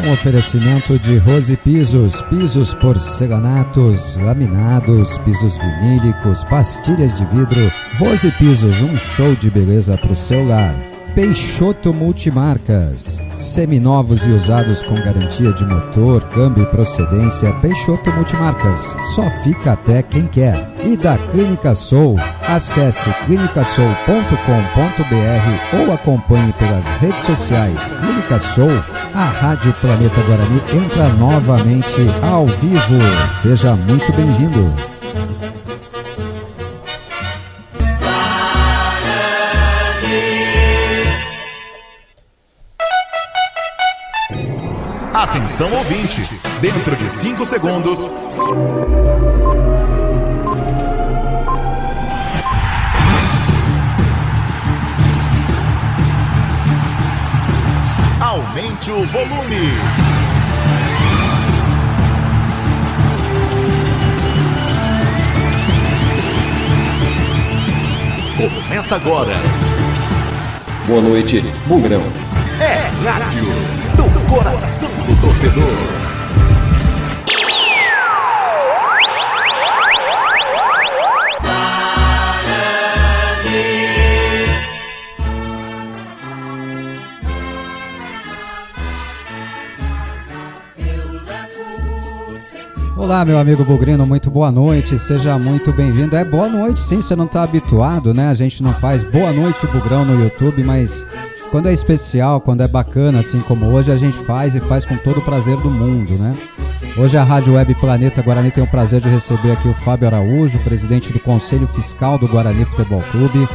Um oferecimento de Rose Pisos, pisos porcelanatos, laminados, pisos vinílicos, pastilhas de vidro. Rose Pisos, um show de beleza para o seu lar. Peixoto Multimarcas, seminovos e usados com garantia de motor, câmbio e procedência. Peixoto Multimarcas, só fica a pé quem quer. E da Clínica Soul, acesse clinicasoul.com.br ou acompanhe pelas redes sociais Clínica Soul. A Rádio Planeta Guarani entra novamente ao vivo. Seja muito bem-vindo. Atenção ouvinte, dentro de 5 segundos... Aumente o volume. Começa agora. Boa noite, Bugrão. É rádio do coração do torcedor. Olá, meu amigo Bugrino, muito boa noite, seja muito bem-vindo. É boa noite, sim, você não está habituado, né? A gente não faz boa noite Bugrão no YouTube, mas quando é especial, quando é bacana, assim como hoje, a gente faz e faz com todo o prazer do mundo, né? Hoje a Rádio Web Planeta Guarani tem o prazer de receber aqui o Fábio Araújo, presidente do Conselho Fiscal do Guarani Futebol Clube.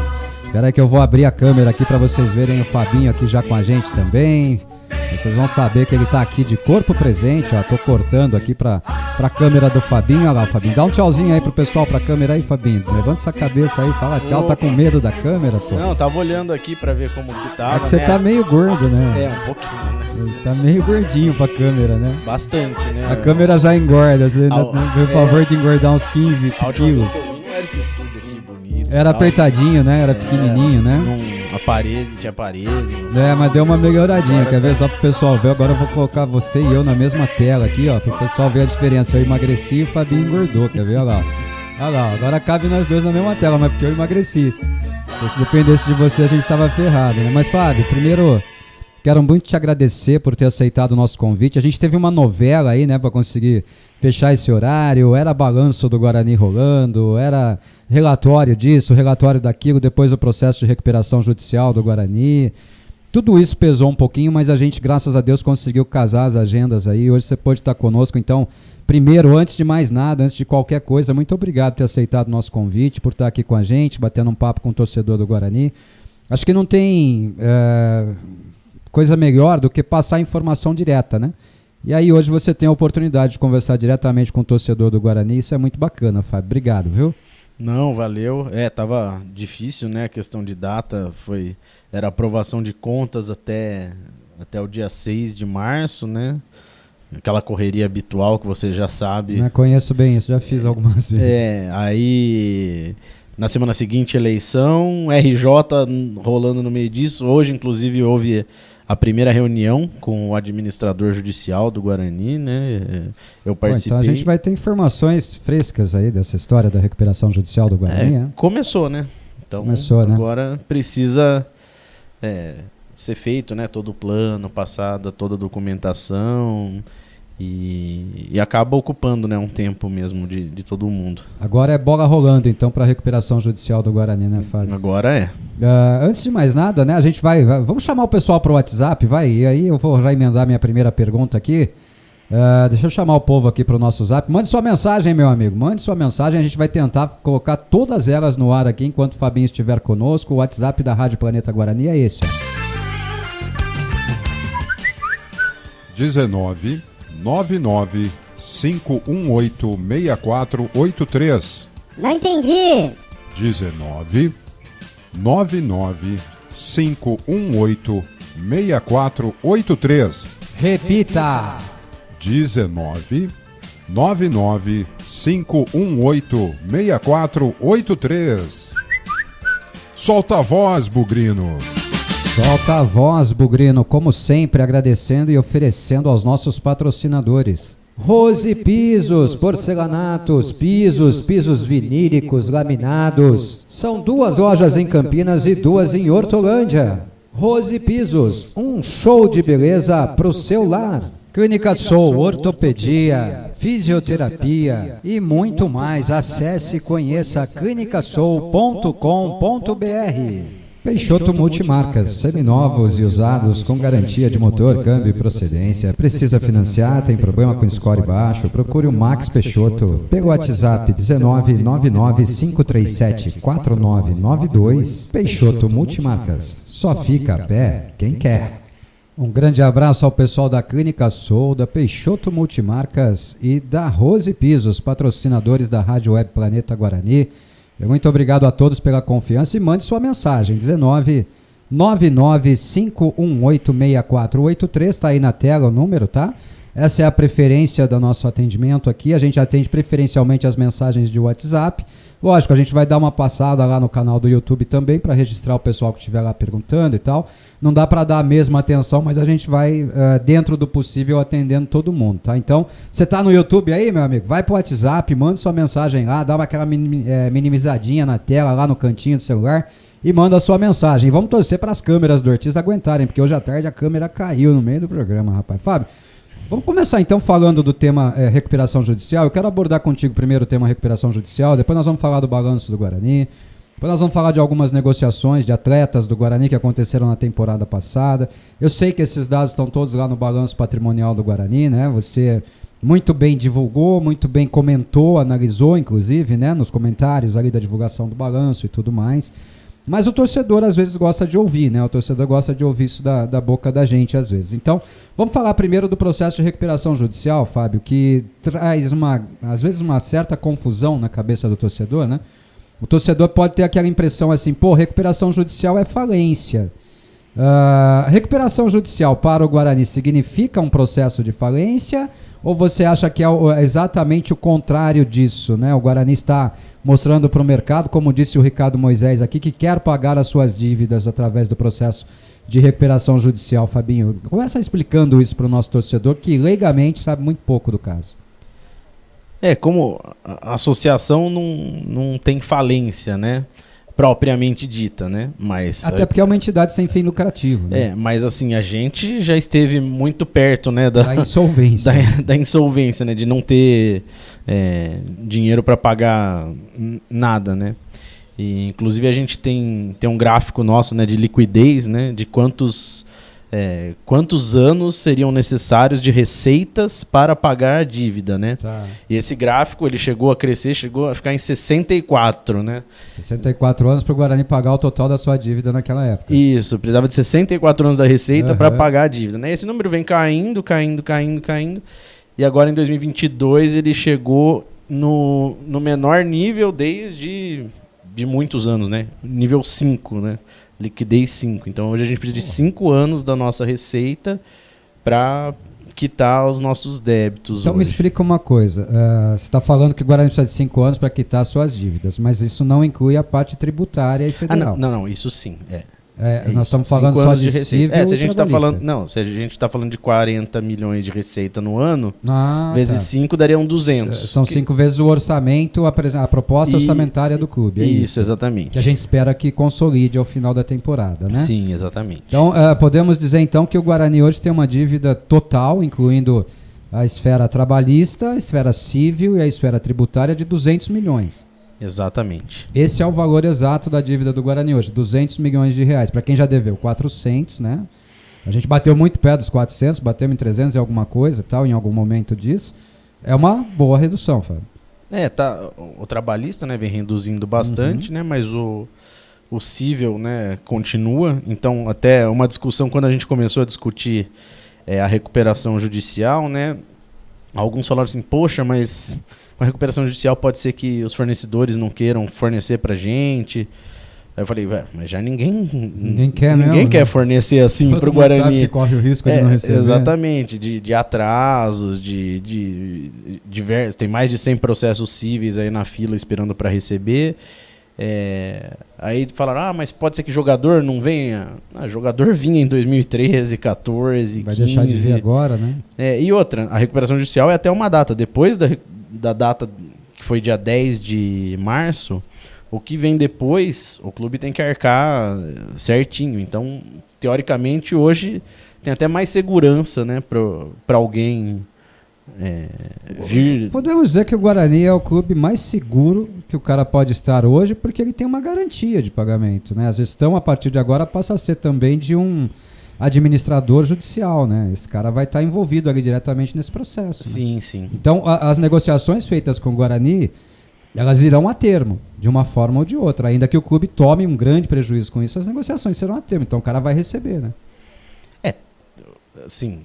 Espera aí que eu vou abrir a câmera aqui para vocês verem o Fabinho aqui já com a gente também. Vocês vão saber que ele tá aqui de corpo presente, ó, tô cortando aqui pra câmera do Fabinho. Olha lá o Fabinho, dá um tchauzinho aí pro pessoal, pra câmera aí, Fabinho. Levanta essa cabeça aí, fala tchau, tá com medo da câmera, pô? Não, tava olhando aqui pra ver como que tava, é que você tá meio gordo, né? É, um pouquinho, né? Você tá meio gordinho pra câmera, né? Bastante, né? A câmera já engorda, você não tem o favor de engordar uns 15 quilos. Não era esse estúdio aqui bonito. Era apertadinho, né? Era pequenininho, né? Tinha aparelho. É, mas deu uma melhoradinha, quer ver? Só pro pessoal ver, agora eu vou colocar você e eu na mesma tela aqui, ó, pro pessoal ver a diferença. Eu emagreci e o Fabinho engordou, quer ver? Olha lá, agora cabe nós dois na mesma tela, mas porque eu emagreci. Se dependesse de você, a gente tava ferrado, né? Mas Fábio, primeiro, quero muito te agradecer por ter aceitado o nosso convite. A gente teve uma novela aí, né, pra conseguir fechar esse horário. Era balanço do Guarani rolando, era relatório disso, relatório daquilo, depois o processo de recuperação judicial do Guarani. Tudo isso pesou um pouquinho, mas a gente, graças a Deus, conseguiu casar as agendas aí. Hoje você pode estar conosco. Então, primeiro, antes de mais nada, antes de qualquer coisa, muito obrigado por ter aceitado o nosso convite, por estar aqui com a gente, batendo um papo com o torcedor do Guarani. Acho que não tem coisa melhor do que passar informação direta, né? E aí hoje você tem a oportunidade de conversar diretamente com o torcedor do Guarani. Isso é muito bacana, Fábio. Obrigado, viu? Não, valeu. Tava difícil, né? A questão de data era aprovação de contas até o dia 6 de março, né? Aquela correria habitual que você já sabe. Eu conheço bem isso, já fiz algumas vezes. Aí na semana seguinte eleição, RJ rolando no meio disso. Hoje, inclusive, houve a primeira reunião com o administrador judicial do Guarani, né? Eu participei. Então a gente vai ter informações frescas aí dessa história da recuperação judicial do Guarani, né? Começou, né? Então agora precisa ser feito, né? Todo o plano, passada toda a documentação e acaba ocupando, né, um tempo mesmo de todo mundo. Agora é bola rolando, então, para a recuperação judicial do Guarani, né, Fábio? Agora é. Antes de mais nada, né, a gente vamos chamar o pessoal para o WhatsApp, e aí eu vou já emendar minha primeira pergunta aqui. Deixa eu chamar o povo aqui para o nosso Zap. Mande sua mensagem, meu amigo, mande sua mensagem, a gente vai tentar colocar todas elas no ar aqui enquanto o Fabinho estiver conosco. O WhatsApp da Rádio Planeta Guarani é esse, ó. 19 99 518 6483. Não entendi. 19 99 518 6483. Repita. 19 99 518 6483. Solta a voz, Bugrino. Solta a voz, Bugrino, como sempre, agradecendo e oferecendo aos nossos patrocinadores. Rose Pisos, porcelanatos, pisos vinílicos, laminados. São 2 lojas em Campinas e 2 em Hortolândia. Rose Pisos, um show de beleza pro seu lar. Clínica Soul, ortopedia, fisioterapia e muito mais. Acesse e conheça clinicasoul.com.br. Peixoto Multimarcas, seminovos e usados com garantia de motor, câmbio e procedência. Precisa financiar, tem problema com score baixo? Procure o Max Peixoto pelo WhatsApp 19995374992. Peixoto Multimarcas, só fica a pé quem quer. Um grande abraço ao pessoal da Clínica Soul, da Peixoto Multimarcas e da Rose Pisos, patrocinadores da Rádio Web Planeta Guarani. Muito obrigado a todos pela confiança e mande sua mensagem, 19995186483, está aí na tela o número, tá? Essa é a preferência do nosso atendimento aqui, a gente atende preferencialmente as mensagens de WhatsApp. Lógico, a gente vai dar uma passada lá no canal do YouTube também para registrar o pessoal que estiver lá perguntando e tal. Não dá para dar a mesma atenção, mas a gente vai, dentro do possível, atendendo todo mundo, tá? Então, você tá no YouTube aí, meu amigo? Vai pro WhatsApp, manda sua mensagem lá, dá aquela minimizadinha na tela, lá no cantinho do celular e manda a sua mensagem. Vamos torcer para as câmeras do Ortiz aguentarem, porque hoje à tarde a câmera caiu no meio do programa, rapaz. Fábio, vamos começar então falando do tema recuperação judicial. Eu quero abordar contigo primeiro o tema recuperação judicial, depois nós vamos falar do balanço do Guarani, depois nós vamos falar de algumas negociações de atletas do Guarani que aconteceram na temporada passada. Eu sei que esses dados estão todos lá no balanço patrimonial do Guarani, né? Você muito bem divulgou, muito bem comentou, analisou inclusive, né? Nos comentários ali da divulgação do balanço e tudo mais. Mas o torcedor às vezes gosta de ouvir, né? O torcedor gosta de ouvir isso da boca da gente às vezes. Então, vamos falar primeiro do processo de recuperação judicial, Fábio, que traz às vezes uma certa confusão na cabeça do torcedor, né? O torcedor pode ter aquela impressão assim, pô, recuperação judicial é falência. Recuperação judicial para o Guarani significa um processo de falência? Ou você acha que é exatamente o contrário disso, né? O Guarani está mostrando para o mercado, como disse o Ricardo Moisés aqui, que quer pagar as suas dívidas através do processo de recuperação judicial. Fabinho, começa explicando isso para o nosso torcedor, que legalmente sabe muito pouco do caso. Como a associação não tem falência, né? Propriamente dita, né? Mas até porque é uma entidade sem fim lucrativo, né? Mas assim, a gente já esteve muito perto, né, da insolvência. da insolvência, né? De não ter dinheiro para pagar nada, né? E, inclusive a gente tem um gráfico nosso, né, de liquidez, né? De quantos anos seriam necessários de receitas para pagar a dívida, né? Tá. E esse gráfico, ele chegou a crescer, chegou a ficar em 64, né? 64 anos para o Guarani pagar o total da sua dívida naquela época. Isso, precisava de 64 anos da receita para pagar a dívida, né? Esse número vem caindo, e agora em 2022 ele chegou no menor nível desde muitos anos, né? Nível 5, né? Liquidez 5. Então hoje a gente precisa de 5 anos da nossa receita para quitar os nossos débitos. Então hoje. Me explica uma coisa. Você está falando que o Guarani precisa de 5 anos para quitar suas dívidas, mas isso não inclui a parte tributária e federal. Não, isso sim. Nós estamos falando só de civil se a gente está falando de 40 milhões de receita no ano, vezes 5 dariam 200. São 5 vezes o orçamento, a proposta orçamentária do clube. Isso, exatamente. Que a gente espera que consolide ao final da temporada, né? Sim, exatamente. Então, podemos dizer então que o Guarani hoje tem uma dívida total, incluindo a esfera trabalhista, a esfera civil e a esfera tributária de 200 milhões. Exatamente. Esse é o valor exato da dívida do Guarani hoje, 200 milhões de reais. Para quem já deveu 400, né? A gente bateu muito pé dos 400, batemos em 300 e alguma coisa e tal, em algum momento disso. É uma boa redução, Fábio. O trabalhista, né, vem reduzindo bastante, né? Mas o civil, né, continua. Então, até uma discussão, quando a gente começou a discutir a recuperação judicial, né? Alguns falaram assim, poxa, mas com a recuperação judicial pode ser que os fornecedores não queiram fornecer pra gente. Aí eu falei, mas já ninguém quer fornecer assim pro Guarani. Sabe que corre o risco de não receber. Exatamente, de atrasos, de diversos. Tem mais de 100 processos cíveis aí na fila esperando para receber. Aí falaram, mas pode ser que jogador não venha. Jogador vinha em 2013, 14, Vai 15. deixar de vir agora, né? E outra, a recuperação judicial é até uma data. Depois da data que foi dia 10 de março, o que vem depois, o clube tem que arcar certinho. Então, teoricamente, hoje tem até mais segurança, né, para alguém vir. Podemos dizer que o Guarani é o clube mais seguro que o cara pode estar hoje, porque ele tem uma garantia de pagamento, né? A gestão, a partir de agora, passa a ser também de um administrador judicial, né? Esse cara vai estar envolvido ali diretamente nesse processo. Sim, né? sim. Então, as negociações feitas com o Guarani, elas irão a termo, de uma forma ou de outra. Ainda que o clube tome um grande prejuízo com isso, as negociações serão a termo. Então, o cara vai receber, né? Sim,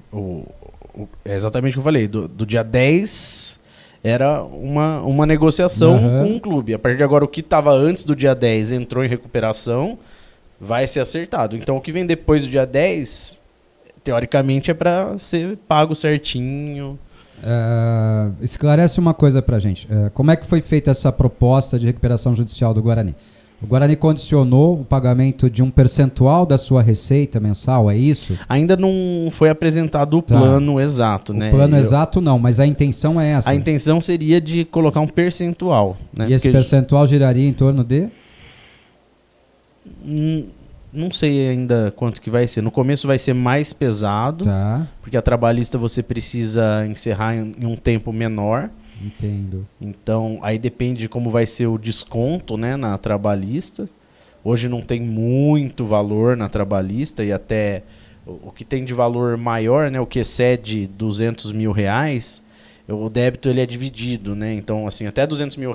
é exatamente o que eu falei. Do dia 10 era uma negociação com o clube. A partir de agora, o que estava antes do dia 10 entrou em recuperação, vai ser acertado. Então, o que vem depois do dia 10, teoricamente, é para ser pago certinho. Esclarece uma coisa pra gente. Como é que foi feita essa proposta de recuperação judicial do Guarani? O Guarani condicionou o pagamento de um percentual da sua receita mensal, é isso? Ainda não foi apresentado o plano exato, né? O plano exato não, mas a intenção é essa. A intenção seria de colocar um percentual, né? E esse percentual giraria em torno de? Não sei ainda quanto que vai ser. No começo vai ser mais pesado, porque a trabalhista você precisa encerrar em um tempo menor. Entendo. Então, aí depende de como vai ser o desconto, né, na trabalhista. Hoje não tem muito valor na trabalhista e até o que tem de valor maior, né, o que excede R$200 mil, o débito ele é dividido, né? Então, assim, até R$200 mil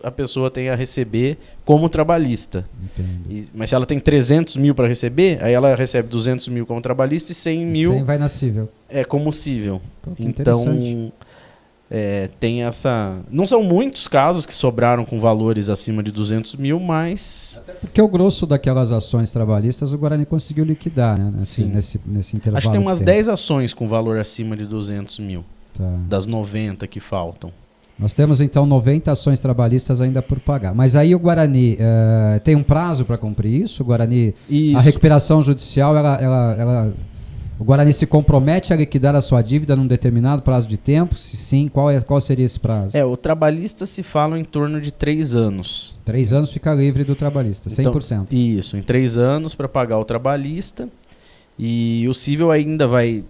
a pessoa tem a receber como trabalhista. Entendo. Mas se ela tem 300 mil para receber, aí ela recebe 200 mil como trabalhista e 100 mil... 100 vai na cível. É como cível. Pô, então... tem essa... Não são muitos casos que sobraram com valores acima de 200 mil, mas... Até porque o grosso daquelas ações trabalhistas o Guarani conseguiu liquidar, né? Nesse intervalo. Acho que tem umas 10 ações com valor acima de 200 mil. Das 90 que faltam. Nós temos então 90 ações trabalhistas ainda por pagar. Mas aí o Guarani tem um prazo para cumprir isso? O Guarani... Isso. A recuperação judicial, o Guarani se compromete a liquidar a sua dívida num determinado prazo de tempo? Se sim, qual seria esse prazo? O trabalhista se fala em torno de 3 anos. 3 anos fica livre do trabalhista, 100%. Então, isso, em 3 anos para pagar o trabalhista. E o cível ainda vai,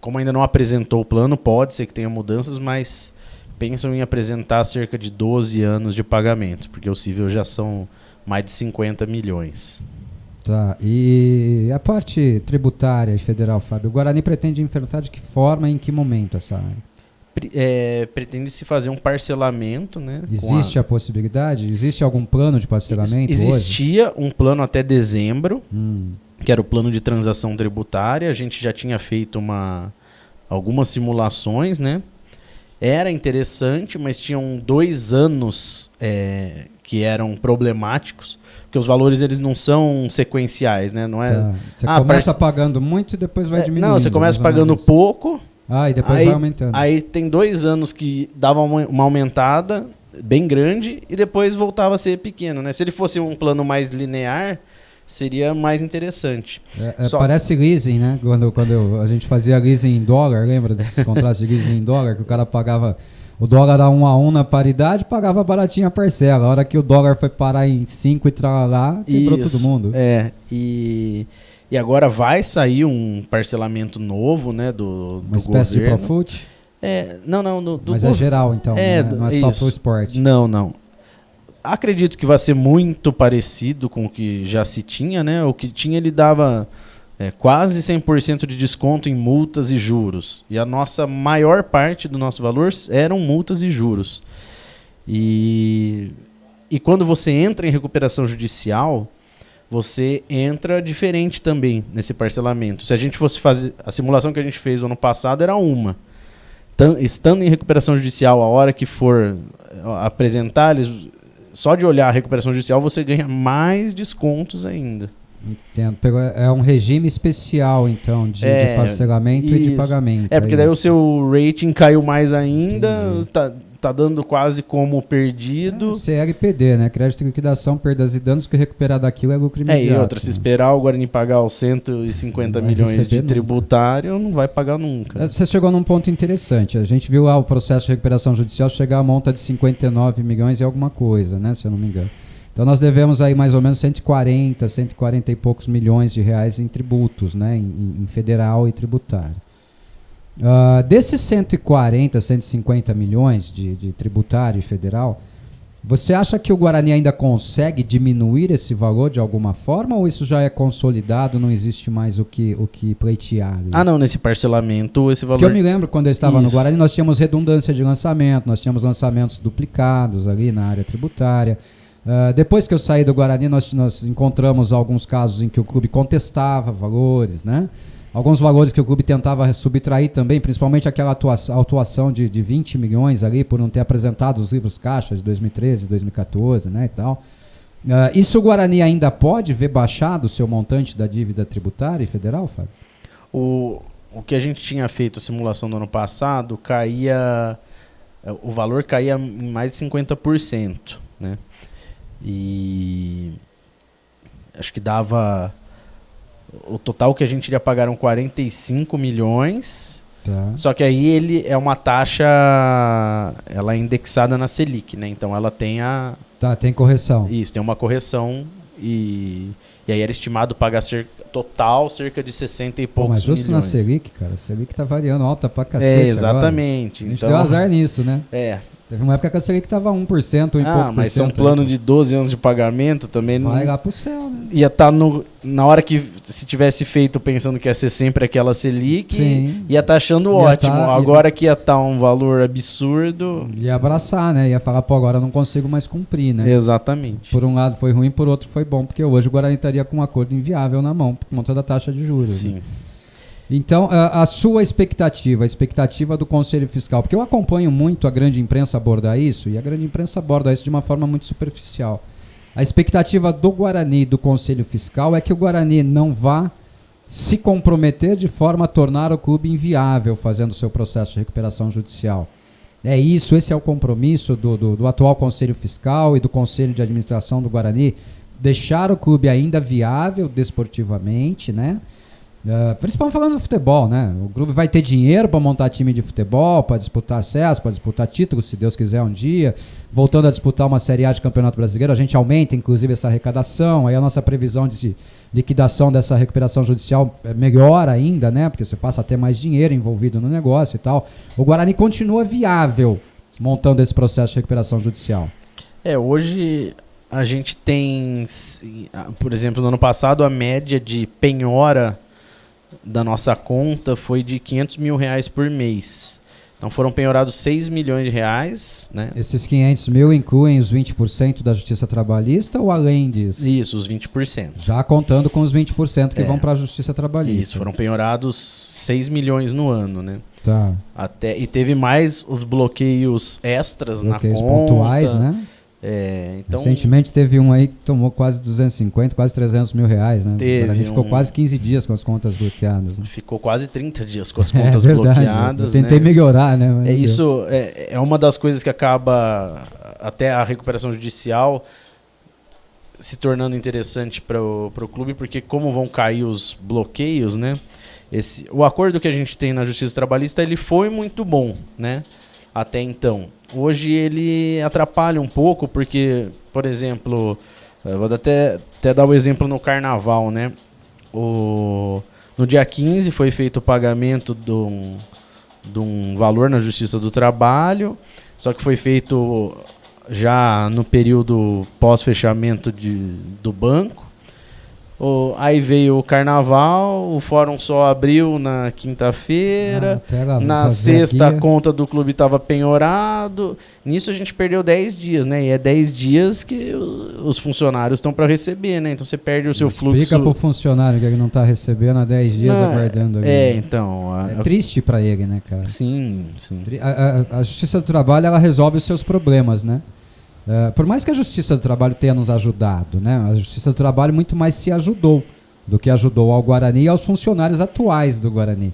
como ainda não apresentou o plano, pode ser que tenha mudanças, mas pensam em apresentar cerca de 12 anos de pagamento, porque o cível já são mais de 50 milhões. Tá, e a parte tributária e federal, Fábio, o Guarani pretende enfrentar de que forma e em que momento essa área? Pretende-se fazer um parcelamento, né? Existe a possibilidade? Existe algum plano de parcelamento Existia um plano até dezembro, que era o plano de transação tributária. A gente já tinha feito algumas simulações, né? Era interessante, mas tinham 2 anos que eram problemáticos, porque os valores eles não são sequenciais, né? Não é. Você começa pagando muito e depois vai diminuindo. Não, você começa pagando pouco. E depois vai aumentando. Aí tem 2 anos que dava uma aumentada bem grande e depois voltava a ser pequeno, né? Se ele fosse um plano mais linear, seria mais interessante. Parece leasing, né? Quando a gente fazia leasing em dólar, lembra desses contratos de leasing em dólar, que o cara pagava o dólar a 1 a 1 na paridade, pagava baratinho a parcela. A hora que o dólar foi parar em 5 e tralá, quebrou todo mundo. E agora vai sair um parcelamento novo, né, do Uma espécie governo. de Profut? Não. Mas é geral, então, né? Não é só pro esporte. Não. Acredito que vai ser muito parecido com o que já se tinha, né? O que tinha, ele dava quase 100% de desconto em multas e juros. E a nossa maior parte do nosso valor eram multas e juros. E quando você entra em recuperação judicial, você entra diferente também nesse parcelamento. Se a gente fosse fazer... A simulação que a gente fez no ano passado era uma. Estando em recuperação judicial, a hora que for apresentar, só de olhar a recuperação judicial, você ganha mais descontos ainda. Entendo. É um regime especial, então, de parcelamento e de pagamento. Porque daí o seu rating caiu mais ainda, tá dando quase como perdido. CRPD, né? Crédito de liquidação, perdas e danos, que recuperar daquilo é lucro imediato. E outra, se esperar o Guarani pagar os 150 milhões de tributário, não vai pagar nunca. Você chegou num ponto interessante. A gente viu lá o processo de recuperação judicial chegar a monta de 59 milhões e alguma coisa, né? Se eu não me engano. Então nós devemos aí mais ou menos 140 e poucos milhões de reais em tributos, né? Em federal e tributário. Desses 140, 150 milhões de tributário e federal, você acha que o Guarani ainda consegue diminuir esse valor de alguma forma, ou isso já é consolidado, não existe mais o que pleitear? Não, nesse parcelamento esse valor... Porque eu me lembro quando eu estava no Guarani, nós tínhamos redundância de lançamento, nós tínhamos lançamentos duplicados ali na área tributária. Depois que eu saí do Guarani, nós encontramos alguns casos em que o clube contestava valores, né? Alguns valores que o clube tentava subtrair também, principalmente aquela atuação de 20 milhões ali por não ter apresentado os livros caixa de 2013, 2014, né, e tal. Isso o Guarani ainda pode ver baixado o seu montante da dívida tributária e federal, Fábio? O que a gente tinha feito, a simulação do ano passado, o valor caía em mais de 50%, né? E acho que dava... O total que a gente iria pagar eram 45 milhões. Tá. Só que aí ele é uma taxa, ela é indexada na Selic, né? Então ela tem tem correção. Isso, tem uma correção e aí era estimado pagar total cerca de 60 e poucos milhões. Mas justo na Selic, cara, a Selic tá variando alta pra cacete. Exatamente. Agora. A gente deu azar nisso, né? Teve uma época que a Selic estava 1%, 1,5%. Mas são plano de 12 anos de pagamento também. Vai lá pro céu, né? Ia estar na hora que, se tivesse feito pensando que ia ser sempre aquela Selic, sim, ia estar achando ótimo. Agora que ia estar um valor absurdo... Ia abraçar, né? Ia falar, agora eu não consigo mais cumprir, né? Exatamente. Por um lado foi ruim, por outro foi bom, porque hoje o Guarani estaria com um acordo inviável na mão, por conta da taxa de juros. Sim. Né? Então, a sua expectativa, a expectativa do Conselho Fiscal, porque eu acompanho muito a grande imprensa abordar isso, e a grande imprensa aborda isso de uma forma muito superficial. A expectativa do Guarani, do Conselho Fiscal, é que o Guarani não vá se comprometer de forma a tornar o clube inviável fazendo o seu processo de recuperação judicial. É isso, esse é o compromisso do atual Conselho Fiscal e do Conselho de Administração do Guarani, deixar o clube ainda viável desportivamente, né? Principalmente falando do futebol, né? O clube vai ter dinheiro para montar time de futebol, para disputar acesso, para disputar títulos, se Deus quiser um dia. Voltando a disputar uma Série A de Campeonato Brasileiro, a gente aumenta inclusive essa arrecadação, aí a nossa previsão de liquidação dessa recuperação judicial é melhor ainda, né? Porque você passa a ter mais dinheiro envolvido no negócio e tal. O Guarani continua viável montando esse processo de recuperação judicial. Hoje a gente tem, por exemplo, no ano passado a média de penhora da nossa conta foi de R$500 mil por mês. Então foram penhorados 6 milhões de reais, né? Esses 500 mil incluem os 20% da Justiça Trabalhista ou além disso? Isso, os 20%. Já contando com os 20% que vão para a Justiça Trabalhista. Isso, foram penhorados 6 milhões no ano, né? Tá. E teve mais os bloqueios extras bloqueios na conta. Pontuais, né? Então, recentemente teve um aí que tomou quase 250, quase 300 mil reais, né? A gente ficou quase 15 dias com as contas bloqueadas. Né? Ficou quase 30 dias com as contas bloqueadas. Eu tentei melhorar, né? Isso é uma das coisas que acaba até a recuperação judicial se tornando interessante para o clube, porque como vão cair os bloqueios, né? O acordo que a gente tem na Justiça Trabalhista, ele foi muito bom, né? Até então. Hoje ele atrapalha um pouco, porque, por exemplo, eu vou até dar o exemplo no Carnaval, né? No dia 15 foi feito o pagamento de um valor na Justiça do Trabalho, só que foi feito já no período pós-fechamento do banco. Aí veio o Carnaval, o fórum só abriu na quinta-feira, na sexta a conta do clube estava penhorado. Nisso a gente perdeu 10 dias, né? E é 10 dias que os funcionários estão para receber, né? Então você perde o seu fluxo. Explica para o funcionário que ele não está recebendo há 10 dias aguardando. Então... É triste para ele, né, cara? Sim, sim. A Justiça do Trabalho, ela resolve os seus problemas, né? Por mais que a Justiça do Trabalho tenha nos ajudado, né? A Justiça do Trabalho muito mais se ajudou do que ajudou ao Guarani e aos funcionários atuais do Guarani.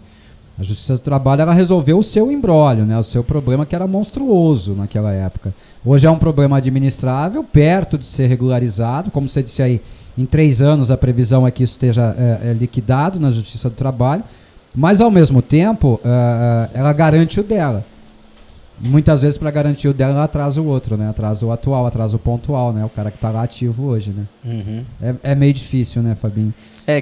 A Justiça do Trabalho, ela resolveu o seu imbróglio, né? O seu problema, que era monstruoso naquela época. Hoje é um problema administrável, perto de ser regularizado. Como você disse aí, em 3 anos a previsão é que isso esteja liquidado na Justiça do Trabalho. Mas, ao mesmo tempo, ela garante o dela. Muitas vezes, para garantir o dela, ela atrasa o outro, né? Atrasa o atual, atrasa o pontual, né? O cara que está lá ativo hoje, né? Uhum. É meio difícil, né, Fabinho?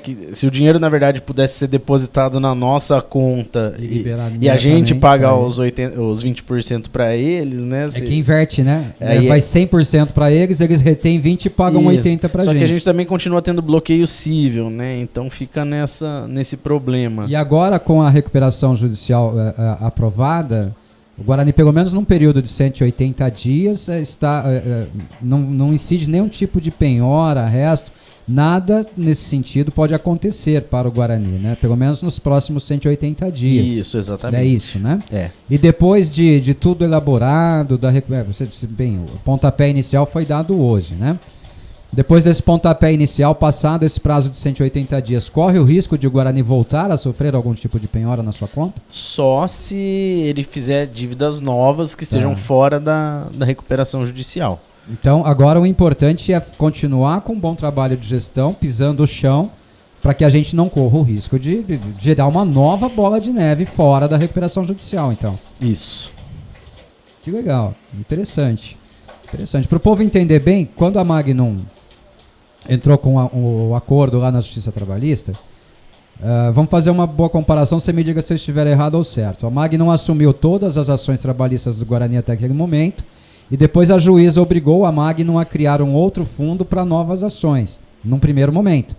Que se o dinheiro, na verdade, pudesse ser depositado na nossa conta e a gente pagar os 20% para eles, né? É que inverte, né? Vai 100% para eles retêm 20% e pagam 80% para a gente. Só que a gente também continua tendo bloqueio cível, né? Então fica nesse problema. E agora, com a recuperação judicial aprovada, o Guarani, pelo menos num período de 180 dias, não incide nenhum tipo de penhora, resto. Nada nesse sentido pode acontecer para o Guarani, né? Pelo menos nos próximos 180 dias. Isso, exatamente. É isso, né? É. E depois de tudo elaborado, o pontapé inicial foi dado hoje, né? Depois desse pontapé inicial, passado esse prazo de 180 dias, corre o risco de o Guarani voltar a sofrer algum tipo de penhora na sua conta? Só se ele fizer dívidas novas que estejam fora da recuperação judicial. Então, agora o importante é continuar com um bom trabalho de gestão, pisando o chão, para que a gente não corra o risco de gerar uma nova bola de neve fora da recuperação judicial, então. Isso. Que legal, interessante. Para o povo entender bem, quando a Magnum entrou com o acordo lá na Justiça Trabalhista, vamos fazer uma boa comparação, você me diga se eu estiver errado ou certo. A Magnum assumiu todas as ações trabalhistas do Guarani até aquele momento, e depois a juíza obrigou a Magnum a criar um outro fundo para novas ações, num primeiro momento.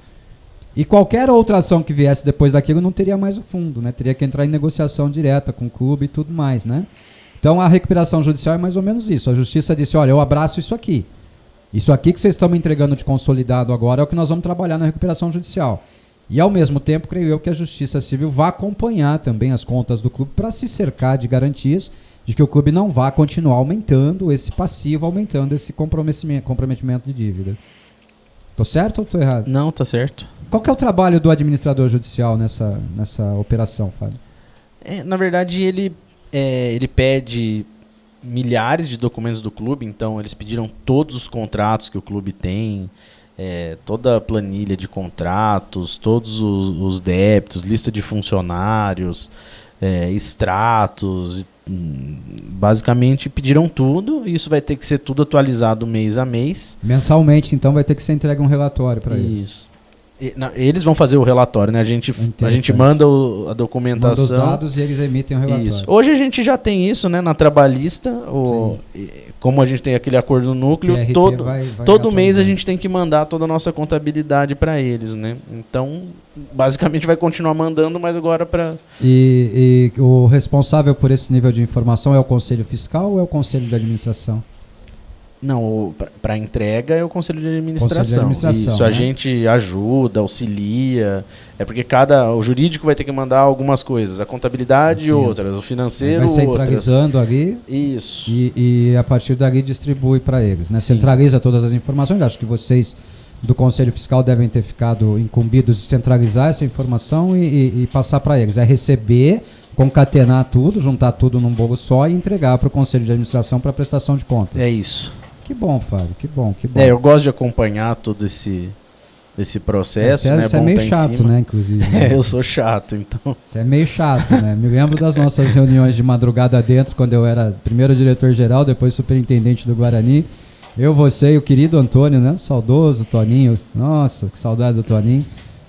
E qualquer outra ação que viesse depois daquilo não teria mais o fundo, né? Teria que entrar em negociação direta com o clube e tudo mais, né? Então a recuperação judicial é mais ou menos isso. A justiça disse, olha, eu abraço isso aqui. Isso aqui que vocês estão me entregando de consolidado agora é o que nós vamos trabalhar na recuperação judicial. E ao mesmo tempo, creio eu que a Justiça Civil vai acompanhar também as contas do clube para se cercar de garantias de que o clube não vá continuar aumentando esse passivo, aumentando esse comprometimento de dívida. Tô certo ou tô errado? Não, tá certo. Qual que é o trabalho do administrador judicial nessa operação, Fábio? Na verdade, ele pede milhares de documentos do clube, então eles pediram todos os contratos que o clube tem, toda a planilha de contratos, todos os débitos, lista de funcionários, extratos, basicamente pediram tudo, e isso vai ter que ser tudo atualizado mês a mês. Mensalmente, então, vai ter que ser entregue um relatório para eles. Isso. Eles vão fazer o relatório, né? A gente manda a documentação. Manda os dados e eles emitem o relatório. Isso. Hoje a gente já tem isso, né? Na trabalhista, como a gente tem aquele acordo no núcleo, todo mês a gente tem que mandar toda a nossa contabilidade para eles, né? Então, basicamente vai continuar mandando, mas agora para... E o responsável por esse nível de informação é o Conselho Fiscal ou é o Conselho de Administração? Não, para entrega é o Conselho de Administração. Isso, né? A gente ajuda, auxilia. É porque o jurídico vai ter que mandar algumas coisas, a contabilidade outras, o financeiro vai outras. centralizando ali. Isso. E a partir dali distribui para eles, né? Centraliza todas as informações. Acho que vocês do Conselho Fiscal devem ter ficado incumbidos de centralizar essa informação e passar para eles. É receber, concatenar tudo, juntar tudo num bolo só e entregar para o Conselho de Administração para prestação de contas. É isso. Que bom, Fábio, que bom. Eu gosto de acompanhar todo esse processo, né? Você é meio chato, né, inclusive. Né? Eu sou chato, então. Você é meio chato, né? Me lembro das nossas reuniões de madrugada dentro, quando eu era primeiro diretor-geral, depois superintendente do Guarani. Eu, você e o querido Antônio, né? Saudoso Toninho. Nossa, que saudade do Toninho.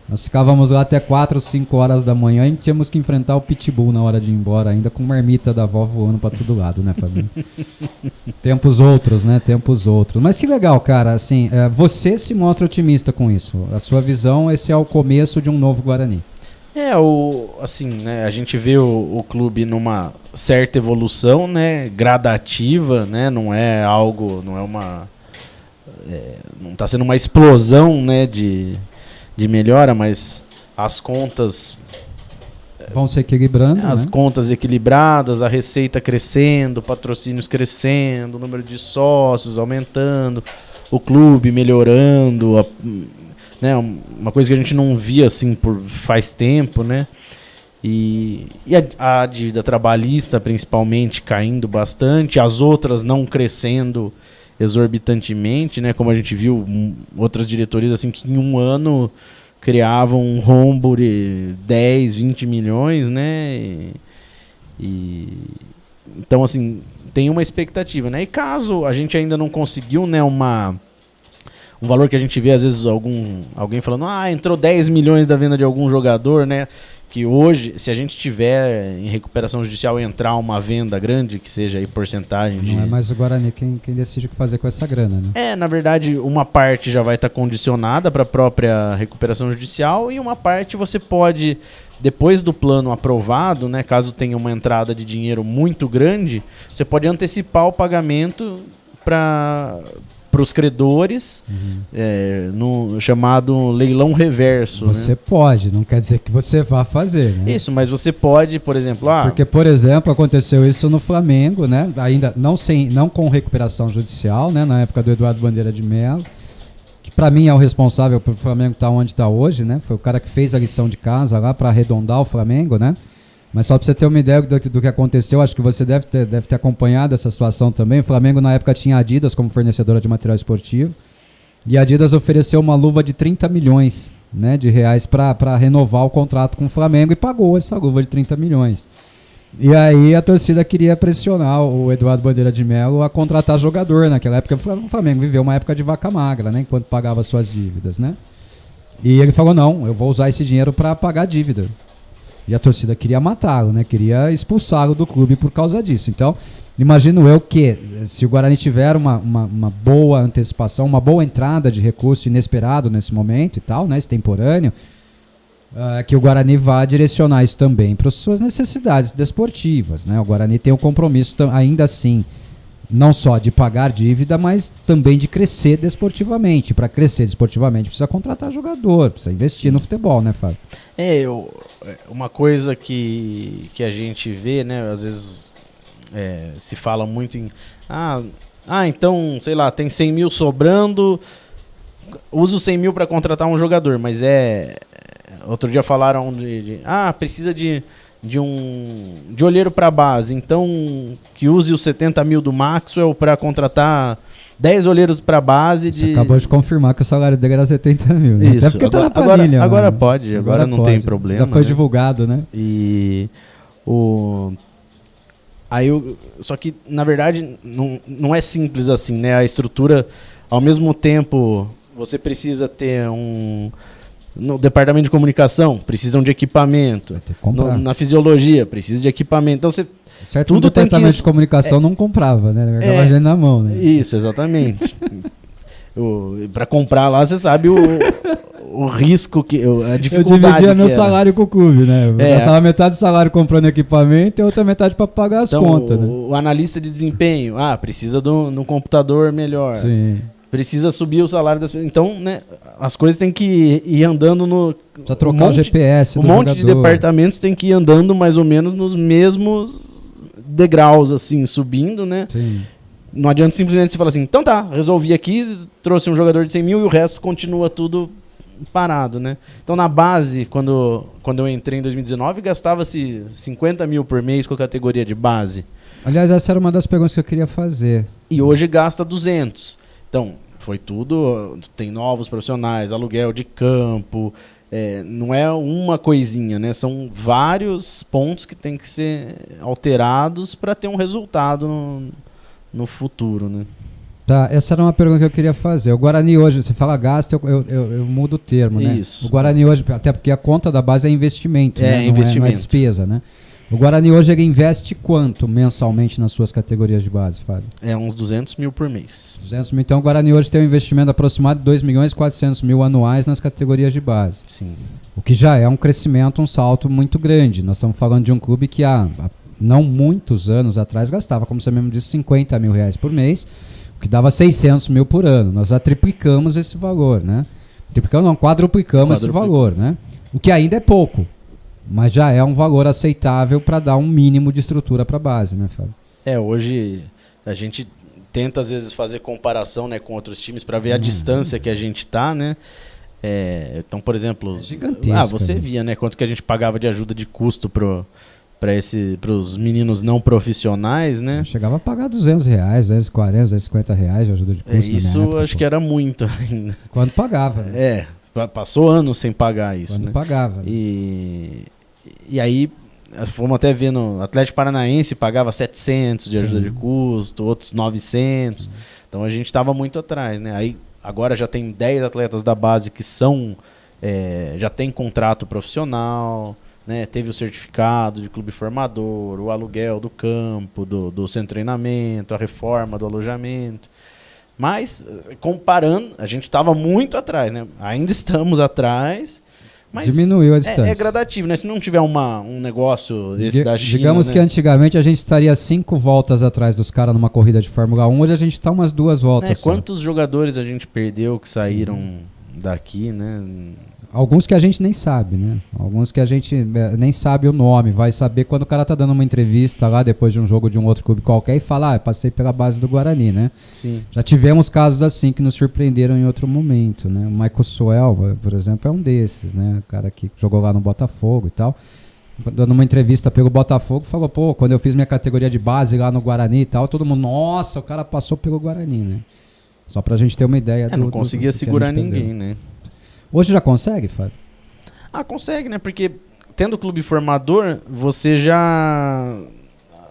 Nós ficávamos lá até 4 ou 5 horas da manhã e tínhamos que enfrentar o Pitbull na hora de ir embora, ainda com marmita da avó voando pra todo lado, né, Fabinho? Tempos outros, né? Tempos outros. Mas que legal, cara. Assim, você se mostra otimista com isso. A sua visão, esse é o começo de um novo Guarani. Assim, né? A gente vê o clube numa certa evolução, né? Gradativa, né? Não é algo, não é uma... não tá sendo uma explosão, né? De melhora, mas as contas vão se equilibrando, as né? Contas equilibradas, a receita crescendo, patrocínios crescendo, o número de sócios aumentando, o clube melhorando, né? Uma coisa que a gente não via assim faz tempo, né? E a dívida trabalhista, principalmente, caindo bastante, as outras não crescendo exorbitantemente, né? Como a gente viu, outras diretorias assim, que em um ano criavam um rombo de 10, 20 milhões, né? Então, assim, tem uma expectativa, né? E caso a gente ainda não conseguiu, né, um valor que a gente vê, às vezes, alguém falando, entrou 10 milhões da venda de algum jogador, né? Que hoje, se a gente tiver em recuperação judicial entrar uma venda grande, que seja aí porcentagem de... Não é mais o Guarani quem decide o que fazer com essa grana, né? Na verdade, uma parte já vai estar condicionada para a própria recuperação judicial e uma parte você pode, depois do plano aprovado, né, caso tenha uma entrada de dinheiro muito grande, você pode antecipar o pagamento para os credores, no chamado leilão reverso. Você pode, não quer dizer que você vá fazer, né? Isso, mas você pode, por exemplo... Porque, por exemplo, aconteceu isso no Flamengo, né? Ainda não com recuperação judicial, né? Na época do Eduardo Bandeira de Mello, que para mim é o responsável pelo Flamengo estar onde está hoje, né? Foi o cara que fez a lição de casa lá para arredondar o Flamengo, né? Mas só para você ter uma ideia do que aconteceu, acho que você deve ter acompanhado essa situação também. O Flamengo na época tinha a Adidas como fornecedora de material esportivo e a Adidas ofereceu uma luva de 30 milhões, né, de reais para renovar o contrato com o Flamengo e pagou essa luva de 30 milhões. E aí a torcida queria pressionar o Eduardo Bandeira de Mello a contratar jogador. Naquela época o Flamengo viveu uma época de vaca magra, né, enquanto pagava suas dívidas, né? E ele falou, não, eu vou usar esse dinheiro para pagar a dívida. E a torcida queria matá-lo, né? Queria expulsá-lo do clube por causa disso. Então, imagino eu que se o Guarani tiver uma boa antecipação, uma boa entrada de recurso inesperado nesse momento e tal, né? Extemporâneo, que o Guarani vá direcionar isso também para as suas necessidades desportivas, né? O Guarani tem o compromisso ainda assim, não só de pagar dívida, mas também de crescer desportivamente. Para crescer desportivamente precisa contratar jogador, precisa investir no futebol, né, Fábio? Uma coisa que a gente vê, né, às vezes se fala muito em então, sei lá, tem 100 mil sobrando, usa os 100 mil para contratar um jogador, mas outro dia falaram precisa de olheiro para base, então que use os 70 mil do Maxwell para contratar 10 olheiros para base. Você acabou de confirmar que o salário dele era 70 mil, né? Isso. Até porque tá na planilha. Agora pode, agora não tem problema. Já foi divulgado, né? Só que, na verdade, não é simples assim, né? A estrutura, ao mesmo tempo, você precisa ter no departamento de comunicação, precisam de equipamento. Na fisiologia, precisa de equipamento. Então, você... Certo, tudo o departamento de comunicação não comprava, né? Ficava gente na mão, né? Isso, exatamente. Para comprar lá, você sabe o risco, a dificuldade. Eu dividia meu salário com o clube, né? Eu gastava metade do salário comprando equipamento e a outra metade para pagar as contas, né? O analista de desempenho, precisa de um computador melhor. Sim. Precisa subir o salário das pessoas. Então, né, as coisas têm que ir andando precisa trocar o GPS do monte de departamentos tem que ir andando mais ou menos nos mesmos degraus, assim, subindo, né? Sim. Não adianta simplesmente você falar assim, então tá, resolvi aqui, trouxe um jogador de 100 mil e o resto continua tudo parado, né? Então na base, quando eu entrei em 2019, gastava-se 50 mil por mês com a categoria de base. Aliás, essa era uma das perguntas que eu queria fazer. E hoje gasta 200. Então, foi tudo, tem novos profissionais, aluguel de campo... não é uma coisinha, né? São vários pontos que tem que ser alterados para ter um resultado no futuro, né? Tá, essa era uma pergunta que eu queria fazer. O Guarani hoje, você fala gasto, eu mudo o termo, né? Isso. O Guarani hoje, até porque a conta da base é investimento, né? Investimento. Não é despesa, né? O Guarani hoje ele investe quanto mensalmente nas suas categorias de base, Fábio? Uns 200 mil por mês. 200 mil. Então o Guarani hoje tem um investimento aproximado de 2.400.000 anuais nas categorias de base. Sim. O que já é um crescimento, um salto muito grande. Nós estamos falando de um clube que há não muitos anos atrás gastava, como você mesmo disse, 50 mil reais por mês, o que dava 600 mil por ano. Nós já triplicamos esse valor, né? Triplicamos não, quadruplicamos esse valor, né? O que ainda é pouco. Mas já é um valor aceitável para dar um mínimo de estrutura para a base, né, Fábio? Hoje a gente tenta às vezes fazer comparação, né, com outros times para ver a distância que a gente tá, né? Então, por exemplo, você via, né, quanto que a gente pagava de ajuda de custo para os meninos não profissionais, né? Eu chegava a pagar R$200, R$240, R$250 de ajuda de custo. Isso época, acho que era muito ainda. Quando pagava. Né? Passou anos sem pagar isso. Quando né? pagava. Né? E aí, fomos até ver no Atlético Paranaense, pagava 700 de ajuda de custo, outros 900. Então a gente estava muito atrás, né? Aí agora já tem 10 atletas da base que já tem contrato profissional, né? Teve o certificado de clube formador, o aluguel do campo, do centro de treinamento, a reforma do alojamento. Mas, comparando, a gente estava muito atrás, né? Ainda estamos atrás, mas diminuiu a distância. É gradativo, né? Se não tiver um negócio desse da China... Digamos, né? Que antigamente a gente estaria 5 voltas atrás dos caras numa corrida de Fórmula 1, hoje a gente está umas 2 voltas. Quantos jogadores a gente perdeu que saíram daqui, né? Alguns que a gente nem sabe, né? Alguns que a gente nem sabe o nome. Vai saber quando o cara tá dando uma entrevista lá depois de um jogo de um outro clube qualquer e fala, passei pela base do Guarani, né? Sim. Já tivemos casos assim que nos surpreenderam em outro momento, né? O Michael Suelva, por exemplo, é um desses, né? O cara que jogou lá no Botafogo e tal. Dando uma entrevista pelo Botafogo, falou, quando eu fiz minha categoria de base lá no Guarani e tal, todo mundo, nossa, o cara passou pelo Guarani, né? Só pra gente ter uma ideia não conseguia segurar ninguém, né? Hoje já consegue, Fábio? Consegue, né? Porque tendo clube formador, você já...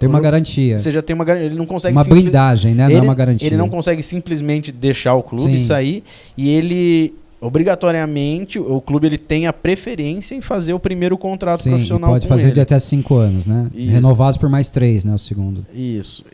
Tem uma garantia. Você já tem uma garantia. Ele não consegue... Uma blindagem, né? Não é uma garantia. Ele não consegue simplesmente deixar o clube sair e ele... Obrigatoriamente, o clube ele tem a preferência em fazer o primeiro contrato profissional com ele. Pode fazer de até 5 anos, né? Isso. Renovados por mais 3, né? O segundo. Isso.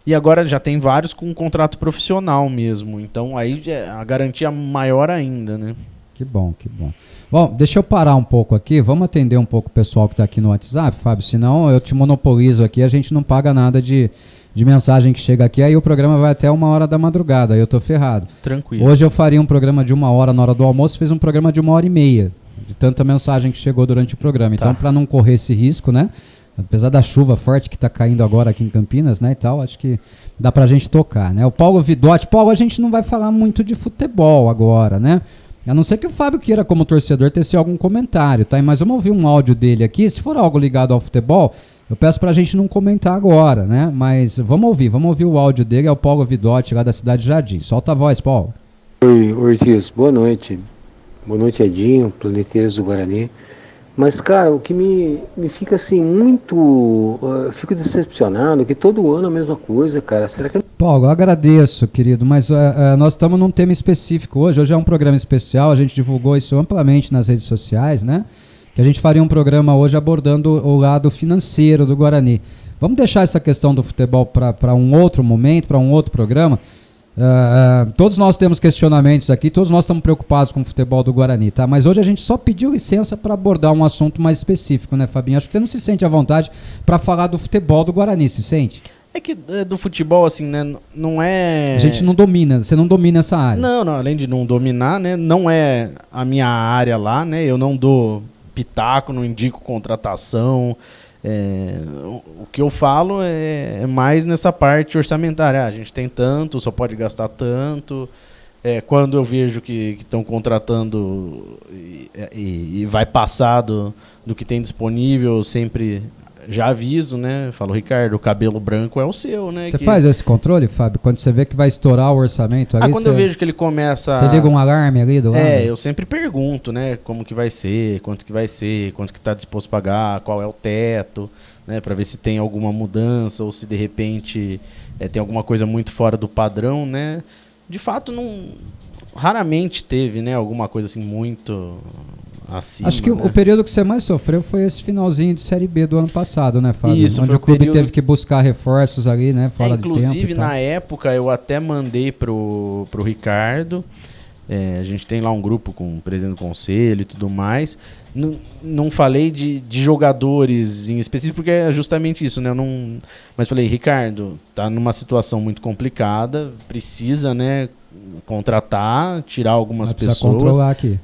E agora já tem vários com contrato profissional mesmo. Então aí a garantia maior ainda, né? Que bom, que bom. Bom, deixa eu parar um pouco aqui. Vamos atender um pouco o pessoal que está aqui no WhatsApp, Fábio. Senão eu te monopolizo aqui. A gente não paga nada de mensagem que chega aqui. Aí o programa vai até 1h da madrugada. Aí eu tô ferrado. Tranquilo. Hoje eu faria um programa de 1h na hora do almoço. Fiz um programa de 1h30. De tanta mensagem que chegou durante o programa. Então, para não correr esse risco, né? Apesar da chuva forte que está caindo agora aqui em Campinas, né, e tal, acho que dá pra gente tocar, né? O Paulo Vidotti. Paulo, a gente não vai falar muito de futebol agora, né? A não ser que o Fábio queira, como torcedor, tecer algum comentário, tá? Mas vamos ouvir um áudio dele aqui. Se for algo ligado ao futebol, eu peço pra gente não comentar agora, né? Mas vamos ouvir o áudio dele. É o Paulo Vidotti, lá da cidade de Jardim. Solta a voz, Paulo. Oi, Ortiz. Boa noite. Boa noite, Edinho, Planeteiros do Guarani. Mas, cara, o que me fica assim muito... fico decepcionado, que todo ano é a mesma coisa, cara. Será que... Paulo, eu agradeço, querido, mas nós estamos num tema específico hoje. Hoje é um programa especial, a gente divulgou isso amplamente nas redes sociais, né? Que a gente faria um programa hoje abordando o lado financeiro do Guarani. Vamos deixar essa questão do futebol para um outro momento, para um outro programa. Todos nós temos questionamentos aqui, todos nós estamos preocupados com o futebol do Guarani, tá? Mas hoje a gente só pediu licença para abordar um assunto mais específico, né, Fabinho? Acho que você não se sente à vontade para falar do futebol do Guarani, se sente? É que do futebol, assim, né, não é... A gente não domina, você não domina essa área. Não, além de não dominar, né, não é a minha área lá, né, eu não dou pitaco, não indico contratação... o que eu falo é mais nessa parte orçamentária. A gente tem tanto, só pode gastar tanto. Quando eu vejo que estão contratando e vai passar do que tem disponível, eu sempre já aviso, né? Falo, Ricardo, o cabelo branco é o seu, né? Você faz esse controle, Fábio? Quando você vê que vai estourar o orçamento ali? Quando eu vejo que ele começa... Você liga um alarme ali do lado? Eu sempre pergunto, né? Como que vai ser, quanto que está disposto a pagar, qual é o teto, né? Para ver se tem alguma mudança ou se de repente tem alguma coisa muito fora do padrão, né? De fato, raramente teve, né? Alguma coisa assim muito... acima, acho que o período que você mais sofreu foi esse finalzinho de Série B do ano passado, né, Fábio? Isso, onde o clube teve que buscar reforços ali, né, fora de tempo. Inclusive, na época, eu até mandei pro Ricardo, a gente tem lá um grupo com o presidente do conselho e tudo mais, não falei de jogadores em específico, porque é justamente isso, né, mas falei, Ricardo, tá numa situação muito complicada, precisa, né, contratar, tirar algumas pessoas. Precisa controlar aqui.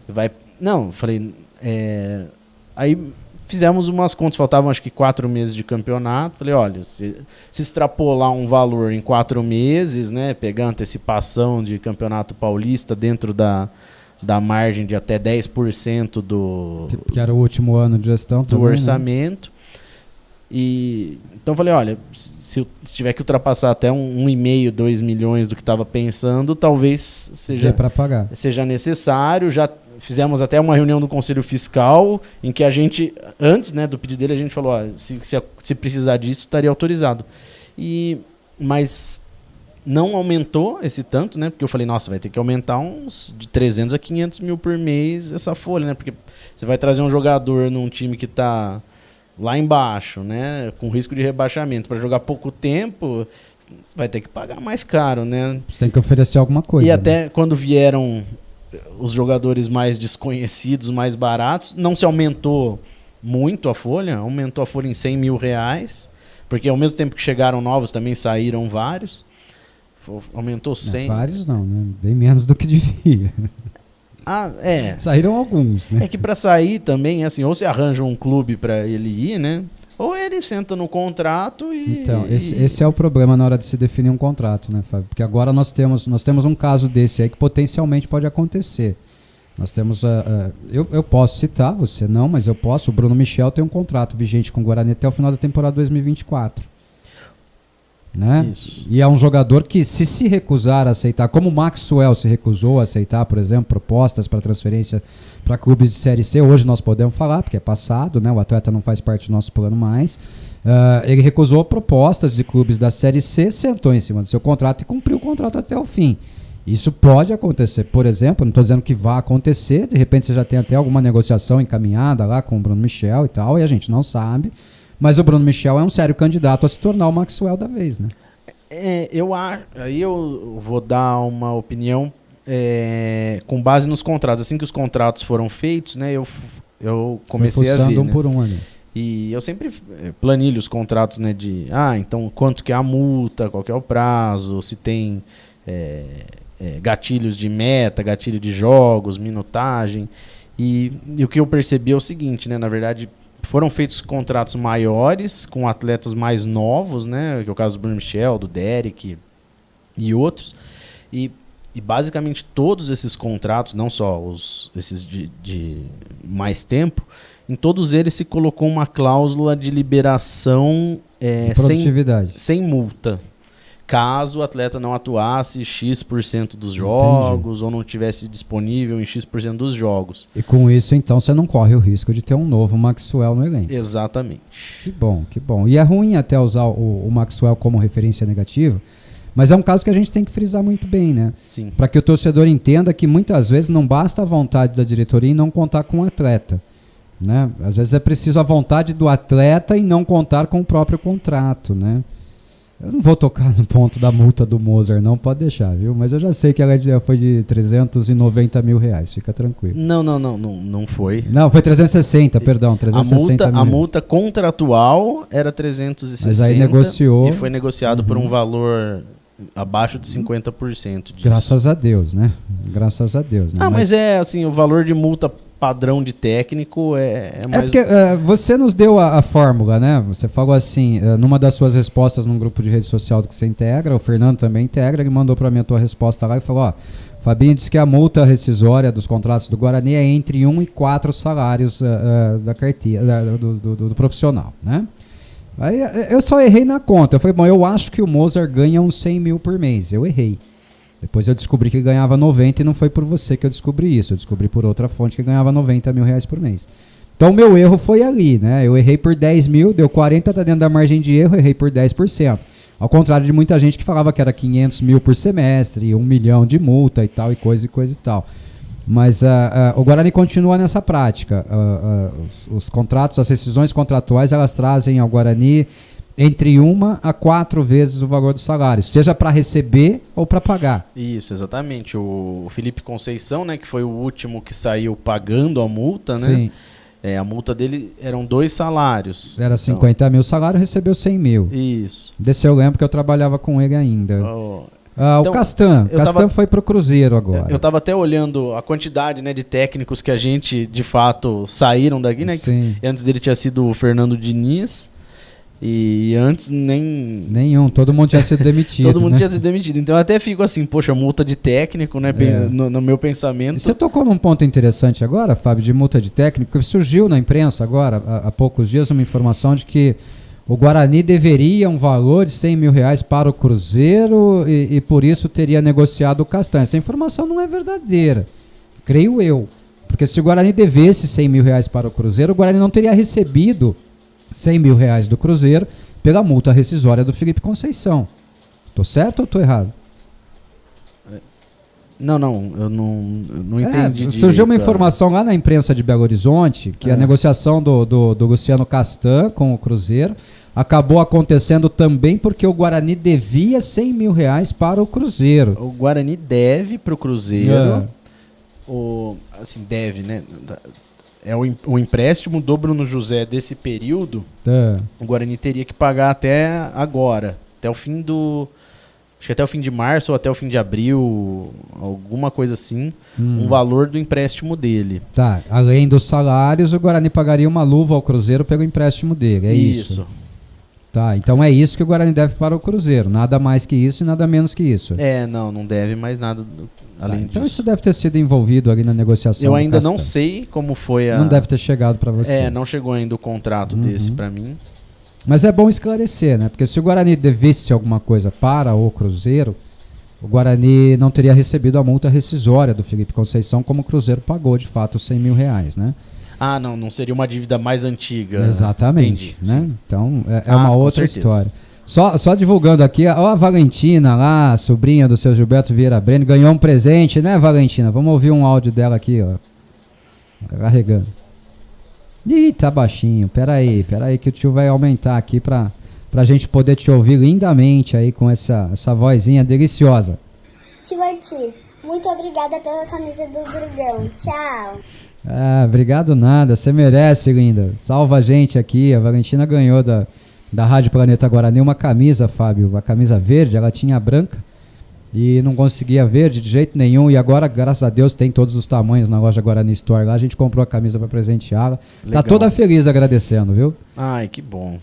Não, falei... aí fizemos umas contas, faltavam acho que 4 meses de campeonato. Falei, olha, se extrapolar um valor em 4 meses, né, pegar antecipação de campeonato paulista dentro da margem de até 10% que era o último ano de gestão do também, orçamento. Né? E então falei, olha, se tiver que ultrapassar até 1,5, 2 milhões do que estava pensando, talvez seja necessário. Já fizemos até uma reunião do Conselho Fiscal, em que a gente, antes, né, do pedido dele, a gente falou, se precisar disso, estaria autorizado. Mas não aumentou esse tanto, né? Porque eu falei, nossa, vai ter que aumentar uns de 300 a 500 mil por mês essa folha, né? Porque você vai trazer um jogador num time que está lá embaixo, né? Com risco de rebaixamento, para jogar pouco tempo, você vai ter que pagar mais caro, né? Você tem que oferecer alguma coisa. E até quando vieram os jogadores mais desconhecidos, mais baratos, não se aumentou muito a folha, aumentou a folha em 100 mil reais, porque ao mesmo tempo que chegaram novos, também saíram vários. Aumentou 100. Vários não, né? Bem menos do que devia. Saíram alguns, né? É que para sair também, assim, ou você arranja um clube para ele ir, né? Ou ele senta no contrato e... Então, esse é o problema na hora de se definir um contrato, né, Fábio? Porque agora nós temos um caso desse aí que potencialmente pode acontecer. Nós temos... eu posso citar, você não, mas eu posso. O Bruno Michel tem um contrato vigente com o Guarani até o final da temporada 2024. Né? Isso. E é um jogador que se recusar a aceitar, como o Maxwell se recusou a aceitar, por exemplo, propostas para transferência para clubes de Série C, hoje nós podemos falar, porque é passado, né? O atleta não faz parte do nosso plano mais. Ele recusou propostas de clubes da Série C, sentou em cima do seu contrato e cumpriu o contrato até o fim. Isso pode acontecer, por exemplo, não estou dizendo que vai acontecer, de repente você já tem até alguma negociação encaminhada lá com o Bruno Michel e tal, e a gente não sabe. Mas o Bruno Michel é um sério candidato a se tornar o Maxwell da vez, né? Aí eu vou dar uma opinião com base nos contratos. Assim que os contratos foram feitos, né, eu comecei a ver. Um por um ali. E eu sempre planilho os contratos, né, então quanto que é a multa, qual que é o prazo, se tem gatilhos de meta, gatilho de jogos, minutagem. E o que eu percebi é o seguinte, né, na verdade... Foram feitos contratos maiores com atletas mais novos, né? Que é o caso do Bruno Michel, do Derek e outros. E basicamente todos esses contratos, não só esses de mais tempo, em todos eles se colocou uma cláusula de liberação de produtividade. Sem multa. Caso o atleta não atuasse X% dos jogos. Entendi. Ou não tivesse disponível em X% dos jogos. E com isso, então, você não corre o risco de ter um novo Maxwell no elenco. Exatamente. Que bom, que bom. E é ruim até usar o Maxwell como referência negativa, mas é um caso que a gente tem que frisar muito bem, né? Sim. Para que o torcedor entenda que muitas vezes não basta a vontade da diretoria em não contar com o atleta. Né? Às vezes é preciso a vontade do atleta em não contar com o próprio contrato, né? Eu não vou tocar no ponto da multa do Mozart, não, pode deixar, viu? Mas eu já sei que ela foi de 390 mil reais, fica tranquilo. Não foi. Não, foi 360, perdão, 360 a multa contratual era 360. Mas aí negociou. E foi negociado por um valor abaixo de 50%. Disso. Graças a Deus, né? Graças a Deus. Né? Mas é assim, o valor de multa padrão de técnico é mais... porque você nos deu a fórmula, né? Você falou assim, numa das suas respostas num grupo de rede social que você integra, o Fernando também integra, ele mandou para mim a tua resposta lá e falou, Fabinho disse que a multa rescisória dos contratos do Guarani é entre 1 e 4 salários da carteira, do profissional, né? Aí eu só errei na conta. Eu falei, eu acho que o Mozart ganha uns 100 mil por mês. Eu errei. Depois eu descobri que ele ganhava 90 e não foi por você que eu descobri isso. Eu descobri por outra fonte que ele ganhava 90 mil reais por mês. Então o meu erro foi ali, né? Eu errei por 10 mil, deu 40, tá dentro da margem de erro, errei por 10%. Ao contrário de muita gente que falava que era 500 mil por semestre, 1 milhão de multa e tal, e coisa e tal. Mas o Guarani continua nessa prática. Os contratos, as rescisões contratuais, elas trazem ao Guarani entre 1 a 4 vezes o valor do salário, seja para receber ou para pagar. Isso, exatamente. O Felipe Conceição, né, que foi o último que saiu pagando a multa, né? Sim. A multa dele eram 2 salários. Era 50 mil salário, recebeu 100 mil. Isso. Desse eu lembro que eu trabalhava com ele ainda. Então, o Castan foi pro Cruzeiro agora. Eu tava até olhando a quantidade, né, de técnicos que a gente, de fato, saíram daqui, né? Sim. Antes dele tinha sido o Fernando Diniz. E antes nenhum, todo mundo tinha sido demitido. Todo mundo tinha sido demitido. Então eu até fico assim, poxa, multa de técnico, né? No meu pensamento. E você tocou num ponto interessante agora, Fábio, de multa de técnico. Surgiu na imprensa agora, há poucos dias, uma informação de que o Guarani deveria um valor de R$100 mil para o Cruzeiro e por isso teria negociado o Castanha. Essa informação não é verdadeira, creio eu. Porque se o Guarani devesse R$100 mil para o Cruzeiro, o Guarani não teria recebido R$100 mil do Cruzeiro pela multa rescisória do Felipe Conceição. Tô certo ou tô errado? Não, eu não entendi. Surgiu uma informação lá na imprensa de Belo Horizonte que a negociação do Luciano Castan com o Cruzeiro acabou acontecendo também porque o Guarani devia R$100 mil para o Cruzeiro. O Guarani deve para o Cruzeiro. Assim, deve, né? O empréstimo do Bruno José desse período, o Guarani teria que pagar até agora, até o fim acho que até o fim de março ou até o fim de abril, alguma coisa assim, um valor do empréstimo dele. Tá, além dos salários, o Guarani pagaria uma luva ao Cruzeiro pelo empréstimo dele, é isso? Tá, então é isso que o Guarani deve para o Cruzeiro, nada mais que isso e nada menos que isso. Não deve mais nada além disso. Então isso deve ter sido envolvido ali na negociação. Eu ainda não sei como foi Não deve ter chegado para você. Não chegou ainda o contrato desse para mim. Mas é bom esclarecer, né? Porque se o Guarani devesse alguma coisa para o Cruzeiro, o Guarani não teria recebido a multa rescisória do Felipe Conceição, como o Cruzeiro pagou de fato os R$100 mil, né? Não seria uma dívida mais antiga. Exatamente. Entendi, né? Então é uma outra história. Só divulgando aqui, ó, a Valentina lá, a sobrinha do seu Gilberto Vieira Breno, ganhou um presente, né, Valentina? Vamos ouvir um áudio dela aqui, ó. Carregando. Ih, tá baixinho. Pera aí que o tio vai aumentar aqui pra gente poder te ouvir lindamente aí com essa vozinha deliciosa. Tio Ortiz, muito obrigada pela camisa do Dragão. Tchau. Obrigado nada, você merece, linda. Salva a gente aqui. A Valentina ganhou da Rádio Planeta Guarani uma camisa, Fábio, uma camisa verde. Ela tinha a branca e não conseguia verde de jeito nenhum, e agora, graças a Deus, tem todos os tamanhos na loja Guarani Store lá. A gente comprou a camisa para presenteá-la. Tá toda feliz agradecendo, viu? Ai, que bom.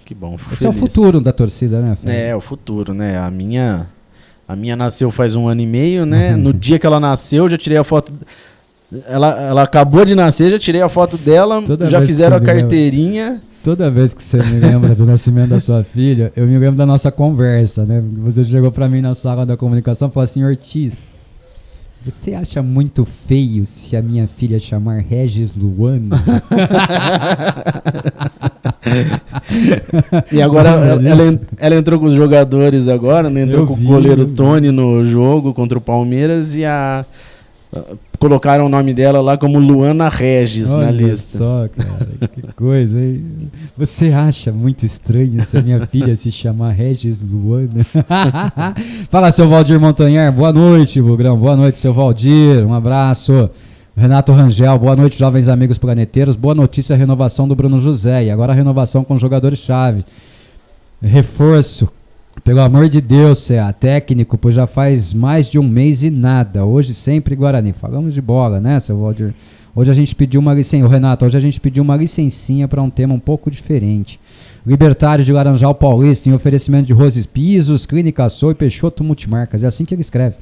Esse é o futuro da torcida, né, Fábio? É o futuro, né? A minha nasceu faz 1 ano e meio, né? No dia que ela nasceu, já tirei a foto. Ela acabou de nascer, já tirei a foto dela, já fizeram a carteirinha. Toda vez que você me lembra do nascimento da sua filha, eu me lembro da nossa conversa, né? Você chegou pra mim na sala da comunicação e falou assim: Ortiz, você acha muito feio se a minha filha chamar Regis Luana? E agora ela entrou com os jogadores agora, né? Entrou com o goleiro Tony no jogo contra o Palmeiras e colocaram o nome dela lá como Luana Regis. Olha na lista. Só, cara, que coisa, hein? Você acha muito estranho se a minha filha se chamar Regis Luana? Fala, seu Valdir Montanhar, boa noite, Bugrão, boa noite, seu Valdir, um abraço. Renato Rangel, boa noite, jovens amigos planeteiros, boa notícia, a renovação do Bruno José, e agora a renovação com jogadores-chave. Reforço. Pelo amor de Deus, CA, técnico, pois já faz mais de 1 mês e nada. Hoje sempre Guarani. Falamos de bola, né, seu Valdir? Hoje a gente pediu uma licença, Renato, hoje a gente pediu uma licencinha para um tema um pouco diferente. Libertário de Laranjal Paulista, em oferecimento de Roses Pisos, Clínica Sou e Peixoto Multimarcas. É assim que ele escreve.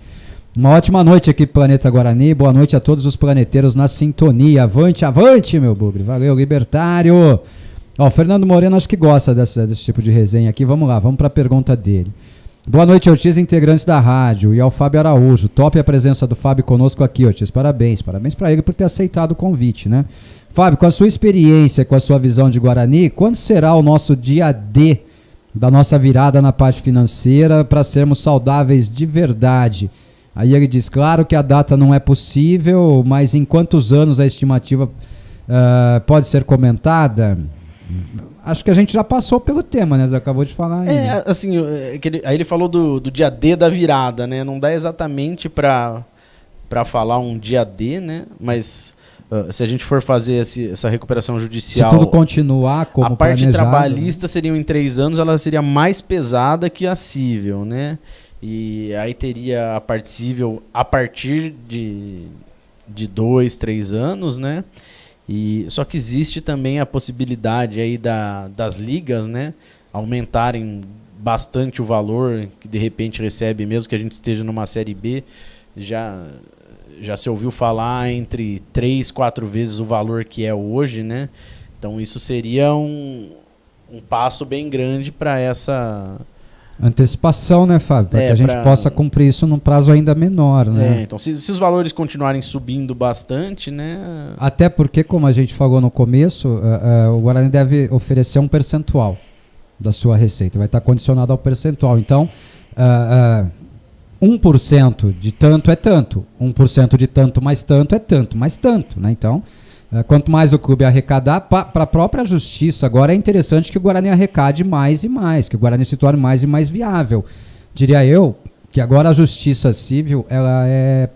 Uma ótima noite, equipe Planeta Guarani. Boa noite a todos os planeteiros na sintonia. Avante, avante, meu bugre. Valeu, Libertário. Ó, o Fernando Moreno acho que gosta desse tipo de resenha aqui. Vamos lá, vamos para a pergunta dele. Boa noite, Ortiz, integrantes da rádio, e ao Fábio Araújo. Top a presença do Fábio conosco aqui, Ortiz. Parabéns para ele por ter aceitado o convite, né? Fábio, com a sua experiência, com a sua visão de Guarani, quando será o nosso dia D da nossa virada na parte financeira para sermos saudáveis de verdade? Aí ele diz, claro que a data não é possível, mas em quantos anos a estimativa pode ser comentada? Acho que a gente já passou pelo tema, né? Você acabou de falar aí. Assim, aí ele falou do dia D da virada, né? Não dá exatamente para falar um dia D, né? Mas se a gente for fazer essa recuperação judicial... Se tudo continuar como a parte planejado, trabalhista, né? Seriam em 3 anos, ela seria mais pesada que a cível, né? E aí teria a particível a partir de 2, 3 anos, né? Só que existe também a possibilidade aí das ligas, né, aumentarem bastante o valor que de repente recebe, mesmo que a gente esteja numa Série B, já se ouviu falar entre 3, 4 vezes o valor que é hoje, né? Então isso seria um passo bem grande para essa antecipação, né, Fábio? Para que a gente possa cumprir isso num prazo ainda menor, né? Então, se os valores continuarem subindo bastante, né? Até porque, como a gente falou no começo, o Guarani deve oferecer um percentual da sua receita. Vai estar condicionado ao percentual. Então, 1% de tanto é tanto. 1% de tanto mais tanto, né? Então, quanto mais o clube arrecadar, para a própria justiça, agora é interessante que o Guarani arrecade mais e mais, que o Guarani se torne mais e mais viável. Diria eu que agora a justiça civil ela é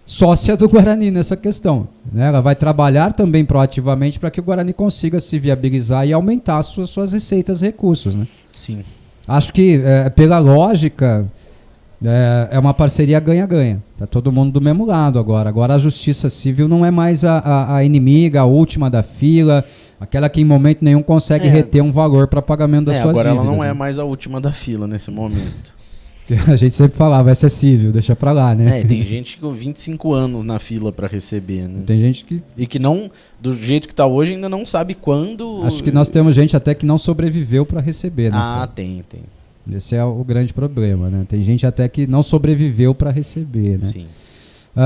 sócia do Guarani nessa questão, né? Ela vai trabalhar também proativamente para que o Guarani consiga se viabilizar e aumentar suas receitas e recursos, né? Sim. Acho que, pela lógica, é uma parceria ganha-ganha. Tá todo mundo do mesmo lado agora. Agora a justiça civil não é mais a inimiga, a última da fila, aquela que em momento nenhum consegue reter um valor para pagamento das suas dívidas. Agora ela não é mais a última da fila nesse momento. A gente sempre falava, essa é civil, deixa pra lá, né? Tem gente com 25 anos na fila para receber, né? Tem gente que... E que não, do jeito que tá hoje, ainda não sabe quando... Acho que nós temos gente até que não sobreviveu para receber, né? Tem. Esse é o grande problema, né? Tem gente até que não sobreviveu para receber, né? Sim.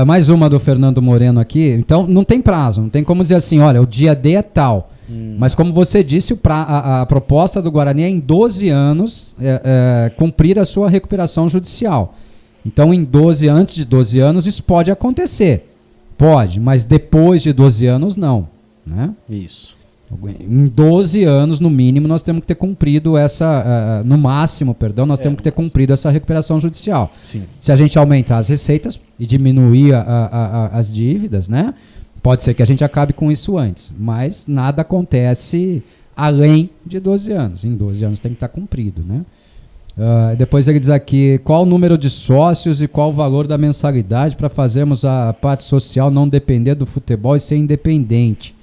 Mais uma do Fernando Moreno aqui. Então, não tem prazo, não tem como dizer assim, olha, o dia D é tal. Mas como você disse, a proposta do Guarani é em 12 anos cumprir a sua recuperação judicial. Então, antes de 12 anos, isso pode acontecer. Pode, mas depois de 12 anos, não. Né? Isso. Em 12 anos, no mínimo, nós temos que ter cumprido nós temos que ter cumprido essa recuperação judicial. Sim. Se a gente aumentar as receitas e diminuir as dívidas, né? Pode ser que a gente acabe com isso antes, mas nada acontece além de 12 anos. Em 12 anos tem que estar cumprido, né? Depois ele diz aqui, qual o número de sócios e qual o valor da mensalidade para fazermos a parte social não depender do futebol e ser independente.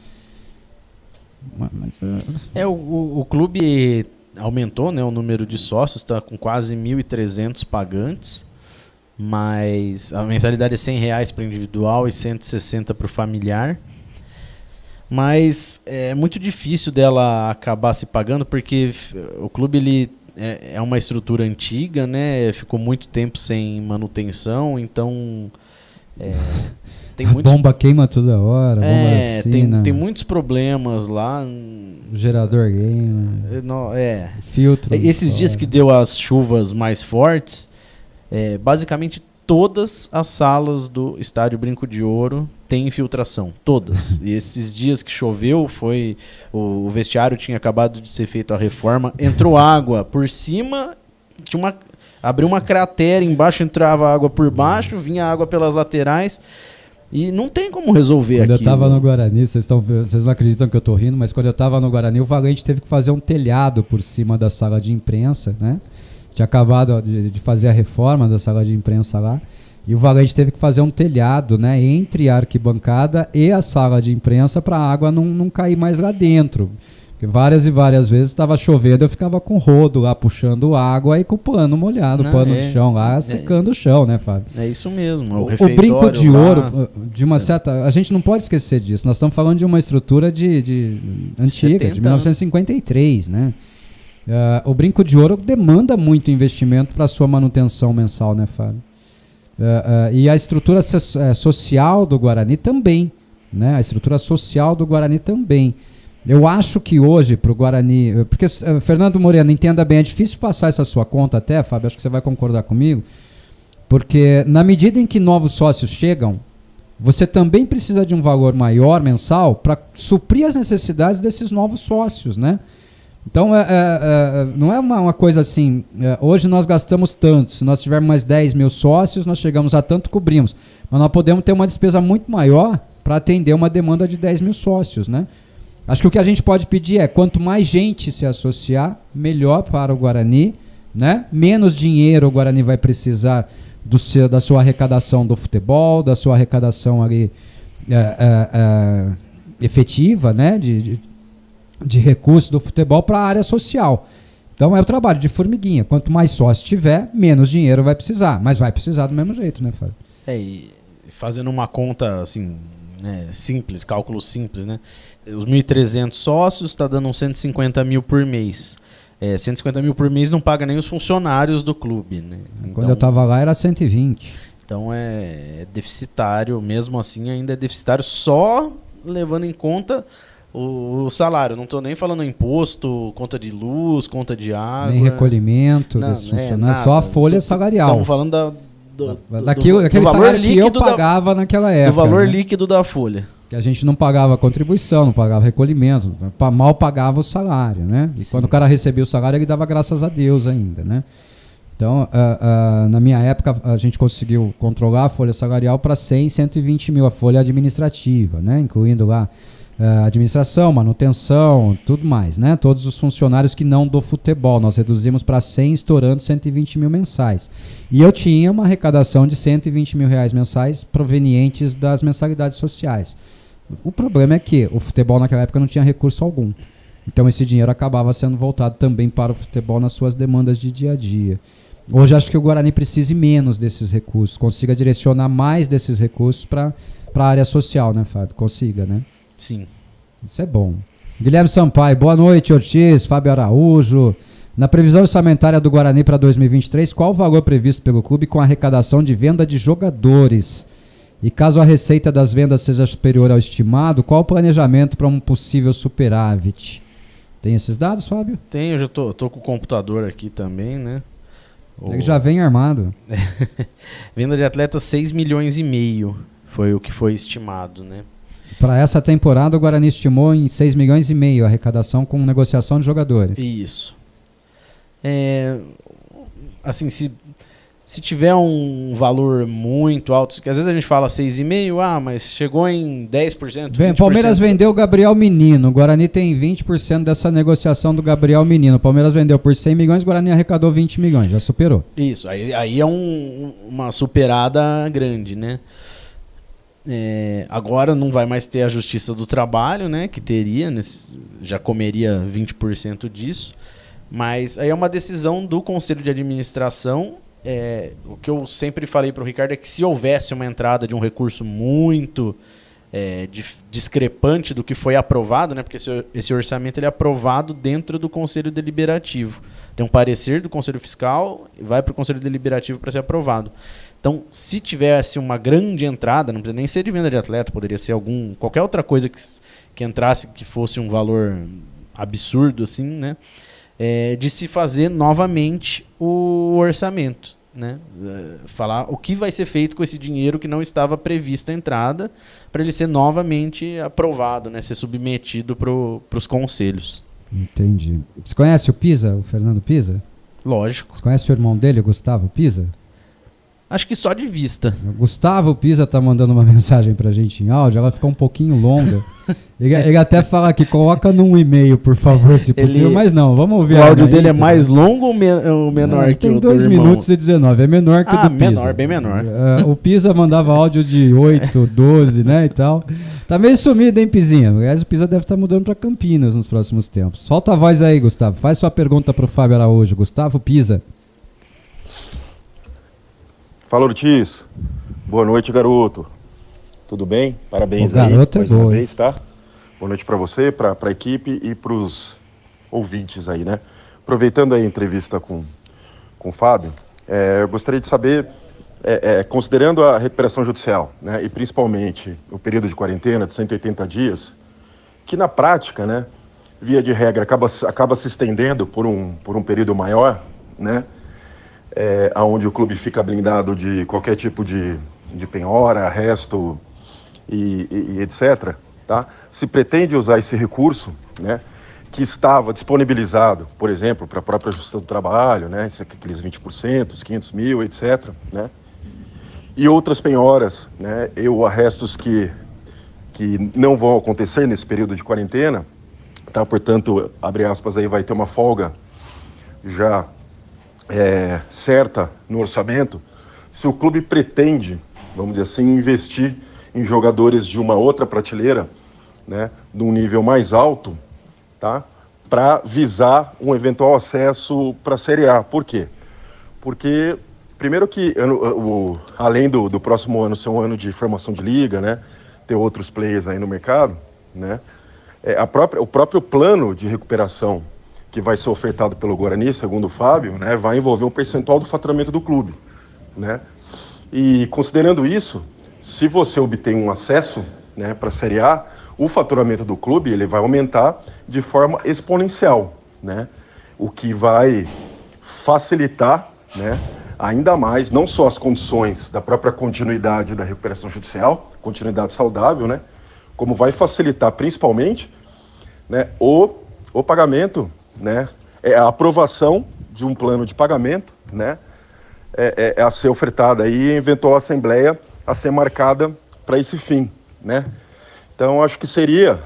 O clube aumentou, né, o número de sócios, está com quase 1.300 pagantes, mas a mensalidade é R$100 para o individual e 160 para o familiar. Mas é muito difícil dela acabar se pagando, porque o clube ele é uma estrutura antiga, né? Ficou muito tempo sem manutenção, então... tem muitos... bomba queima toda hora, bomba da piscina. Tem muitos problemas lá. O gerador game. Filtro. Esses dias que deu as chuvas mais fortes, basicamente todas as salas do Estádio Brinco de Ouro têm infiltração. Todas. E esses dias que choveu, o vestiário tinha acabado de ser feito a reforma, entrou água por cima, abriu uma cratera embaixo, entrava água por baixo, vinha água pelas laterais e não tem como resolver aquilo. Quando eu estava no Guarani, vocês não acreditam que eu estou rindo, mas quando eu estava no Guarani, o Valente teve que fazer um telhado por cima da sala de imprensa, né? Tinha acabado de fazer a reforma da sala de imprensa lá, e o Valente teve que fazer um telhado, né, entre a arquibancada e a sala de imprensa para a água não cair mais lá dentro. Porque várias e várias vezes estava chovendo, eu ficava com o rodo lá puxando água e com o pano molhado, o pano de chão lá, secando o chão, né, Fábio? É isso mesmo. O Brinco de Ouro, de uma certa... A gente não pode esquecer disso. Nós estamos falando de uma estrutura antiga, de 1953, né? O Brinco de Ouro demanda muito investimento para a sua manutenção mensal, né, Fábio? E a estrutura social do Guarani também, né? A estrutura social do Guarani também. Eu acho que hoje, para o Guarani... Porque, Fernando Moreno, entenda bem, é difícil passar essa sua conta até, Fábio, acho que você vai concordar comigo, porque na medida em que novos sócios chegam, você também precisa de um valor maior mensal para suprir as necessidades desses novos sócios, né? Então, não é uma coisa assim, hoje nós gastamos tanto, se nós tivermos mais 10 mil sócios, nós chegamos a tanto, cobrimos. Mas nós podemos ter uma despesa muito maior para atender uma demanda de 10 mil sócios, né? Acho que o que a gente pode pedir é, quanto mais gente se associar, melhor para o Guarani, né? Menos dinheiro o Guarani vai precisar da sua arrecadação do futebol, da sua arrecadação ali efetiva, né? De recursos do futebol para a área social. Então é o trabalho de formiguinha. Quanto mais sócio tiver, menos dinheiro vai precisar. Mas vai precisar do mesmo jeito, né, Fábio? E fazendo uma conta assim, né, simples, cálculo simples, né? Os 1.300 sócios está dando uns 150 mil por mês. 150 mil por mês não paga nem os funcionários do clube, né? Quando eu estava lá era 120. Então é deficitário, mesmo assim ainda é deficitário, só levando em conta o salário. Não estou nem falando imposto, conta de luz, conta de água. Nem recolhimento desses funcionários, só a folha salarial. Estamos falando daquele salário que eu pagava naquela época. Do valor né? líquido da folha. Que a gente não pagava contribuição, não pagava recolhimento, mal pagava o salário, né? E quando o cara recebia o salário, ele dava graças a Deus ainda, né? Então, na minha época, a gente conseguiu controlar a folha salarial para 100, 120 mil, a folha administrativa, né? Incluindo lá administração, manutenção, tudo mais, né? Todos os funcionários que não do futebol, nós reduzimos para 100, estourando 120 mil mensais. E eu tinha uma arrecadação de 120 mil reais mensais provenientes das mensalidades sociais. O problema é que o futebol naquela época não tinha recurso algum. Então esse dinheiro acabava sendo voltado também para o futebol nas suas demandas de dia a dia. Hoje acho que o Guarani precise menos desses recursos, consiga direcionar mais desses recursos para a área social, né, Fábio? Consiga, né? Sim. Isso é bom. Guilherme Sampaio, boa noite, Ortiz, Fábio Araújo. Na previsão orçamentária do Guarani para 2023, qual o valor previsto pelo clube com arrecadação de venda de jogadores? E caso a receita das vendas seja superior ao estimado, qual o planejamento para um possível superávit? Tem esses dados, Fábio? Tenho, eu já tô com o computador aqui também, né? Ele já vem armado. Venda de atletas 6 milhões e meio foi o que foi estimado, né? Para essa temporada, o Guarani estimou em 6 milhões e meio a arrecadação com negociação de jogadores. Isso. Assim, se tiver um valor muito alto, que às vezes a gente fala 6,5, mas chegou em 10%. O Palmeiras vendeu o Gabriel Menino, o Guarani tem 20% dessa negociação do Gabriel Menino. O Palmeiras vendeu por 100 milhões, o Guarani arrecadou 20 milhões, já superou. Isso, aí é uma superada grande, né? Agora não vai mais ter a Justiça do Trabalho, né, que teria, já comeria 20% disso, mas aí é uma decisão do Conselho de Administração. O que eu sempre falei para o Ricardo é que se houvesse uma entrada de um recurso muito discrepante do que foi aprovado, né, porque esse orçamento ele é aprovado dentro do Conselho Deliberativo, tem um parecer do Conselho Fiscal e vai para o Conselho Deliberativo para ser aprovado. Então, se tivesse uma grande entrada, não precisa nem ser de venda de atleta, poderia ser qualquer outra coisa que entrasse que fosse um valor absurdo, assim, né? De se fazer novamente o orçamento, né? Falar o que vai ser feito com esse dinheiro que não estava previsto a entrada, para ele ser novamente aprovado, né? Ser submetido para os conselhos. Entendi. Você conhece o Pisa, o Fernando Pisa? Lógico. Você conhece o irmão dele, o Gustavo Pisa? Acho que só de vista. O Gustavo Pisa tá mandando uma mensagem pra gente em áudio, ela ficou um pouquinho longa. Ele até fala aqui, coloca num e-mail, por favor, se possível, mas não, vamos ouvir. O áudio dele é mais longo ou menor que o do irmão? Tem 2 minutos e 19, é menor que o do Pisa. Menor, bem menor. O Pisa mandava áudio de 8, 12, né, e tal. Tá meio sumido, hein, Pizinha? Aliás, o Pisa deve estar mudando pra Campinas nos próximos tempos. Solta a voz aí, Gustavo. Faz sua pergunta pro Fábio Araújo. Gustavo Pisa. Fala, Ortiz. Boa noite, garoto. Tudo bem? Parabéns aí mais uma vez, tá? Boa noite para você, para a equipe e para os ouvintes aí, né? Aproveitando aí a entrevista com o Fábio, eu gostaria de saber, considerando a recuperação judicial, né, e principalmente o período de quarentena de 180 dias, que na prática, né, via de regra, acaba se estendendo por um período maior, né? Onde o clube fica blindado de qualquer tipo de penhora, arresto e etc. Tá? Se pretende usar esse recurso, né, que estava disponibilizado, por exemplo, para a própria Justiça do Trabalho, né, aqueles 20%, os 500 mil, etc. Né, e outras penhoras, né, ou arrestos que não vão acontecer nesse período de quarentena, tá? Portanto, abre aspas, aí vai ter uma folga já certa no orçamento, se o clube pretende, vamos dizer assim, investir em jogadores de uma outra prateleira, né, de um nível mais alto, tá, para visar um eventual acesso para a Série A. Por quê? Porque, primeiro que, além do próximo ano ser um ano de formação de liga, né, ter outros players aí no mercado, né, o próprio plano de recuperação que vai ser ofertado pelo Guarani, segundo o Fábio, né, vai envolver um percentual do faturamento do clube, né? E considerando isso, se você obtém um acesso, né, para a Série A, o faturamento do clube ele vai aumentar de forma exponencial, né? O que vai facilitar, né, ainda mais não só as condições da própria continuidade da recuperação judicial, continuidade saudável, né, como vai facilitar principalmente, né, o pagamento, né, a aprovação de um plano de pagamento, né, a ser ofertada aí em eventual assembleia a ser marcada para esse fim, né? Então acho que seria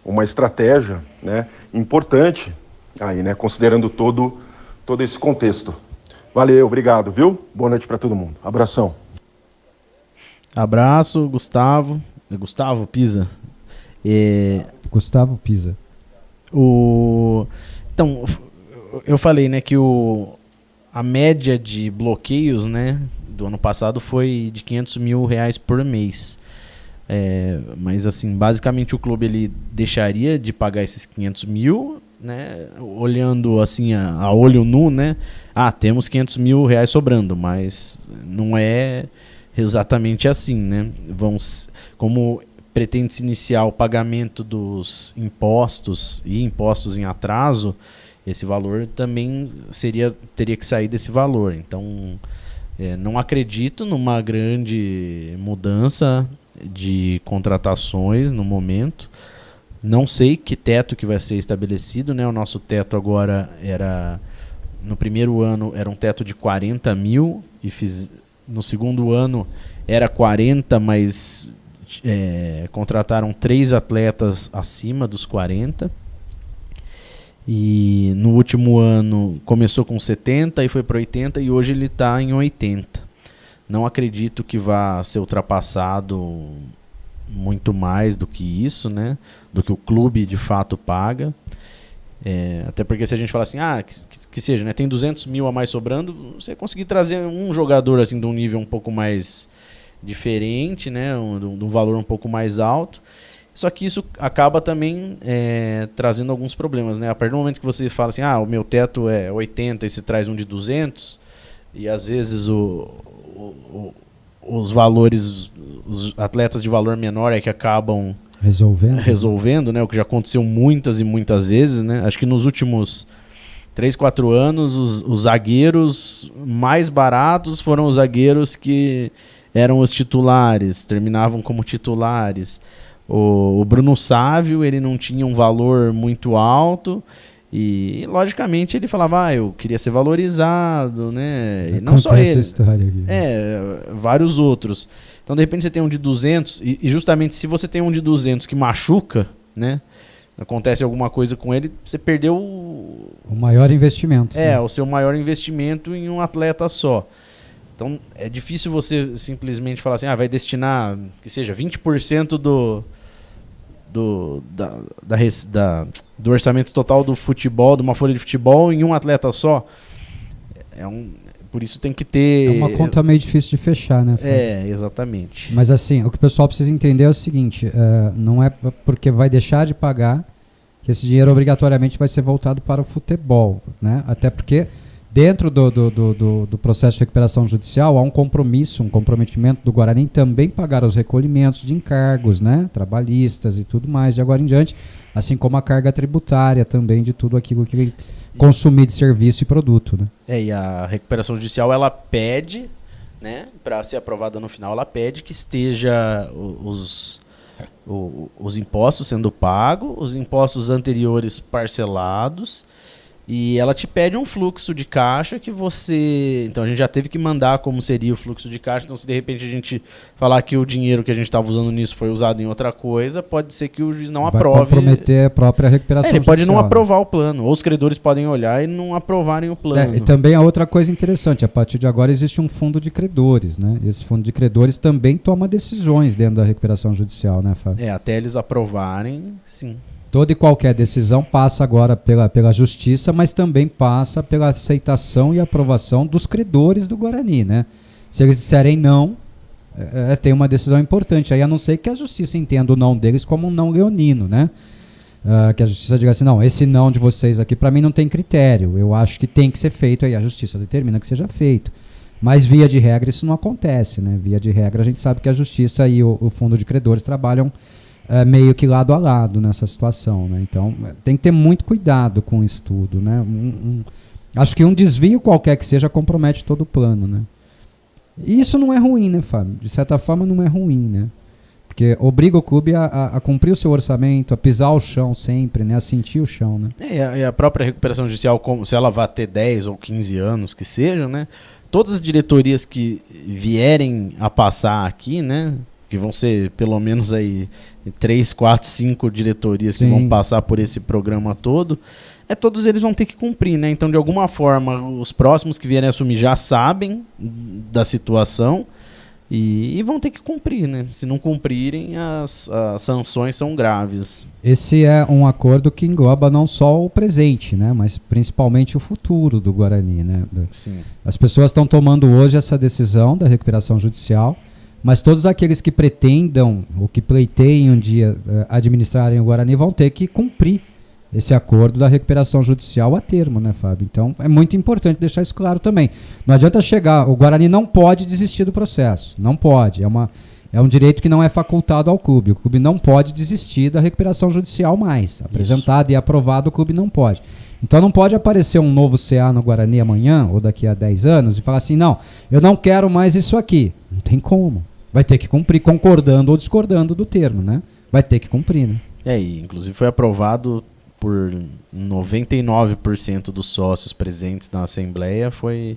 uma estratégia, né, importante aí, né, considerando todo esse contexto. Valeu, obrigado, viu? Boa noite para todo mundo. Abração. Abraço, Gustavo. Gustavo Pisa. Gustavo Pisa. Então, eu falei, né, que a média de bloqueios, né, do ano passado foi de R$500 mil por mês. Mas, assim, basicamente o clube ele deixaria de pagar esses 500 mil, né, olhando assim a olho nu, né, temos R$500 mil sobrando, mas não é exatamente assim, né, como pretende-se iniciar o pagamento dos impostos e impostos em atraso, esse valor também teria que sair desse valor. Então, não acredito numa grande mudança de contratações no momento. Não sei que teto que vai ser estabelecido, né? O nosso teto agora no primeiro ano era um teto de 40 mil, no segundo ano era 40, mas contrataram 3 atletas acima dos 40. E no último ano começou com 70 e foi para 80 e hoje ele está em 80. Não acredito que vá ser ultrapassado muito mais do que isso, né? Do que o clube de fato paga. Até porque se a gente falar assim, que seja, né? Tem 200 mil a mais sobrando, você conseguir trazer um jogador assim, de um nível um pouco mais diferente, né? De um valor um pouco mais alto. Só que isso acaba também trazendo alguns problemas, né? A partir do momento que você fala assim, o meu teto é 80 e você traz um de 200, e às vezes os valores, os atletas de valor menor que acabam resolvendo, né? O que já aconteceu muitas e muitas vezes, né? Acho que nos últimos 3, 4 anos, os zagueiros mais baratos foram os zagueiros que eram os titulares, terminavam como titulares. O Bruno Sávio, ele não tinha um valor muito alto e, logicamente, ele falava, eu queria ser valorizado, né? E não só ele, essa história aqui. Vários outros. Então, de repente, você tem um de 200 e justamente se você tem um de 200 que machuca, né? Acontece alguma coisa com ele, você perdeu o maior investimento. O seu maior investimento em um atleta só. Então, é difícil você simplesmente falar assim, vai destinar, que seja, 20% do orçamento total do futebol, de uma folha de futebol, em um atleta só. Por isso tem que ter... É uma conta meio difícil de fechar, né? Exatamente. Mas assim, o que o pessoal precisa entender é o seguinte, não é porque vai deixar de pagar que esse dinheiro obrigatoriamente vai ser voltado para o futebol, né? Até porque dentro do processo de recuperação judicial há um comprometimento do Guarani em também pagar os recolhimentos de encargos, né, trabalhistas e tudo mais de agora em diante, assim como a carga tributária também de tudo aquilo que consumir de serviço e produto, né? E a recuperação judicial ela pede, né, para ser aprovada no final, ela pede que esteja os impostos sendo pagos, os impostos anteriores parcelados. E ela te pede um fluxo de caixa que você... Então a gente já teve que mandar como seria o fluxo de caixa. Então se de repente a gente falar que o dinheiro que a gente estava usando nisso foi usado em outra coisa, pode ser que o juiz não aprove. Vai comprometer a própria recuperação ele judicial, pode não aprovar o plano. Ou os credores podem olhar e não aprovarem o plano. E também a outra coisa interessante, a partir de agora existe um fundo de credores, né? Esse fundo de credores também toma decisões dentro da recuperação judicial, né, Fábio? Até eles aprovarem, sim. Toda e qualquer decisão passa agora pela justiça, mas também passa pela aceitação e aprovação dos credores do Guarani, né? Se eles disserem não, tem uma decisão importante. Aí a não ser que a justiça entenda o não deles como um não leonino, né? Que a justiça diga assim, não, esse não de vocês aqui para mim não tem critério. Eu acho que tem que ser feito, aí a justiça determina que seja feito. Mas via de regra isso não acontece, né? Via de regra a gente sabe que a justiça e o fundo de credores trabalham meio que lado a lado nessa situação, né? Então tem que ter muito cuidado com isso tudo, né? Acho que um desvio qualquer que seja compromete todo o plano, né? E isso não é ruim, né, Fábio? De certa forma não é ruim, né? Porque obriga o clube a cumprir o seu orçamento, a pisar o chão sempre, né? A sentir o chão, né? E a própria recuperação judicial, se ela vai ter 10 ou 15 anos que seja, né? Todas as diretorias que vierem a passar aqui, né? Que vão ser pelo menos aí 3, 4, 5 diretorias que vão passar por esse programa todo, todos eles vão ter que cumprir, né? Então, de alguma forma, os próximos que vierem assumir já sabem da situação e vão ter que cumprir, né? Se não cumprirem, as sanções são graves. Esse é um acordo que engloba não só o presente, né? Mas principalmente o futuro do Guarani, né? Sim. As pessoas estão tomando hoje essa decisão da recuperação judicial, mas todos aqueles que pretendam ou que pleiteiem um dia administrarem o Guarani vão ter que cumprir esse acordo da recuperação judicial a termo, né, Fábio? Então é muito importante deixar isso claro também. Não adianta chegar, o Guarani não pode desistir do processo, não pode, é um direito que não é facultado ao clube. O clube não pode desistir da recuperação judicial mais. Apresentado e aprovado, o clube não pode. Então não pode aparecer um novo CA no Guarani amanhã ou daqui a 10 anos e falar assim, não, eu não quero mais isso aqui. Não tem como. Vai ter que cumprir, concordando ou discordando do termo, né? Vai ter que cumprir, né? E inclusive foi aprovado por 99% dos sócios presentes na Assembleia, foi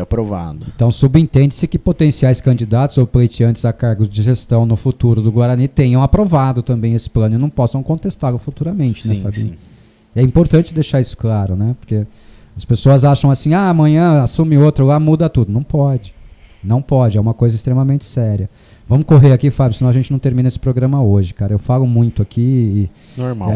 aprovado. Então subentende-se que potenciais candidatos ou pleiteantes a cargos de gestão no futuro do Guarani tenham aprovado também esse plano e não possam contestá-lo futuramente, né, Fabinho? Sim. É importante deixar isso claro, né? Porque as pessoas acham assim, amanhã assume outro lá, muda tudo. Não pode. Não pode, é uma coisa extremamente séria. Vamos correr aqui, Fábio, senão a gente não termina esse programa hoje, cara. Eu falo muito aqui e... Normal.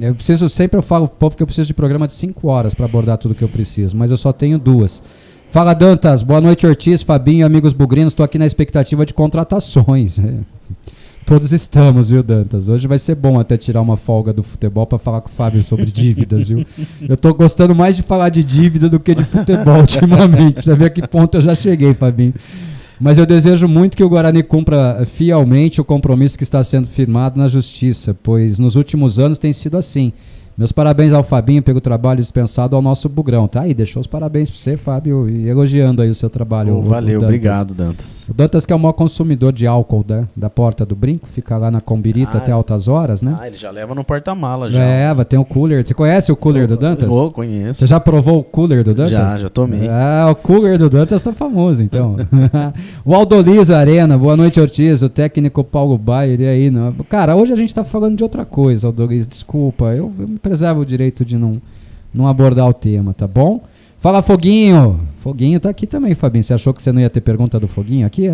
Eu falo pro povo que eu preciso de programa de 5 horas para abordar tudo que eu preciso, mas eu só tenho 2. Fala, Dantas. Boa noite, Ortiz, Fabinho, amigos bugrinos. Estou aqui na expectativa de contratações. Todos estamos, viu, Dantas? Hoje vai ser bom até tirar uma folga do futebol para falar com o Fábio sobre dívidas, viu? Eu tô gostando mais de falar de dívida do que de futebol ultimamente. Pra você ver a que ponto eu já cheguei, Fabinho. Mas eu desejo muito que o Guarani cumpra fielmente o compromisso que está sendo firmado na Justiça, pois nos últimos anos tem sido assim. Meus parabéns ao Fabinho pelo trabalho dispensado ao nosso Bugrão. Tá aí, deixou os parabéns para você, Fábio, e elogiando aí o seu trabalho. Valeu, obrigado, Dantas. O Dantas que é o maior consumidor de álcool da Porta do Brinco, fica lá na Combirita até altas horas, né? Ele já leva no porta-mala já. Tem o cooler. Você conhece o cooler do Dantas? Conheço. Você já provou o cooler do Dantas? Já tomei. O cooler do Dantas tá famoso, então. O Aldoliza Arena, boa noite, Ortiz, o técnico Paulo Baier, e aí, não. Cara, hoje a gente tá falando de outra coisa, Aldoliza, desculpa, eu preserva o direito de não abordar o tema, tá bom? Fala, Foguinho! Foguinho tá aqui também, Fabinho. Você achou que você não ia ter pergunta do Foguinho aqui,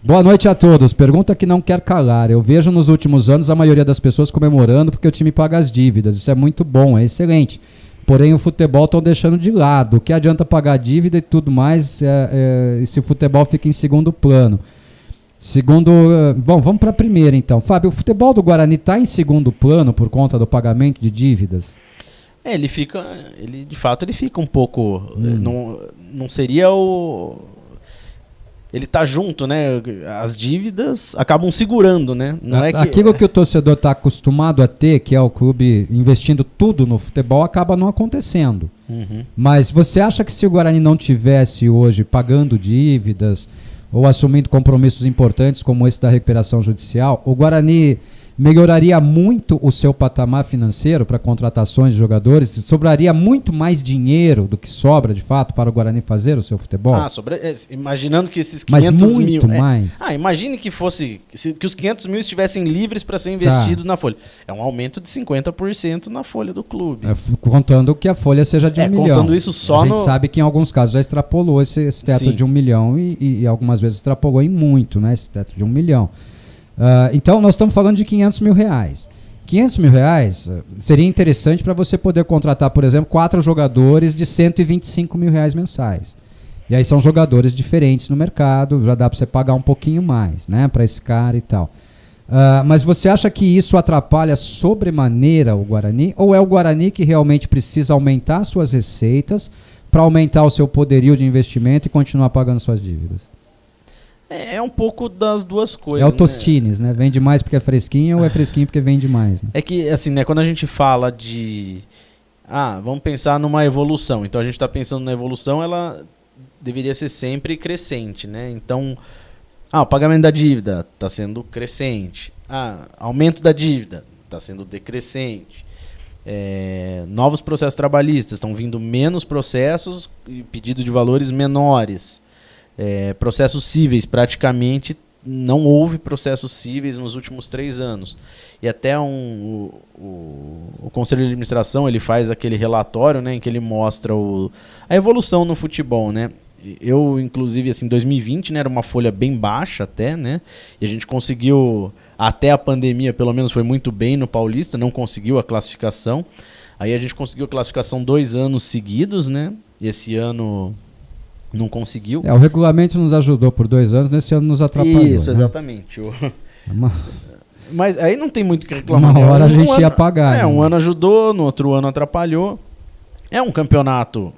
Boa noite a todos. Pergunta que não quer calar. Eu vejo nos últimos anos a maioria das pessoas comemorando porque o time paga as dívidas. Isso é muito bom, é excelente. Porém, o futebol estão deixando de lado. O que adianta pagar dívida e tudo mais se o futebol fica em segundo plano? Bom, vamos para a primeira então. Fábio, o futebol do Guarani está em segundo plano por conta do pagamento de dívidas? Ele de fato fica um pouco, não seria o... Ele tá junto, né? As dívidas acabam segurando, né? Aquilo que o torcedor está acostumado a ter, que é o clube investindo tudo no futebol, acaba não acontecendo. Uhum. Mas você acha que se o Guarani não tivesse hoje pagando dívidas ou assumindo compromissos importantes como esse da recuperação judicial, o Guarani melhoraria muito o seu patamar financeiro para contratações de jogadores? Sobraria muito mais dinheiro do que sobra, de fato, para o Guarani fazer o seu futebol? Imaginando que esses 500 Mas muito mil... mais. Imagine que que os 500 mil estivessem livres para serem investidos na folha. É um aumento de 50% na folha do clube. Contando que a folha seja de 1 milhão. Contando isso só a gente sabe que em alguns casos já extrapolou esse teto de 1 milhão e algumas vezes extrapolou em muito, né, esse teto de 1 milhão. Então nós estamos falando de 500 mil reais. 500 mil reais seria interessante para você poder contratar, por exemplo, 4 jogadores de 125 mil reais mensais. E aí são jogadores diferentes no mercado, já dá para você pagar um pouquinho mais, né, para esse cara e tal. Mas você acha que isso atrapalha sobremaneira o Guarani? Ou é o Guarani que realmente precisa aumentar suas receitas para aumentar o seu poderio de investimento e continuar pagando suas dívidas? É um pouco das duas coisas. É o Tostines, né? Vende mais porque é fresquinho ou é fresquinho porque vende mais? Né? É que, assim, né, quando a gente fala de... vamos pensar numa evolução. Então a gente está pensando na evolução, ela deveria ser sempre crescente, né? Então, o pagamento da dívida está sendo crescente. Aumento da dívida está sendo decrescente. Novos processos trabalhistas, estão vindo menos processos e pedido de valores menores. Processos cíveis, praticamente não houve processos cíveis nos últimos 3 anos. E até o Conselho de Administração ele faz aquele relatório, né, em que ele mostra a evolução no futebol, né? Eu, inclusive, assim, em 2020, né, era uma folha bem baixa até, né? E a gente conseguiu, até a pandemia, pelo menos foi muito bem no Paulista, não conseguiu a classificação. Aí a gente conseguiu a classificação 2 anos seguidos, né? E esse ano não conseguiu. O regulamento nos ajudou por 2 anos, nesse ano nos atrapalhou. Isso, exatamente. Mas aí não tem muito o que reclamar. Uma hora a gente ia pagar. Um ano ajudou, no outro ano atrapalhou. É um campeonato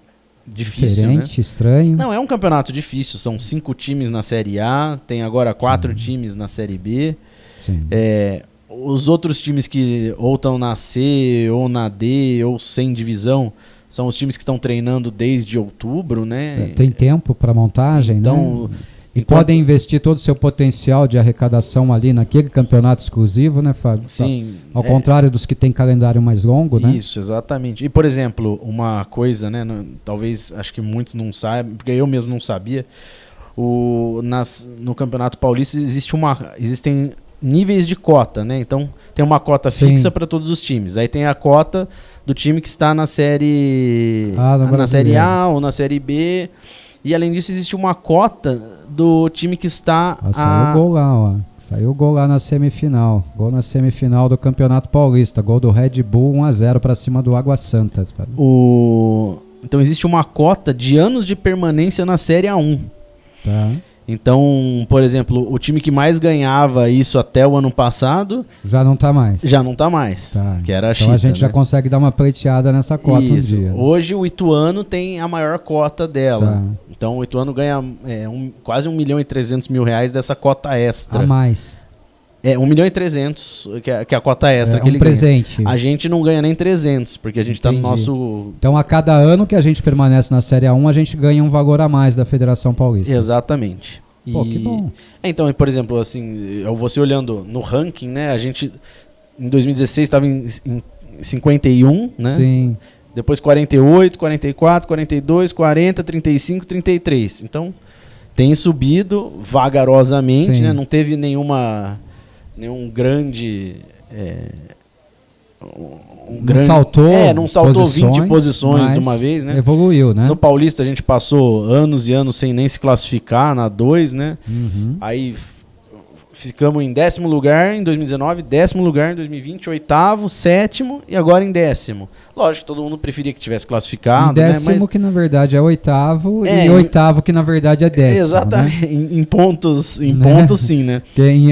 difícil, diferente, né? Estranho. Não, é um campeonato difícil. São 5 times na Série A, tem agora 4 times na Série B. Sim. Os outros times que ou estão na C, ou na D, ou sem divisão, são os times que estão treinando desde outubro, né? Tem tempo para montagem, então, né? E podem investir todo o seu potencial de arrecadação ali naquele campeonato exclusivo, né, Fábio? Sim. Ao contrário dos que têm calendário mais longo, né? Isso, exatamente. E, por exemplo, uma coisa, né, talvez, acho que muitos não sabem, porque eu mesmo não sabia, no Campeonato Paulista existem níveis de cota, né? Então, tem uma cota fixa para todos os times. Aí tem a cota do time que está na série na Série A ou na Série B. E além disso, existe uma cota do time que está... Saiu o gol lá, ó. Saiu o gol lá na semifinal. Gol na semifinal do Campeonato Paulista. Gol do Red Bull 1-0 para cima do Água Santa. Então existe uma cota de anos de permanência na Série A1. Tá. Então, por exemplo, o time que mais ganhava isso até o ano passado... Já não está mais. Já não está mais. Tá. Que era a então Chita, a gente já consegue dar uma pleiteada nessa cota um dia. Né? Hoje o Ituano tem a maior cota dela. Tá. Então o Ituano ganha quase 1.300.000 reais dessa cota extra. A mais. 1.300.000, que é a cota extra que ele presente. ganha. A gente não ganha nem 300, porque a gente está no nosso... Então a cada ano que a gente permanece na Série A1, a gente ganha um valor a mais da Federação Paulista. Exatamente. Pô, que bom. Então, por exemplo, assim, você olhando no ranking, né, a gente em 2016 estava em 51, né? Sim. Depois 48, 44, 42, 40, 35, 33. Então, tem subido vagarosamente, né? Não teve nenhum grande... não saltou 20 posições de uma vez, né? Evoluiu, né? No Paulista a gente passou anos e anos sem nem se classificar na 2, né? Uhum. Aí ficamos em 10º lugar em 2019, 10º lugar em 2020, 8º, 7º e agora em 10º. Lógico que todo mundo preferia que tivesse classificado, em 10º, né? Mas... que na verdade é 8º, e 8º que na verdade é 10º. Exatamente, né? em pontos sim, né?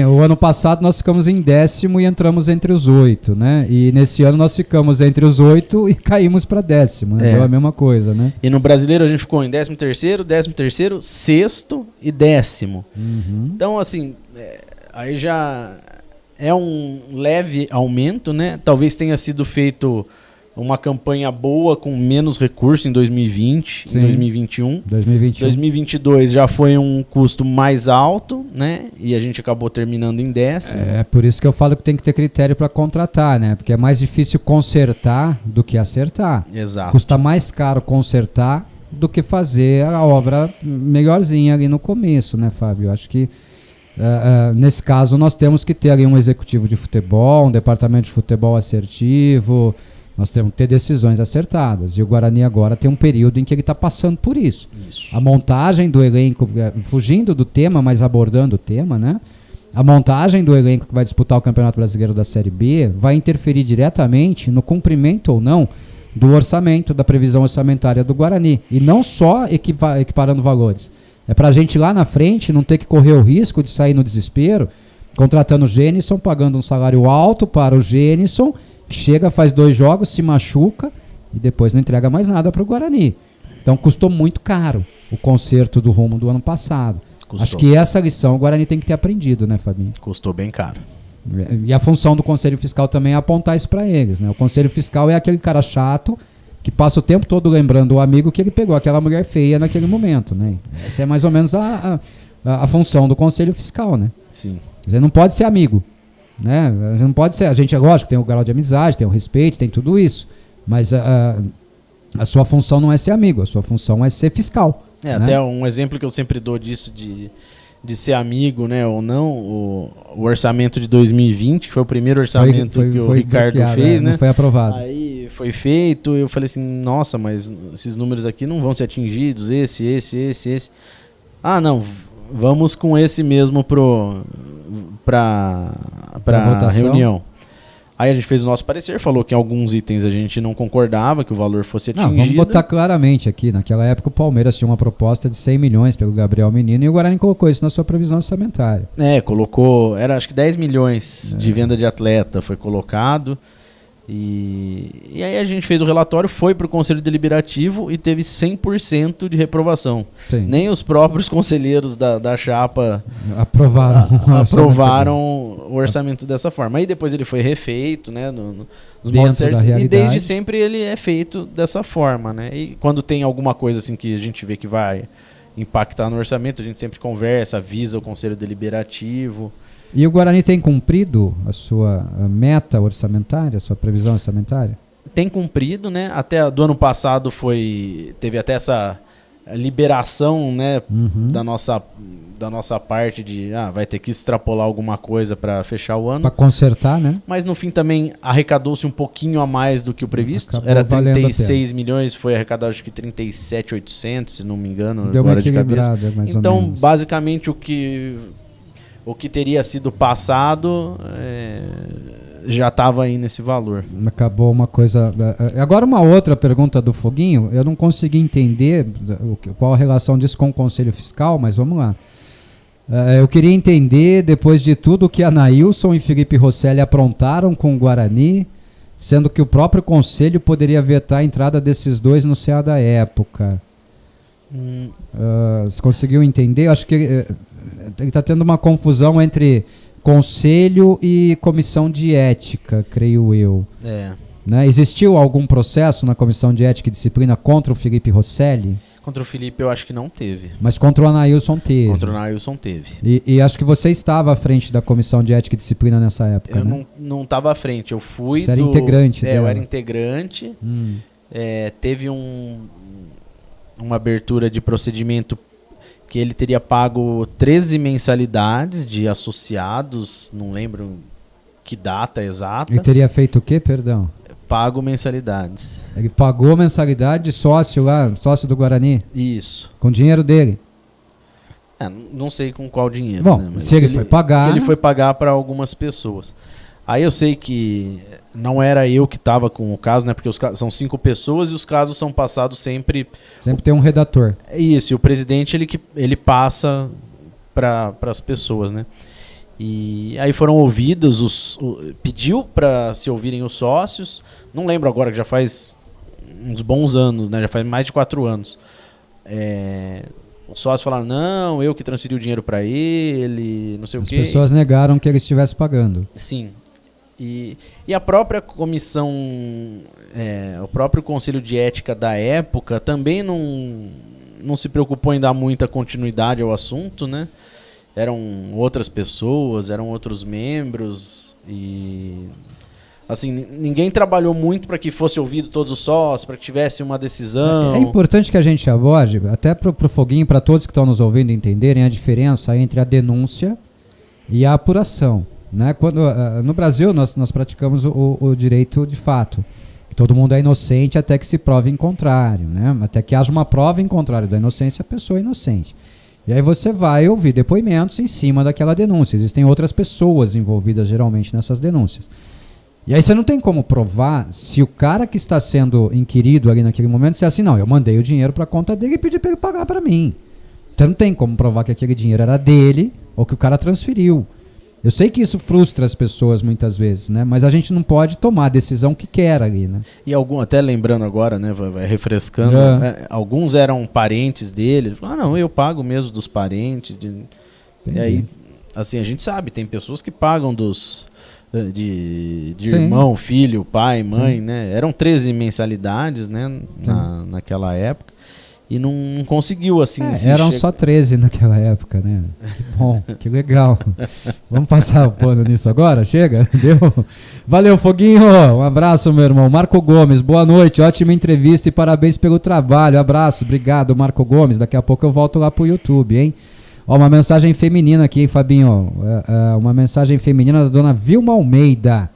O ano passado nós ficamos em 10º e entramos entre os 8, né? E nesse ano nós ficamos entre os 8 e caímos para 10º, né? Deu a mesma coisa, né? E no Brasileiro a gente ficou em 13º, 6º e 10º. Uhum. Então, assim... aí já é um leve aumento, né? Talvez tenha sido feito uma campanha boa com menos recurso em 2020, Sim. em 2021. 2021. 2022 já foi um custo mais alto, né? E a gente acabou terminando em 10º. É por isso que eu falo que tem que ter critério para contratar, né? Porque é mais difícil consertar do que acertar. Exato. Custa mais caro consertar do que fazer a obra melhorzinha ali no começo, né, Fábio? Eu acho que nesse caso nós temos que ter ali um executivo de futebol, um departamento de futebol assertivo. Nós temos que ter decisões acertadas. E o Guarani agora tem um período em que ele está passando por isso. A montagem do elenco, fugindo do tema, mas abordando o tema, né? A montagem do elenco que vai disputar o Campeonato Brasileiro da Série B vai interferir diretamente no cumprimento ou não do orçamento, da previsão orçamentária do Guarani. E não só equiparando valores. É para a gente lá na frente não ter que correr o risco de sair no desespero, contratando o Gênison, pagando um salário alto para o Gênison, chega, faz 2 jogos, se machuca e depois não entrega mais nada para o Guarani. Então custou muito caro o conserto do rumo do ano passado. Custou. Acho que essa lição o Guarani tem que ter aprendido, né, Fabinho? Custou bem caro. E a função do Conselho Fiscal também é apontar isso para eles, né? O Conselho Fiscal é aquele cara chato que passa o tempo todo lembrando o amigo que ele pegou aquela mulher feia naquele momento, né? Essa é mais ou menos a função do Conselho Fiscal, né? Sim. Você não pode ser amigo. Né? Não pode ser, a gente é lógico, tem o grau de amizade, tem o respeito, tem tudo isso, mas a sua função não é ser amigo, a sua função é ser fiscal. Né? Até um exemplo que eu sempre dou disso de ser amigo, né, ou não, o orçamento de 2020, que foi o primeiro orçamento que o Ricardo fez, né? Não foi aprovado. Aí foi feito, eu falei assim, nossa, mas esses números aqui não vão ser atingidos, esse. Ah, não, vamos com esse mesmo para reunião. Aí a gente fez o nosso parecer, falou que em alguns itens a gente não concordava que o valor fosse atingido. Não, vamos botar claramente aqui, naquela época o Palmeiras tinha uma proposta de 100 milhões pelo Gabriel Menino e o Guarani colocou isso na sua previsão orçamentária. Colocou, era acho que 10 milhões de venda de atleta foi colocado. E aí a gente fez o relatório, foi para o Conselho Deliberativo e teve 100% de reprovação. Sim. Nem os próprios conselheiros da chapa aprovaram o orçamento dessa forma. Aí depois ele foi refeito, né, nos dentro modos certos, da realidade. E desde sempre ele é feito dessa forma, né? E quando tem alguma coisa assim que a gente vê que vai impactar no orçamento, a gente sempre conversa, avisa o Conselho Deliberativo. E o Guarani tem cumprido a sua meta orçamentária, a sua previsão orçamentária? Tem cumprido, né? Até do ano passado teve até essa liberação, né, da nossa parte de vai ter que extrapolar alguma coisa para fechar o ano. Para consertar, né? Mas no fim também arrecadou-se um pouquinho a mais do que o previsto. Acabou era 36 milhões, foi arrecadado acho que 37.800, se não me engano. Deu agora uma equilibrada, de cabeça. mais então, ou menos. basicamente, o que teria sido passado já estava aí nesse valor. Acabou uma coisa... Agora uma outra pergunta do Foguinho. Eu não consegui entender qual a relação disso com o Conselho Fiscal, mas vamos lá. Eu queria entender, depois de tudo que Anailson e Felipe Rosselli aprontaram com o Guarani, sendo que o próprio Conselho poderia vetar a entrada desses dois no CA da época. Você conseguiu entender? Acho que ele está tendo uma confusão entre Conselho e Comissão de Ética, creio eu. Né? Existiu algum processo na Comissão de Ética e Disciplina contra o Felipe Rosselli? Contra o Felipe eu acho que não teve. Mas contra o Anailson teve. Contra o Anailson teve. E acho que você estava à frente da Comissão de Ética e Disciplina nessa época, eu né? não estava à frente, eu fui... Você era integrante dela. Eu era integrante. Teve uma abertura de procedimento que ele teria pago 13 mensalidades de associados, não lembro que data exata. E teria feito o quê, perdão? Pago mensalidades. Ele pagou mensalidade de sócio lá, sócio do Guarani? Isso. Com dinheiro dele? Não sei com qual dinheiro. Bom, né? Mas se ele foi pagar... Ele foi pagar para algumas pessoas. Aí eu sei que não era eu que estava com o caso, né? Porque são 5 pessoas e os casos são passados sempre... Sempre tem um redator. Isso, e o presidente ele passa para as pessoas, né? E aí foram ouvidos, pediu para se ouvirem os sócios, não lembro agora, que já faz uns bons anos, né? Já faz mais de 4 anos. Os sócios falaram, não, eu que transferi o dinheiro para ele, não sei o quê. As pessoas negaram que ele estivesse pagando. Sim. E a própria comissão, o próprio Conselho de Ética da época também não se preocupou em dar muita continuidade ao assunto, né? Eram outras pessoas, eram outros membros e... Assim, ninguém trabalhou muito para que fosse ouvido todos os sócios, para que tivesse uma decisão. É importante que a gente aborde, até pro Foguinho, para todos que estão nos ouvindo entenderem a diferença entre a denúncia e a apuração. Né? Quando, no Brasil, nós praticamos o direito de fato. Que todo mundo é inocente até que se prove em contrário. Né? Até que haja uma prova em contrário da inocência, a pessoa é inocente. E aí você vai ouvir depoimentos em cima daquela denúncia. Existem outras pessoas envolvidas geralmente nessas denúncias. E aí você não tem como provar se o cara que está sendo inquirido ali naquele momento disser assim, não, eu mandei o dinheiro para a conta dele e pedi para ele pagar para mim. Então não tem como provar que aquele dinheiro era dele ou que o cara transferiu. Eu sei que isso frustra as pessoas muitas vezes, né? Mas a gente não pode tomar a decisão que quer ali, né? E até lembrando agora, né? Vai refrescando. Alguns eram parentes dele. Não, eu pago mesmo dos parentes. E aí, assim, a gente sabe, tem pessoas que pagam de irmão, filho, pai, mãe, né? Eram 13 mensalidades, né? Naquela época. E não conseguiu, assim... eram só 13 naquela época, né? Que bom, que legal. Vamos passar o pano nisso agora? Chega? Deu? Valeu, Foguinho. Um abraço, meu irmão. Marco Gomes, boa noite. Ótima entrevista e parabéns pelo trabalho. Abraço, obrigado, Marco Gomes. Daqui a pouco eu volto lá pro YouTube, hein? Ó, uma mensagem feminina aqui, hein, Fabinho? Uma mensagem feminina da dona Vilma Almeida.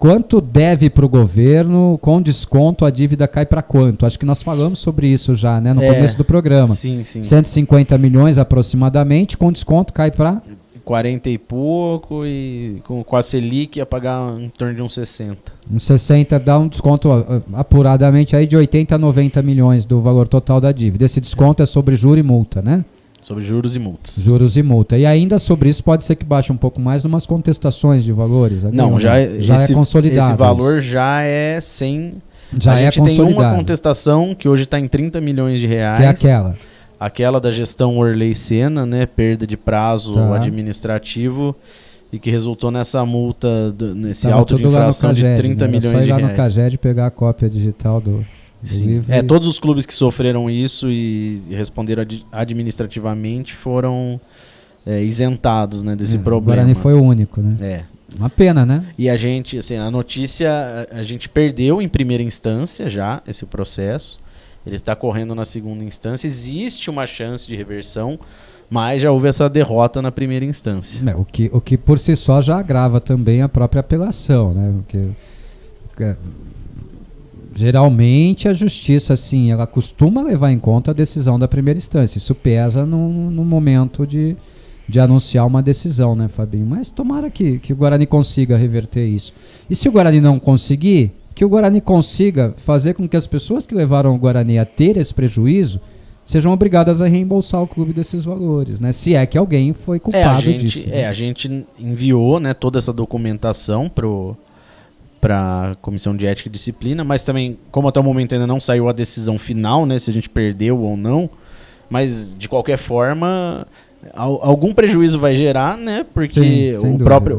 Quanto deve para o governo? Com desconto a dívida cai para quanto? Acho que nós falamos sobre isso já, né? No começo do programa. Sim. 150 milhões aproximadamente, com desconto cai para... 40 e pouco, e com a Selic ia pagar em torno de uns 60. Uns 60 dá um desconto apuradamente aí de 80 a 90 milhões do valor total da dívida. Esse desconto é sobre juros e multa, né? Sobre juros e multas. Juros e multa. E ainda sobre isso pode ser que baixe um pouco mais numas contestações de valores. Não, já é consolidado. Esse valor já é sem... Já é consolidado. Tem uma contestação que hoje está em 30 milhões de reais. Que é aquela? Aquela da gestão Orley Senna, né? Perda de prazo administrativo e que resultou nessa multa, nesse auto de infração de 30 milhões de reais. Só ir lá no CAGED pegar a cópia digital do livro. Todos os clubes que sofreram isso e responderam administrativamente foram isentados, né, desse problema. O Guarani foi o único, né? Uma pena, né? E a gente, assim, a notícia, a gente perdeu em primeira instância já esse processo. Ele está correndo na segunda instância. Existe uma chance de reversão, mas já houve essa derrota na primeira instância. O que por si só já agrava também a própria apelação, né? Porque geralmente a justiça, assim, ela costuma levar em conta a decisão da primeira instância. Isso pesa no momento de anunciar uma decisão, né, Fabinho? Mas tomara que o Guarani consiga reverter isso. E se o Guarani não conseguir, que o Guarani consiga fazer com que as pessoas que levaram o Guarani a ter esse prejuízo sejam obrigadas a reembolsar o clube desses valores, né? Se é que alguém foi culpado disso. Né? A gente enviou, né, toda essa documentação para a Comissão de Ética e Disciplina, mas também, como até o momento ainda não saiu a decisão final, né, se a gente perdeu ou não, mas de qualquer forma algum prejuízo vai gerar, né? Porque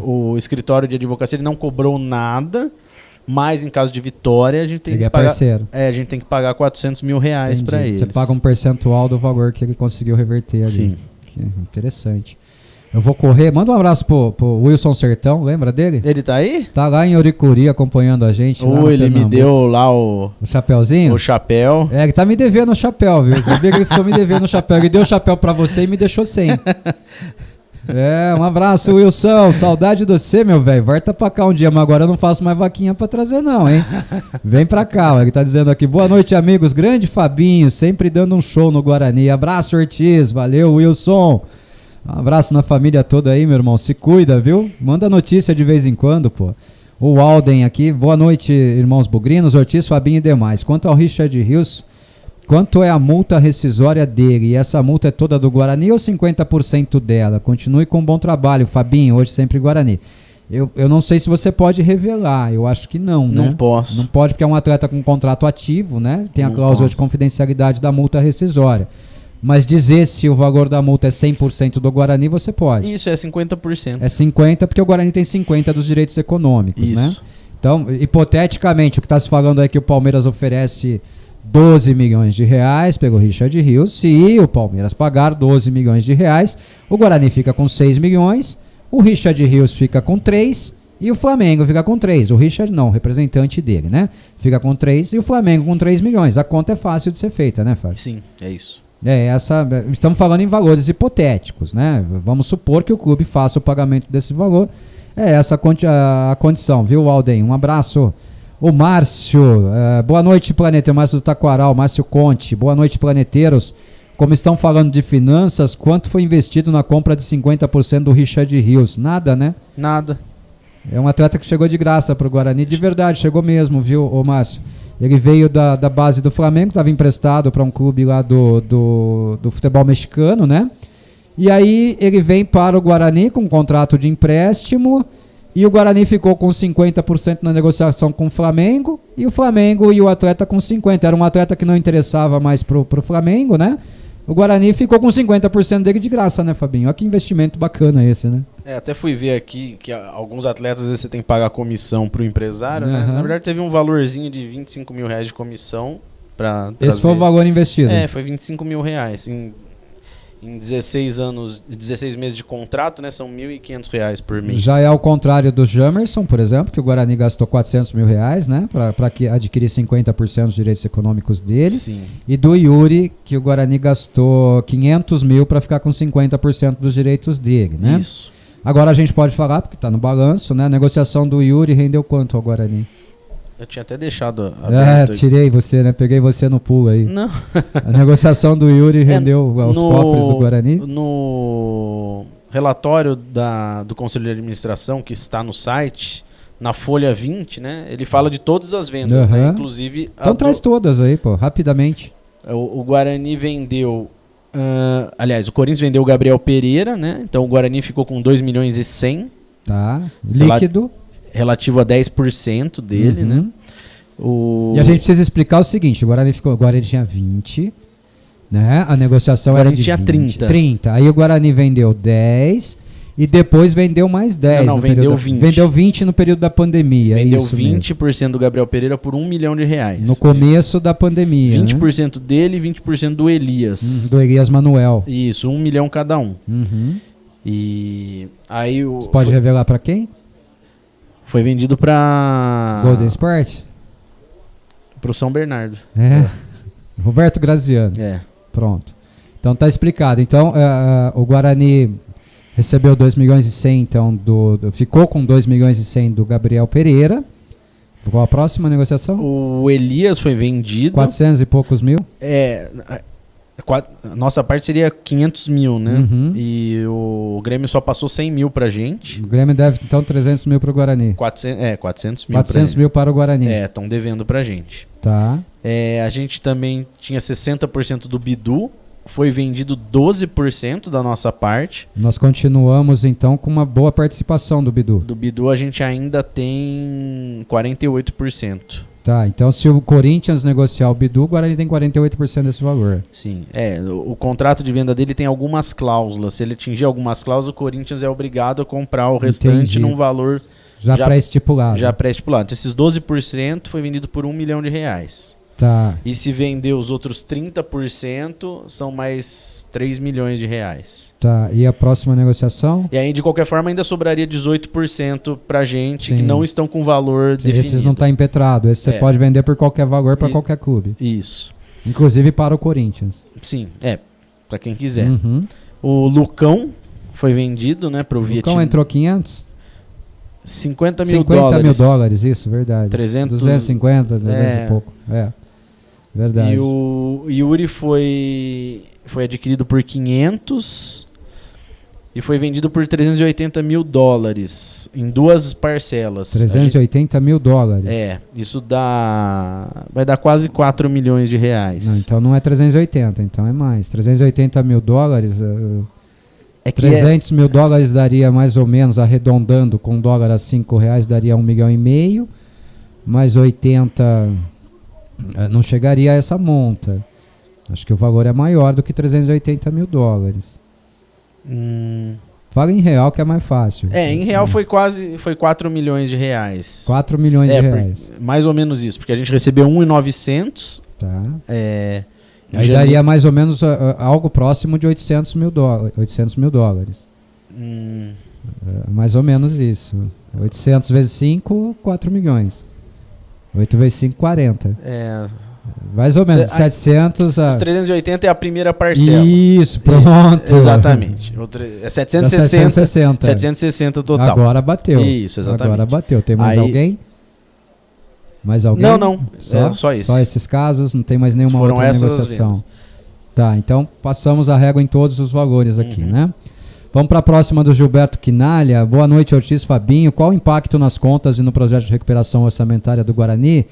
o escritório de advocacia ele não cobrou nada. Mas em caso de vitória, a gente tem que pagar. Parceiro. A gente tem que pagar 400 mil reais para eles. Você paga um percentual do valor que ele conseguiu reverter ali. Sim. Interessante. Eu vou correr. Manda um abraço pro Wilson Sertão, lembra dele? Ele tá aí? Tá lá em Oricuri acompanhando a gente. Ele me deu lá o chapéuzinho? O chapéu. Ele tá me devendo o chapéu, viu? Sabia que ele ficou me devendo o chapéu. Ele deu o chapéu pra você e me deixou sem. Um abraço, Wilson. Saudade de você, meu velho. Volta pra cá um dia, mas agora eu não faço mais vaquinha pra trazer, não, hein? Vem pra cá, ele tá dizendo aqui. Boa noite, amigos. Grande Fabinho, sempre dando um show no Guarani. Abraço, Ortiz. Valeu, Wilson. Um abraço na família toda aí, meu irmão. Se cuida, viu? Manda notícia de vez em quando, pô. O Alden aqui. Boa noite, irmãos bugrinos, Ortiz, Fabinho e demais. Quanto ao Richard Rios, quanto é a multa rescisória dele? E essa multa é toda do Guarani ou 50% dela? Continue com um bom trabalho, Fabinho, hoje sempre Guarani. Eu não sei se você pode revelar, eu acho que não, né? Não posso. Não pode porque é um atleta com contrato ativo, né? Tem a cláusula de confidencialidade da multa rescisória. Mas dizer se o valor da multa é 100% do Guarani, você pode. Isso, é 50%. É 50% porque o Guarani tem 50% dos direitos econômicos, isso, né? Então, hipoteticamente, o que está se falando é que o Palmeiras oferece 12 milhões de reais pelo Richard Rios. Se o Palmeiras pagar 12 milhões de reais, o Guarani fica com 6 milhões, o Richard Rios fica com 3 e o Flamengo fica com 3. O Richard não, o representante dele, né? Fica com 3 e o Flamengo com 3 milhões. A conta é fácil de ser feita, né, Fábio? Sim, é isso. Estamos falando em valores hipotéticos, né? Vamos supor que o clube faça o pagamento desse valor. É essa a condição, viu, Alden? Um abraço. O Márcio, boa noite, Planeta. O Márcio do Taquaral, Márcio Conte. Boa noite, planeteiros. Como estão falando de finanças, quanto foi investido na compra de 50% do Richard Rios? Nada, né? Nada. É um atleta que chegou de graça para o Guarani. De verdade, chegou mesmo, viu, ô Márcio? Ele veio da base do Flamengo, estava emprestado para um clube lá do futebol mexicano, né? E aí ele vem para o Guarani com um contrato de empréstimo e o Guarani ficou com 50% na negociação com o Flamengo e o Flamengo e o atleta com 50%. Era um atleta que não interessava mais pro Flamengo, né? O Guarani ficou com 50% dele de graça, né, Fabinho? Olha que investimento bacana esse, né? Até fui ver aqui que alguns atletas, às vezes, você tem que pagar comissão pro empresário, né? Na verdade, teve um valorzinho de 25 mil reais de comissão para trazer. Esse foi o valor investido? Foi 25 mil reais. Em 16 meses de contrato, né? São R$1.500 por mês. Já é ao contrário do Jamerson, por exemplo, que o Guarani gastou 400 mil reais, né? Para adquirir 50% dos direitos econômicos dele. Sim. E do Yuri, que o Guarani gastou 500 mil para ficar com 50% dos direitos dele, né? Isso. Agora a gente pode falar, porque está no balanço, né? A negociação do Yuri rendeu quanto ao Guarani? Eu tinha até deixado aberto. Tirei você, né? Peguei você no pulo aí. Não. A negociação do Yuri rendeu aos cofres do Guarani? No relatório do Conselho de Administração, que está no site, na folha 20, né? Ele fala de todas as vendas, né? Inclusive... Então traz todas aí, pô, rapidamente. O Guarani vendeu... aliás, o Corinthians vendeu o Gabriel Pereira, né? Então o Guarani ficou com 2 milhões e 100. Tá, líquido. Relativo a 10% dele, né? E a gente precisa explicar o seguinte: o Guarani tinha 20, né? A negociação era de 20. 30. Aí o Guarani vendeu 10 e depois vendeu mais 10. Não, vendeu 20. Vendeu 20 no período da pandemia. Vendeu isso 20% mesmo. Do Gabriel Pereira por R$1 milhão. No começo da pandemia. 20% dele e 20% do Elias. Do Elias Manuel. Isso, 1 milhão cada um. E aí Você pode revelar para quem? Foi vendido para Golden Sport? Pro São Bernardo. Roberto Graziano. Pronto. Então tá explicado. Então o Guarani recebeu 2 milhões e 100, então ficou com 2 milhões e 100 do Gabriel Pereira. Qual a próxima negociação? O Elias foi vendido. 400 e poucos mil? A nossa parte seria 500 mil, né? E o Grêmio só passou 100 mil pra gente. O Grêmio deve, então, 300 mil pro Guarani. 400 mil. 400 mil para o Guarani. Estão devendo pra gente. Tá. A gente também tinha 60% do Bidu. Foi vendido 12% da nossa parte. Nós continuamos, então, com uma boa participação do Bidu. Do Bidu a gente ainda tem 48%. Tá, então se o Corinthians negociar o Bidu, o Guarani tem 48% desse valor. Sim, o contrato de venda dele tem algumas cláusulas. Se ele atingir algumas cláusulas, o Corinthians é obrigado a comprar o restante num valor já pré-estipulado. Já pré-estipulado. Então, esses 12% foi vendido por R$1 milhão. Tá. E se vender os outros 30%, são mais 3 milhões de reais. Tá, e a próxima negociação? E aí, de qualquer forma, ainda sobraria 18% pra gente, que não estão com valor definido. Esses não estão impetrados, esse você pode vender por qualquer valor para qualquer clube. Isso. Inclusive para o Corinthians. Sim, para quem quiser. O Lucão foi vendido, né, pro Vietnã. Lucão entrou 500? 50 mil dólares. 50 mil dólares, isso, verdade. 250, 300 e pouco. Verdade. E o Yuri foi adquirido por 500 e foi vendido por 380 mil dólares em 2 parcelas. 380 mil dólares. Isso vai dar quase 4 milhões de reais. Não, então não é 380, então é mais. 380 mil dólares... 300 mil dólares daria mais ou menos, arredondando com dólar a R$5, daria R$1,5 milhão. Mais 80 não chegaria a essa monta. Acho que o valor é maior do que 380 mil dólares. Fala em real que é mais fácil. Em real foi 4 milhões de reais. 4 milhões de reais. Mais ou menos isso, porque a gente recebeu 1.900. Tá. Aí daria mais ou menos algo próximo de 800 mil dólares. Mais ou menos isso. 800 vezes 5, 4 milhões. 8 vezes 5, 40. Mais ou menos, 700... Os 380 é a primeira parcela. Isso, pronto. Exatamente. É 760. 760 total. Agora bateu. Isso, exatamente. Agora bateu. Tem mais alguém? Mais alguém? Não. Só isso. Só esses casos? Não tem mais nenhuma outra negociação? Tá, então passamos a régua em todos os valores aqui, né? Vamos para a próxima do Gilberto Quinalha. Boa noite, Ortiz, Fabinho. Qual o impacto nas contas e no projeto de recuperação orçamentária do Guarani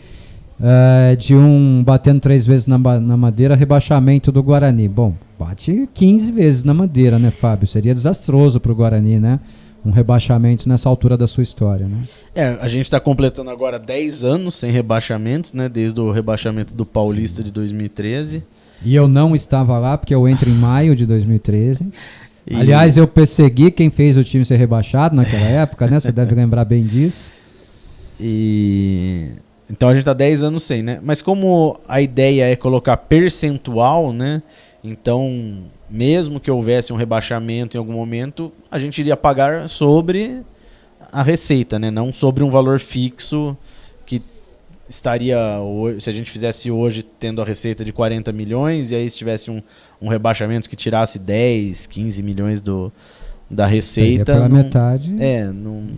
de batendo 3 vezes na Madeira, rebaixamento do Guarani? Bom, bate 15 vezes na Madeira, né, Fábio? Seria desastroso para o Guarani, né? Um rebaixamento nessa altura da sua história, né? A gente está completando agora 10 anos sem rebaixamentos, né? Desde o rebaixamento do Paulista de 2013. E eu não estava lá, porque eu entro em maio de 2013. Aliás, eu persegui quem fez o time ser rebaixado naquela época, né? Você deve lembrar bem disso. Então a gente está 10 anos sem, né? Mas como a ideia é colocar percentual, né? Então, mesmo que houvesse um rebaixamento em algum momento, a gente iria pagar sobre a receita, né? Não sobre um valor fixo que estaria, se a gente fizesse hoje tendo a receita de 40 milhões e aí se tivesse um rebaixamento que tirasse 10, 15 milhões da receita... Pela metade,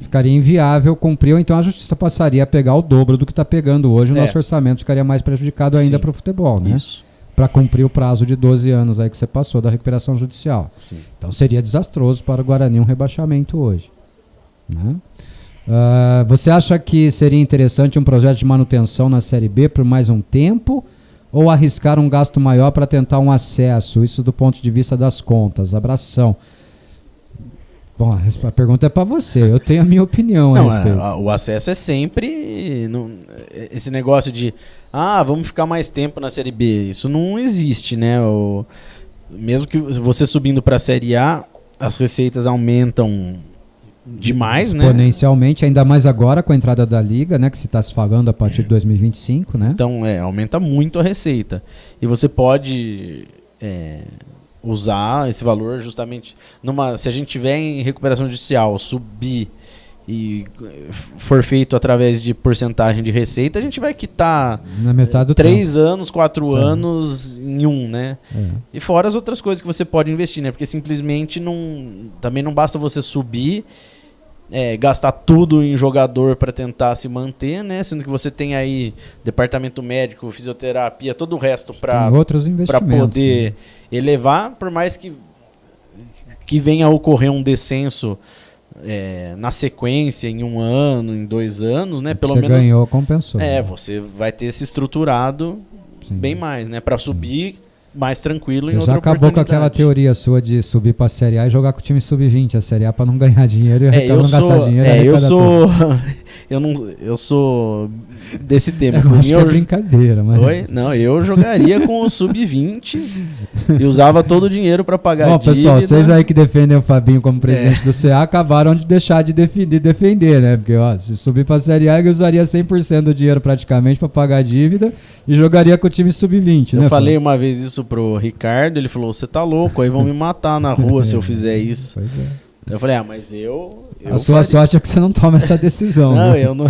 ficaria inviável cumprir, ou então a justiça passaria a pegar o dobro do que está pegando hoje, o nosso orçamento ficaria mais prejudicado ainda para o futebol, né? Isso. Para cumprir o prazo de 12 anos aí que você passou da recuperação judicial. Sim. Então seria desastroso para o Guarani um rebaixamento hoje, né? Você acha que seria interessante um projeto de manutenção na Série B por mais um tempo ou arriscar um gasto maior para tentar um acesso? Isso do ponto de vista das contas. Abração. Bom, a pergunta é para você. Eu tenho a minha opinião a respeito. O acesso é sempre... esse negócio de... vamos ficar mais tempo na Série B. Isso não existe, né? Mesmo que você subindo para a Série A, as receitas aumentam demais, né? Exponencialmente, ainda mais agora com a entrada da Liga, né? Que se está se falando a partir de 2025, né? Então, aumenta muito a receita. E você pode usar esse valor justamente... se a gente tiver em recuperação judicial, subir e for feito através de porcentagem de receita, a gente vai quitar na metade do 3 anos, 4 anos em um, né? E fora as outras coisas que você pode investir, né? Porque simplesmente também não basta você subir, gastar tudo em jogador para tentar se manter, né? Sendo que você tem aí departamento médico, fisioterapia, todo o resto para poder elevar, por mais que venha a ocorrer um descenso na sequência, em 1 ano, em 2 anos, né? Pelo você menos ganhou, compensou. Você vai ter se estruturado bem mais, né? Para subir mais tranquilo em outra oportunidade. Você já acabou com aquela teoria sua de subir para a Série A e jogar com o time sub-20, a Série A, para não ganhar dinheiro e não gastar dinheiro. Eu sou desse tema. Eu acho que é brincadeira, mas... Não, eu jogaria com o sub-20 e usava todo o dinheiro para pagar a dívida. Pessoal, vocês aí que defendem o Fabinho como presidente do CA acabaram de deixar de defender, né? Porque se subir para a Série A, ele usaria 100% do dinheiro praticamente para pagar a dívida e jogaria com o time sub-20, né? Eu falei uma vez isso pro Ricardo, ele falou, você tá louco, aí vão me matar na rua se eu fizer isso. Pois é. Eu falei, mas eu a sua sorte é que você não toma essa decisão. Não, eu não.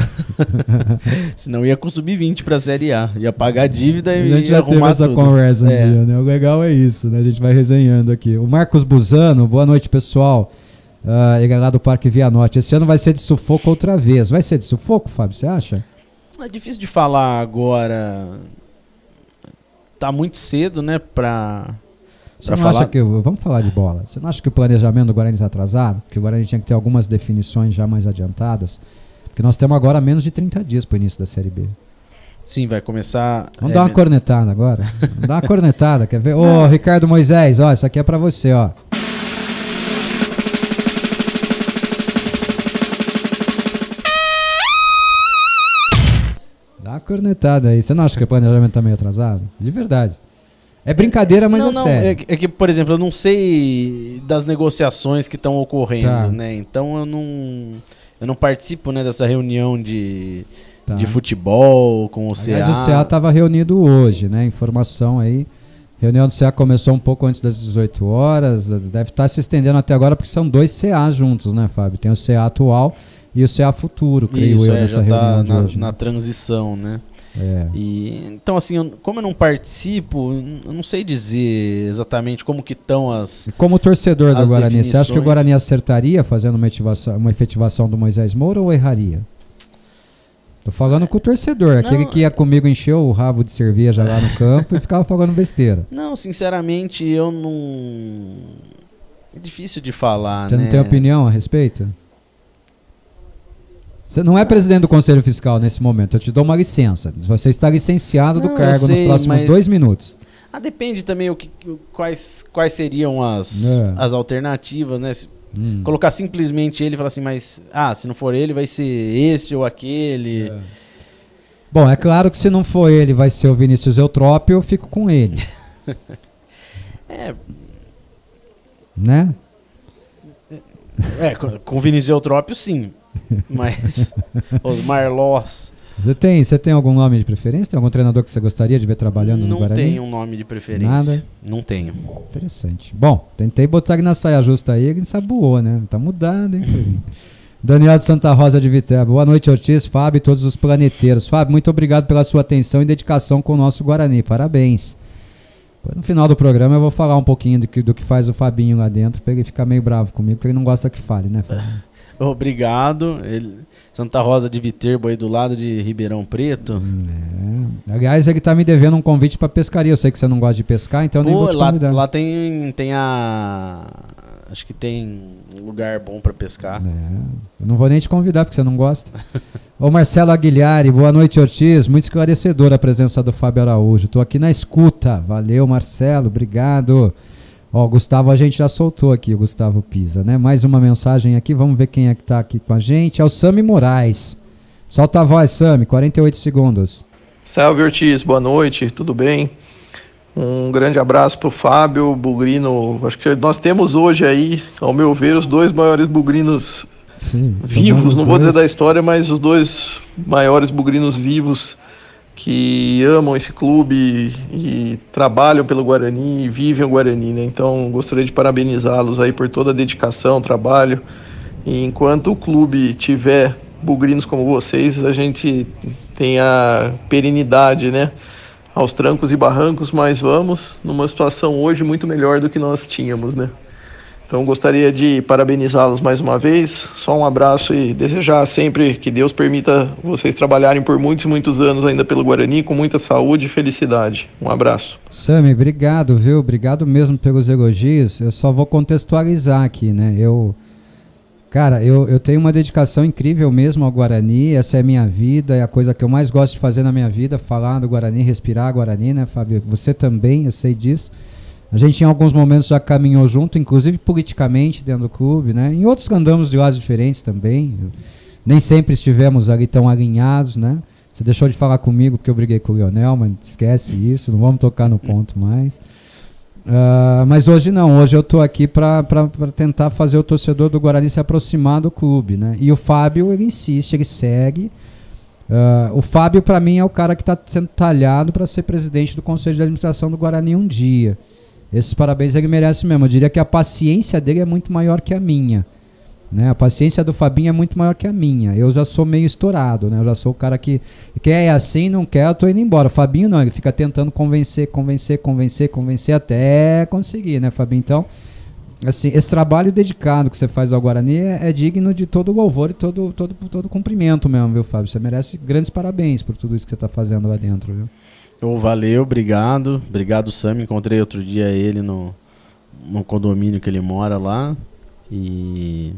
Senão ia com sub-20 pra Série A. Ia pagar a dívida e a gente já teve essa conversa um dia, né? O legal é isso, né? A gente vai resenhando aqui. O Marcos Buzano, boa noite, pessoal. Ele é lá do Parque Via Norte. Esse ano vai ser de sufoco outra vez. Vai ser de sufoco, Fábio, você acha? É difícil de falar agora. Tá muito cedo, né, Você não acha que... Vamos falar de bola. Você não acha que o planejamento do Guarani está atrasado? Que o Guarani tinha que ter algumas definições já mais adiantadas? Porque nós temos agora menos de 30 dias para o início da Série B. Sim, vai começar... Vamos dar uma cornetada agora? Vamos dar uma cornetada, quer ver? Ô, Ricardo Moisés, isso aqui é para você, ó. Dá uma cornetada aí. Você não acha que o planejamento está meio atrasado? De verdade. É brincadeira, mas é sério. É que, por exemplo, eu não sei das negociações que estão ocorrendo, né? Então eu não participo, né, dessa reunião de futebol com o CA. Mas o CA estava reunido hoje, né? Informação aí. A reunião do CA começou um pouco antes das 18 horas. Deve estar se estendendo até agora, porque são 2 CAs juntos, né, Fábio? Tem o CA atual e o CA futuro, creio eu, nessa reunião de hoje. Na transição, né? Então, assim, como eu não participo, eu não sei dizer exatamente como que estão as. Como torcedor do Guarani, você acha que o Guarani acertaria fazendo uma efetivação do Moisés Moura ou erraria? Tô falando com o torcedor, aquele que ia comigo encheu o rabo de cerveja lá no campo e ficava falando besteira. Não, sinceramente, eu não. É difícil de falar, Você não tem opinião a respeito? Você não é presidente do Conselho Fiscal nesse momento, eu te dou uma licença. Você está licenciado do cargo nos próximos 2 minutos. Depende também quais seriam as alternativas, né? Colocar simplesmente ele e falar assim, mas se não for ele, vai ser esse ou aquele. Bom, é claro que se não for ele, vai ser o Vinícius Eutrópio, eu fico com ele. Né? Com o Vinícius Eutrópio, sim. Mas Osmar Loss. Você tem algum nome de preferência? Tem algum treinador que você gostaria de ver trabalhando no Guarani? Não tenho um nome de preferência. Nada? Não tenho. Interessante. Bom, tentei botar ele na saia justa aí, ele ensaboou, né? Tá mudado, hein? Daniel de Santa Rosa de Viterbo. Boa noite, Ortiz, Fábio e todos os planeteiros. Fábio, muito obrigado pela sua atenção e dedicação com o nosso Guarani. Parabéns. Depois, no final do programa eu vou falar um pouquinho do que faz o Fabinho lá dentro, pra ele ficar meio bravo comigo, porque ele não gosta que fale, né, Fábio? Obrigado. Santa Rosa de Viterbo aí do lado de Ribeirão Preto. Aliás, ele tá me devendo um convite pra pescaria. Eu sei que você não gosta de pescar, então nem vou te convidar. Lá tem acho que tem um lugar bom pra pescar. Eu não vou nem te convidar porque você não gosta. Ô Marcelo Aguilhari, boa noite, Ortiz. Muito esclarecedora a presença do Fábio Araújo. Tô aqui na escuta. Valeu, Marcelo. Obrigado. Ó, o Gustavo, a gente já soltou aqui, o Gustavo Pisa, né? Mais uma mensagem aqui, vamos ver quem é que tá aqui com a gente. É o Sami Moraes. Solta a voz, Sami, 48 segundos. Salve, Ortiz, boa noite, tudo bem? Um grande abraço pro Fábio, bugrino. Acho que nós temos hoje aí, ao meu ver, os 2 maiores bugrinos vivos, não vou dizer da história, mas os 2 maiores bugrinos vivos que amam esse clube e trabalham pelo Guarani e vivem o Guarani, né? Então gostaria de parabenizá-los aí por toda a dedicação, trabalho. E enquanto o clube tiver bugrinos como vocês, a gente tem a perenidade, né? Aos trancos e barrancos, mas vamos numa situação hoje muito melhor do que nós tínhamos, né? Então gostaria de parabenizá-los mais uma vez, só um abraço e desejar sempre que Deus permita vocês trabalharem por muitos e muitos anos ainda pelo Guarani, com muita saúde e felicidade. Um abraço. Sami, obrigado, viu? Obrigado mesmo pelos elogios. Eu só vou contextualizar aqui, né? Eu tenho uma dedicação incrível mesmo ao Guarani, essa é a minha vida, é a coisa que eu mais gosto de fazer na minha vida, falar do Guarani, respirar Guarani, né, Fábio? Você também, eu sei disso. A gente em alguns momentos já caminhou junto, inclusive politicamente dentro do clube, né? Em outros andamos de lados diferentes também. Nem sempre estivemos ali tão alinhados, né? Você deixou de falar comigo porque eu briguei com o Lionel, mas esquece isso, não vamos tocar no ponto mais. Mas hoje não, hoje eu estou aqui para tentar fazer o torcedor do Guarani se aproximar do clube, né? E o Fábio, ele insiste, ele segue. O Fábio, para mim, é o cara que está sendo talhado para ser presidente do Conselho de Administração do Guarani um dia. Esses parabéns ele merece mesmo. Eu diria que a paciência dele é muito maior que a minha, né? A paciência do Fabinho é muito maior que a minha. Eu já sou meio estourado, né? Eu já sou o cara que quer assim, não quer, eu tô indo embora. O Fabinho não, ele fica tentando convencer até conseguir, né, Fabinho? Então, assim, esse trabalho dedicado que você faz ao Guarani é digno de todo louvor e todo cumprimento mesmo, viu, Fábio? Você merece grandes parabéns por tudo isso que você tá fazendo lá dentro, viu? Valeu, obrigado. Obrigado, Sam. Encontrei outro dia ele no condomínio que ele mora lá. E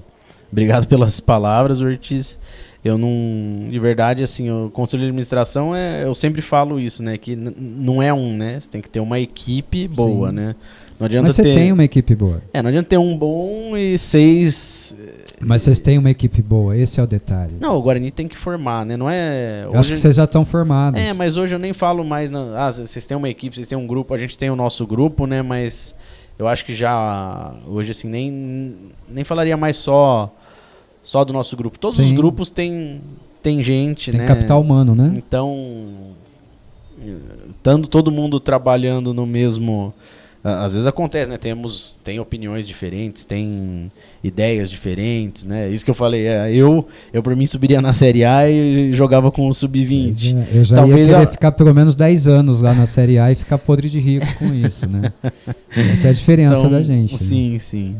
obrigado pelas palavras, Ortiz. Eu não... De verdade, assim, o Conselho de Administração, eu sempre falo isso, né? Que não é né? Você tem que ter uma equipe boa, né? Não adianta Mas você tem uma equipe boa. Não adianta ter um bom e 6 Mas vocês têm uma equipe boa, esse é o detalhe. Não, o Guarani tem que formar, né? Não é... Hoje... Acho que vocês já estão formados. Mas hoje eu nem falo mais... vocês têm uma equipe, vocês têm um grupo, a gente tem o nosso grupo, né? Mas eu acho que já... Hoje, assim, nem falaria mais só do nosso grupo. Todos os grupos têm gente, né? Tem capital humano, né? Então, estando todo mundo trabalhando no mesmo... Às vezes acontece, né? Tem opiniões diferentes, tem ideias diferentes, né? Isso que eu falei, eu por mim subiria na Série A e jogava com o Sub-20. Eu já ia querer ficar pelo menos 10 anos lá na Série A e ficar podre de rico com isso, né? Essa é a diferença da gente. Sim, né? Sim.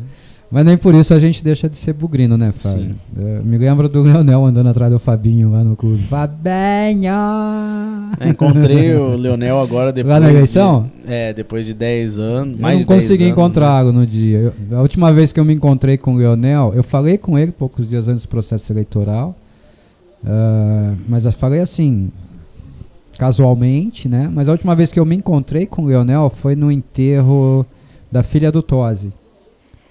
Mas nem por isso a gente deixa de ser bugrino, né, Fábio? Me lembro do Leonel andando atrás do Fabinho lá no clube. Fabinho! Encontrei o Leonel agora depois... Lá na eleição? Depois de 10 anos. Eu não consegui encontrá-lo no dia. A última vez que eu me encontrei com o Leonel, eu falei com ele poucos dias antes do processo eleitoral, mas eu falei assim, casualmente, né? Mas a última vez que eu me encontrei com o Leonel foi no enterro da filha do Tosi.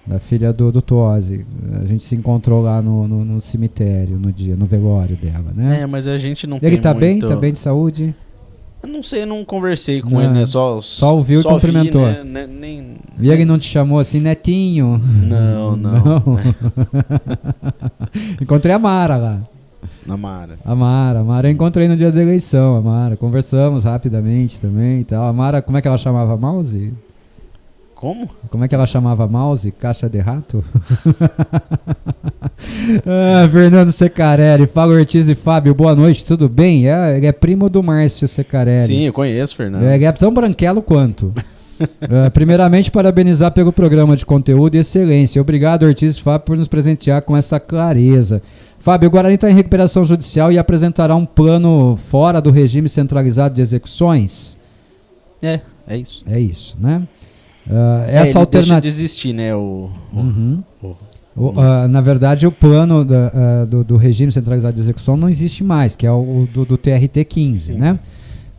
Da filha do Tosi. A gente se encontrou lá no cemitério no dia, no velório dela, né? Mas a gente não tem Ele tá bem? Tá bem de saúde? Eu não sei, eu não conversei com ele, né? Só ouviu e cumprimentou. Vi, né? E ele não te chamou assim, Netinho? Não. Encontrei a Mara lá. A Mara eu encontrei no dia da eleição, a Mara. Conversamos rapidamente também e tal. A Mara, como é que ela chamava mouse? Como é que ela chamava mouse? Caixa de rato? Fernando Secarelli, fala Ortiz e Fábio, boa noite, tudo bem? Ele é primo do Márcio Secarelli. Sim, eu conheço, Fernando. Ele é tão branquelo quanto. Primeiramente, parabenizar pelo programa de conteúdo e excelência. Obrigado, Ortiz e Fábio, por nos presentear com essa clareza. Fábio, o Guarani está em recuperação judicial e apresentará um plano fora do regime centralizado de execuções? É isso. É isso, né? Essa alternativa deixa de existir, né? Na verdade, o plano do regime centralizado de execução não existe mais, que é o do TRT 15, né?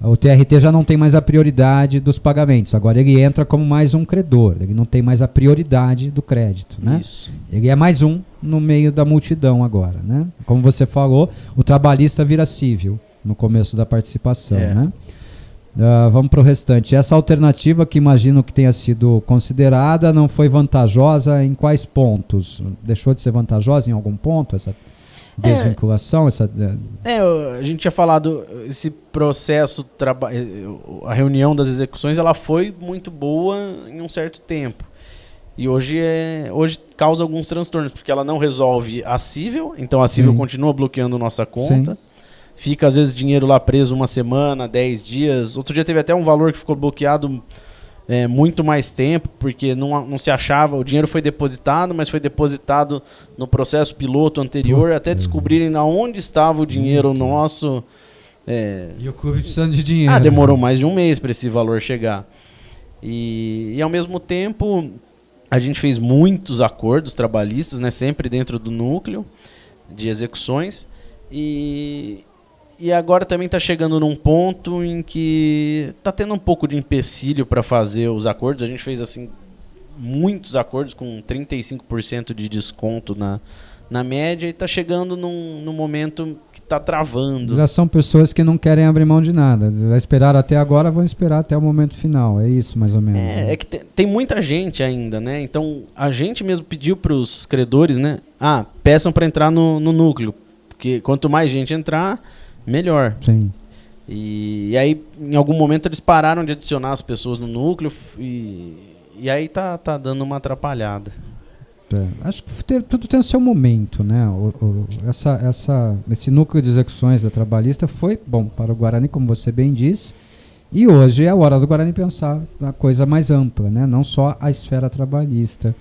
O TRT já não tem mais a prioridade dos pagamentos. Agora ele entra como mais um credor. Ele não tem mais a prioridade do crédito, né? Isso. Ele é mais um no meio da multidão agora, né? Como você falou, o trabalhista vira cível no começo da participação, né? Vamos para o restante. Essa alternativa, que imagino que tenha sido considerada, não foi vantajosa em quais pontos? Deixou de ser vantajosa em algum ponto, essa desvinculação? A gente tinha falado, esse processo, a reunião das execuções, ela foi muito boa em um certo tempo. E hoje causa alguns transtornos, porque ela não resolve a cível, então a cível continua bloqueando nossa conta. Sim. Fica, às vezes, dinheiro lá preso uma semana, 10 dias. Outro dia teve até um valor que ficou bloqueado muito mais tempo, porque não se achava. O dinheiro foi depositado, mas foi depositado no processo piloto anterior, até descobrirem onde estava o dinheiro nosso. E o clube precisando de dinheiro. Demorou mais de um mês para esse valor chegar. E, ao mesmo tempo, a gente fez muitos acordos trabalhistas, né, sempre dentro do núcleo de execuções. E agora também está chegando num ponto em que está tendo um pouco de empecilho para fazer os acordos. A gente fez assim muitos acordos com 35% de desconto na média e está chegando num momento que está travando. Já são pessoas que não querem abrir mão de nada. Já esperaram até agora, vão esperar até o momento final. É isso, mais ou menos. Né? É que tem muita gente ainda, né? Então a gente mesmo pediu para os credores, né? Peçam para entrar no núcleo. Porque quanto mais gente entrar, melhor. Sim. E aí, em algum momento, eles pararam de adicionar as pessoas no núcleo e aí tá dando uma atrapalhada. Acho que tudo tem o seu momento, né? Esse núcleo de execuções da trabalhista foi bom para o Guarani, como você bem disse, e hoje é a hora do Guarani pensar na coisa mais ampla, né? Não só a esfera trabalhista.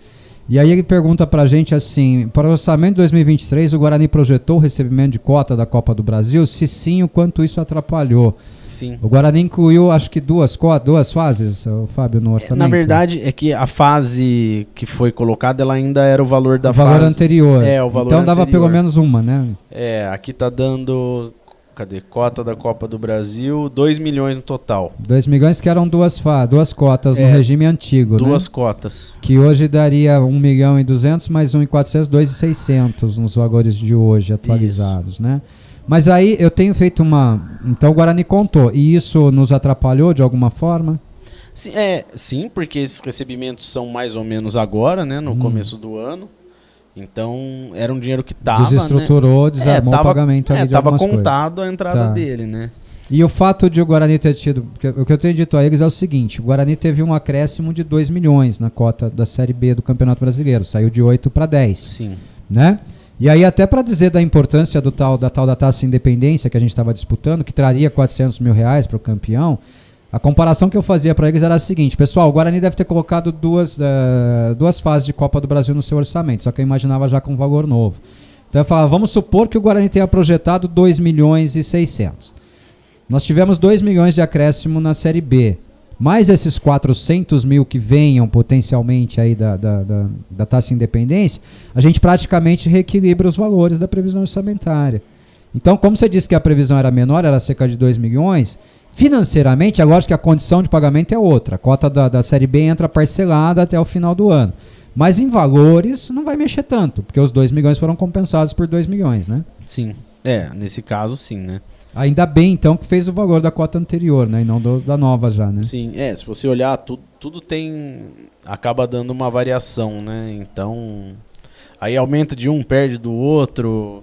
E aí ele pergunta pra gente assim, para o orçamento de 2023, o Guarani projetou o recebimento de cota da Copa do Brasil? Se sim, o quanto isso atrapalhou? Sim. O Guarani incluiu, acho que duas fases, Fábio, no orçamento? Na verdade, é que a fase que foi colocada, ela ainda era o valor da fase... O valor anterior. O valor então dava anterior. pelo menos uma, né? Aqui tá dando Cadê? Cota da Copa do Brasil, 2 milhões no total. 2 milhões que eram duas cotas no regime antigo, duas né? Cotas. Que hoje daria 1.200.000 mais 1.400.000, 2.600 nos valores de hoje atualizados, né? Mas aí eu tenho feito Então o Guarani contou, e isso nos atrapalhou de alguma forma? Sim, porque esses recebimentos são mais ou menos agora, né? No começo do ano. Então, era um dinheiro que estava... Desestruturou, né? Desarmou o pagamento ali de algumas coisas. Estava contado a entrada dele, né? E o fato de o Guarani ter tido... O que eu tenho dito a eles é o seguinte, o Guarani teve um acréscimo de 2 milhões na cota da Série B do Campeonato Brasileiro. Saiu de 8 para 10. Sim. Né? E aí, até para dizer da importância da tal da Taça Independência que a gente estava disputando, que traria R$400 mil para o campeão, a comparação que eu fazia para eles era a seguinte: pessoal, o Guarani deve ter colocado duas fases de Copa do Brasil no seu orçamento, só que eu imaginava já com um valor novo. Então eu falava, vamos supor que o Guarani tenha projetado 2.600.000. Nós tivemos 2 milhões de acréscimo na Série B. Mais esses 400 mil que venham potencialmente aí da Taça Independência, a gente praticamente reequilibra os valores da previsão orçamentária. Então, como você disse que a previsão era menor, era cerca de 2 milhões, financeiramente, é lógico que a condição de pagamento é outra. A cota da Série B entra parcelada até o final do ano. Mas em valores não vai mexer tanto, porque os 2 milhões foram compensados por 2 milhões, né? Sim. Nesse caso sim, né? Ainda bem, então, que fez o valor da cota anterior, né? E não da nova já, né? Sim, se você olhar, tudo acaba dando uma variação, né? Então, aí aumenta de um, perde do outro.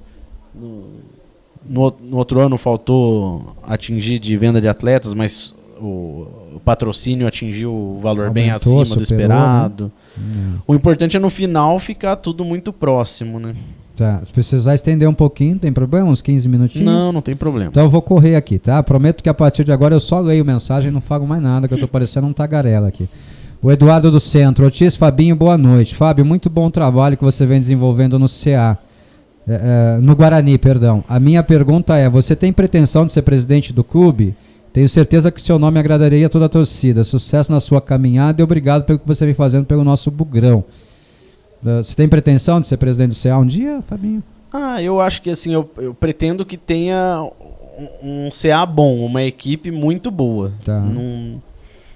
No outro ano faltou atingir de venda de atletas, mas o patrocínio atingiu o valor bem acima do esperado. Né? O importante é no final ficar tudo muito próximo, né? Tá, se precisar estender um pouquinho, tem problema? Uns 15 minutinhos? Não tem problema. Então eu vou correr aqui, tá? Prometo que a partir de agora eu só leio mensagem e não falo mais nada, que eu tô parecendo um tagarela aqui. O Eduardo do Centro. Otis, Fabinho, boa noite. Fábio, muito bom trabalho que você vem desenvolvendo no CA. No Guarani, perdão. A minha pergunta é, você tem pretensão de ser presidente do clube? Tenho certeza que seu nome agradaria a toda a torcida. Sucesso na sua caminhada e obrigado pelo que você vem fazendo pelo nosso Bugrão. Você tem pretensão de ser presidente do CA um dia, Fabinho? Eu acho que assim, eu pretendo que tenha um CA bom, uma equipe muito boa. Tá.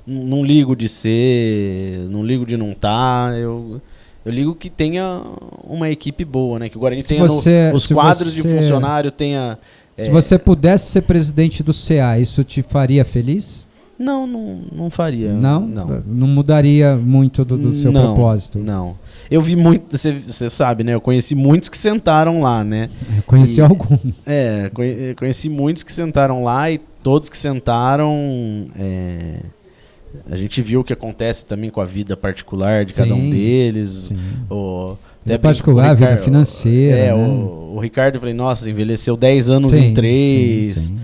Não ligo de ser, não ligo de não estar, eu ligo que tenha uma equipe boa, né? Que o Guarani tenha os quadros de funcionário, tenha... Se você pudesse ser presidente do CA, isso te faria feliz? Não faria. Não mudaria muito do seu propósito? Não. Eu vi muito, você sabe, né? Eu conheci muitos que sentaram lá, né? Eu conheci alguns. Conheci muitos que sentaram lá e todos que sentaram... a gente viu o que acontece também com a vida particular de cada um deles. Sim. Vida particular, a vida financeira. Né? O Ricardo, eu falei, nossa, envelheceu 10 anos em 3. Sim.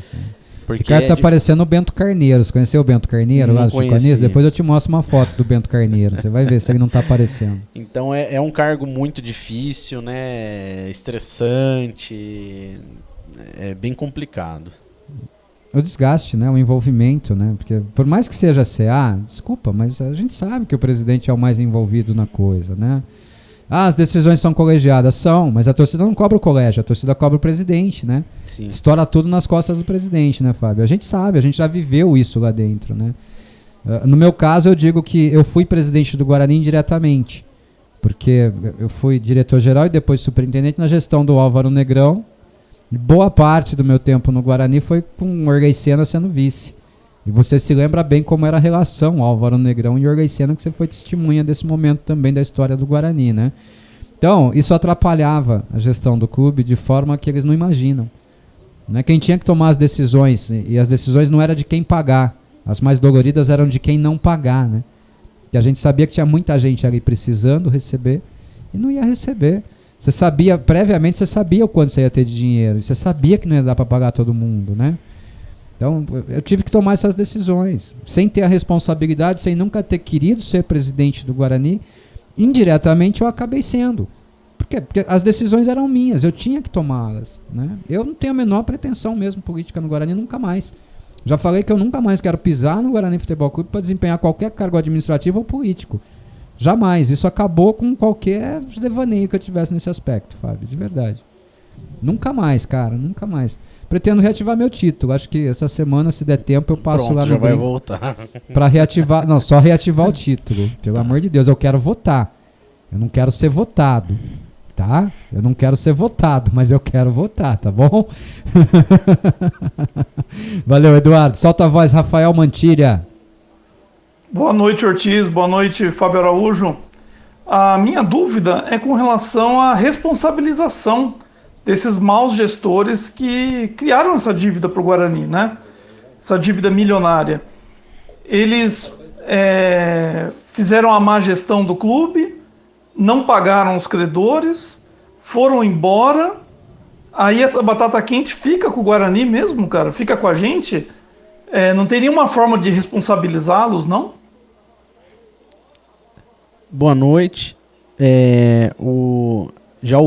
Ricardo tá parecendo o Bento Carneiro. Você conheceu o Bento Carneiro lá do Chico Anísio? Depois eu te mostro uma foto do Bento Carneiro. Você vai ver se ele não tá aparecendo. Então é um cargo muito difícil, né? Estressante. É bem complicado. O desgaste, né? O envolvimento, né? Porque por mais que seja CA, desculpa, mas a gente sabe que o presidente é o mais envolvido na coisa, né? As decisões são colegiadas, mas a torcida não cobra o colégio, a torcida cobra o presidente, né? Sim. Estoura tudo nas costas do presidente, né, Fábio? A gente sabe, a gente já viveu isso lá dentro, né? No meu caso, eu digo que eu fui presidente do Guarani indiretamente, porque eu fui diretor-geral e depois superintendente na gestão do Álvaro Negrão. Boa parte do meu tempo no Guarani foi com o Orgay Sena sendo vice. E você se lembra bem como era a relação Álvaro Negrão e Orgay Sena, que você foi testemunha desse momento também da história do Guarani, né? Então, isso atrapalhava a gestão do clube de forma que eles não imaginam. Né? Quem tinha que tomar as decisões, e as decisões não eram de quem pagar, as mais doloridas eram de quem não pagar, né? E a gente sabia que tinha muita gente ali precisando receber e não ia receber. Você sabia, previamente você sabia o quanto você ia ter de dinheiro, e você sabia que não ia dar para pagar todo mundo, né? Então, eu tive que tomar essas decisões, sem ter a responsabilidade, sem nunca ter querido ser presidente do Guarani. Indiretamente eu acabei sendo. Por quê? Porque as decisões eram minhas, eu tinha que tomá-las, né? Eu não tenho a menor pretensão mesmo política no Guarani, nunca mais. Já falei que eu nunca mais quero pisar no Guarani Futebol Clube para desempenhar qualquer cargo administrativo ou político. Jamais. Isso acabou com qualquer devaneio que eu tivesse nesse aspecto, Fábio, de verdade. Nunca mais, cara, nunca mais. Pretendo reativar meu título. Acho que essa semana, se der tempo, eu passo lá no já vai voltar. Pra reativar. Não, só reativar o título. Pelo amor de Deus, eu quero votar. Eu não quero ser votado. Tá? Eu não quero ser votado, mas eu quero votar, tá bom? Valeu, Eduardo. Solta a voz, Rafael Mantilha. Boa noite, Ortiz. Boa noite, Fábio Araújo. A minha dúvida é com relação à responsabilização desses maus gestores que criaram essa dívida para o Guarani, né? Essa dívida milionária. Eles fizeram a má gestão do clube, não pagaram os credores, foram embora, aí essa batata quente fica com o Guarani mesmo, cara? Fica com a gente? Não tem nenhuma forma de responsabilizá-los, não? Boa noite. Já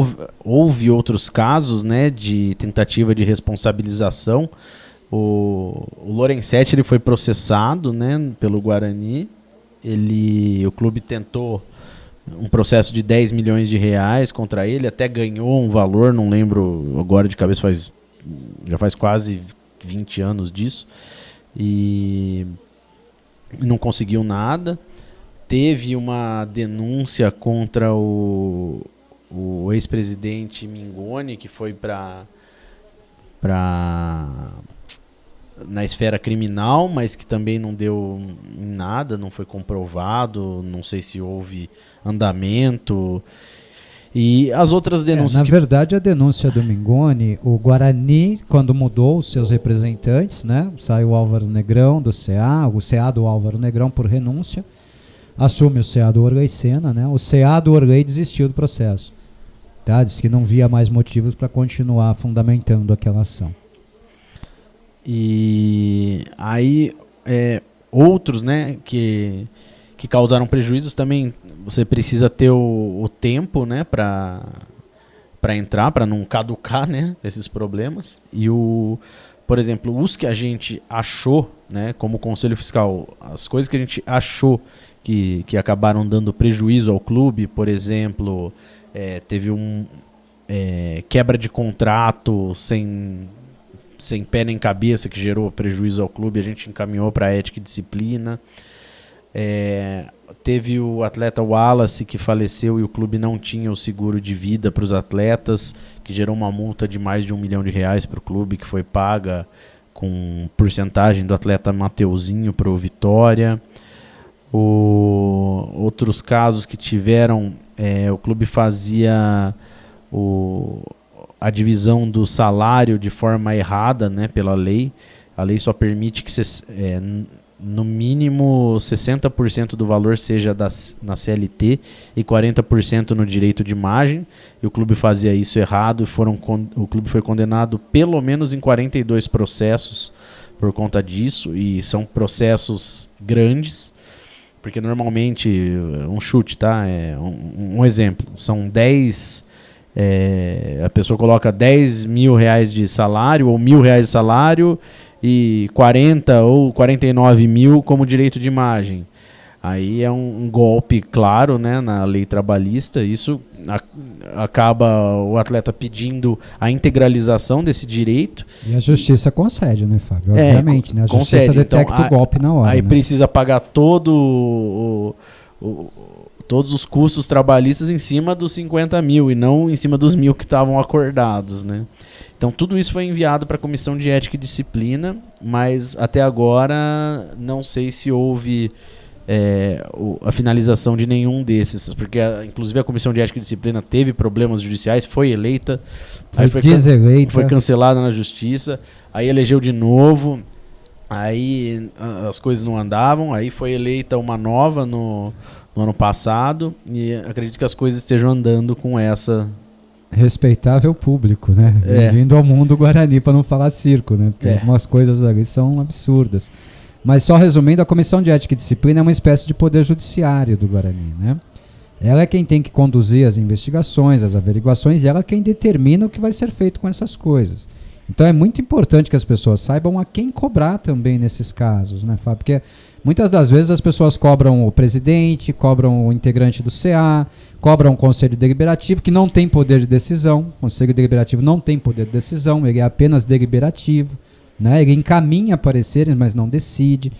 houve outros casos, né, de tentativa de responsabilização. O Lorenzetti, ele foi processado, né, pelo Guarani. O clube tentou um processo de 10 milhões de reais contra ele, até ganhou um valor, não lembro agora de cabeça, já faz quase 20 anos disso, e não conseguiu nada. Teve uma denúncia contra o ex-presidente Mingoni, que foi na esfera criminal, mas que também não deu em nada, não foi comprovado, não sei se houve andamento. E as outras denúncias... na verdade, a denúncia do Mingoni, o Guarani, quando mudou os seus representantes, né, saiu o Álvaro Negrão do CA, o CA do Álvaro Negrão por renúncia, assume o CA do Orley Senna, né, o CA do Orley desistiu do processo. Tá? Diz que não via mais motivos para continuar fundamentando aquela ação. E aí outros, né, que causaram prejuízos também, você precisa ter o tempo, né, para entrar, para não caducar, né, esses problemas. E por exemplo, os que a gente achou, né, como Conselho Fiscal, as coisas que a gente achou que acabaram dando prejuízo ao clube, por exemplo, teve quebra de contrato sem pé nem cabeça, que gerou prejuízo ao clube, a gente encaminhou para ética e disciplina. Teve o atleta Wallace, que faleceu e o clube não tinha o seguro de vida para os atletas, que gerou uma multa de mais de R$1 milhão para o clube, que foi paga com porcentagem do atleta Mateuzinho para o Vitória. Outros casos que tiveram, o clube fazia a divisão do salário de forma errada, né, pela lei. A lei só permite que no mínimo 60% do valor seja na CLT e 40% no direito de imagem. E o clube fazia isso errado. O clube foi condenado pelo menos em 42 processos por conta disso. E são processos grandes, porque normalmente, um chute, tá? Um exemplo, são 10... a pessoa coloca R$10 mil de salário ou R$1.000 de salário e 40 ou 49 mil como direito de imagem. Aí é um golpe claro, né, na lei trabalhista. Isso acaba o atleta pedindo a integralização desse direito. E a justiça concede, né, Fábio? Obviamente, né? A justiça detecta o golpe na hora. Aí, né? Precisa pagar todos os custos trabalhistas em cima dos 50 mil e não em cima dos 1.000 que estavam acordados, né? Então tudo isso foi enviado para a Comissão de Ética e Disciplina, mas até agora não sei se houve a finalização de nenhum desses, porque inclusive a Comissão de Ética e Disciplina teve problemas judiciais, foi eleita, foi cancelada na Justiça, aí elegeu de novo, aí as coisas não andavam, aí foi eleita uma nova no ano passado, e acredito que as coisas estejam andando com essa... Respeitável público, né? Bem-vindo ao mundo Guarani, para não falar circo, né? Porque algumas coisas ali são absurdas. Mas só resumindo, a Comissão de Ética e Disciplina é uma espécie de poder judiciário do Guarani, né? Ela é quem tem que conduzir as investigações, as averiguações, e ela é quem determina o que vai ser feito com essas coisas. Então é muito importante que as pessoas saibam a quem cobrar também nesses casos, né, Fábio? Porque Muitas das vezes as pessoas cobram o presidente, cobram o integrante do CA, cobram o Conselho Deliberativo, que não tem poder de decisão. O Conselho Deliberativo não tem poder de decisão, ele é apenas deliberativo, né? Ele encaminha pareceres, mas não decide.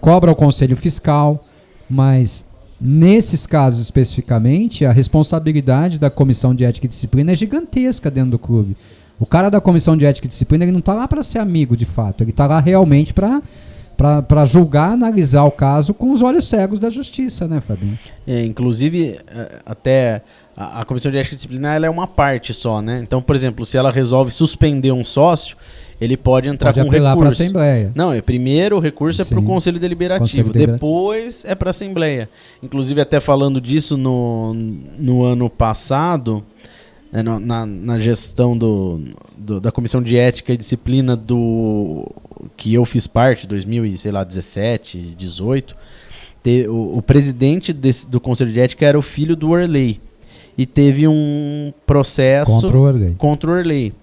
Cobra o Conselho Fiscal, mas nesses casos especificamente, a responsabilidade da Comissão de Ética e Disciplina é gigantesca dentro do clube. O cara da Comissão de Ética e Disciplina, ele não está lá para ser amigo de fato, ele está lá realmente para julgar, analisar o caso com os olhos cegos da justiça, né, Fabinho? Inclusive, até a Comissão de Ética e Disciplina ela é uma parte só, né? Então, por exemplo, se ela resolve suspender um sócio, ele pode entrar com apelar recurso. Para a Assembleia. Não, primeiro o recurso é para o Conselho Deliberativo, depois é para a Assembleia. Inclusive, até falando disso no ano passado, na gestão da Comissão de Ética e Disciplina que eu fiz parte, 2017, 18, o presidente do Conselho de Ética era o filho do Orley. E teve um processo contra o Orley.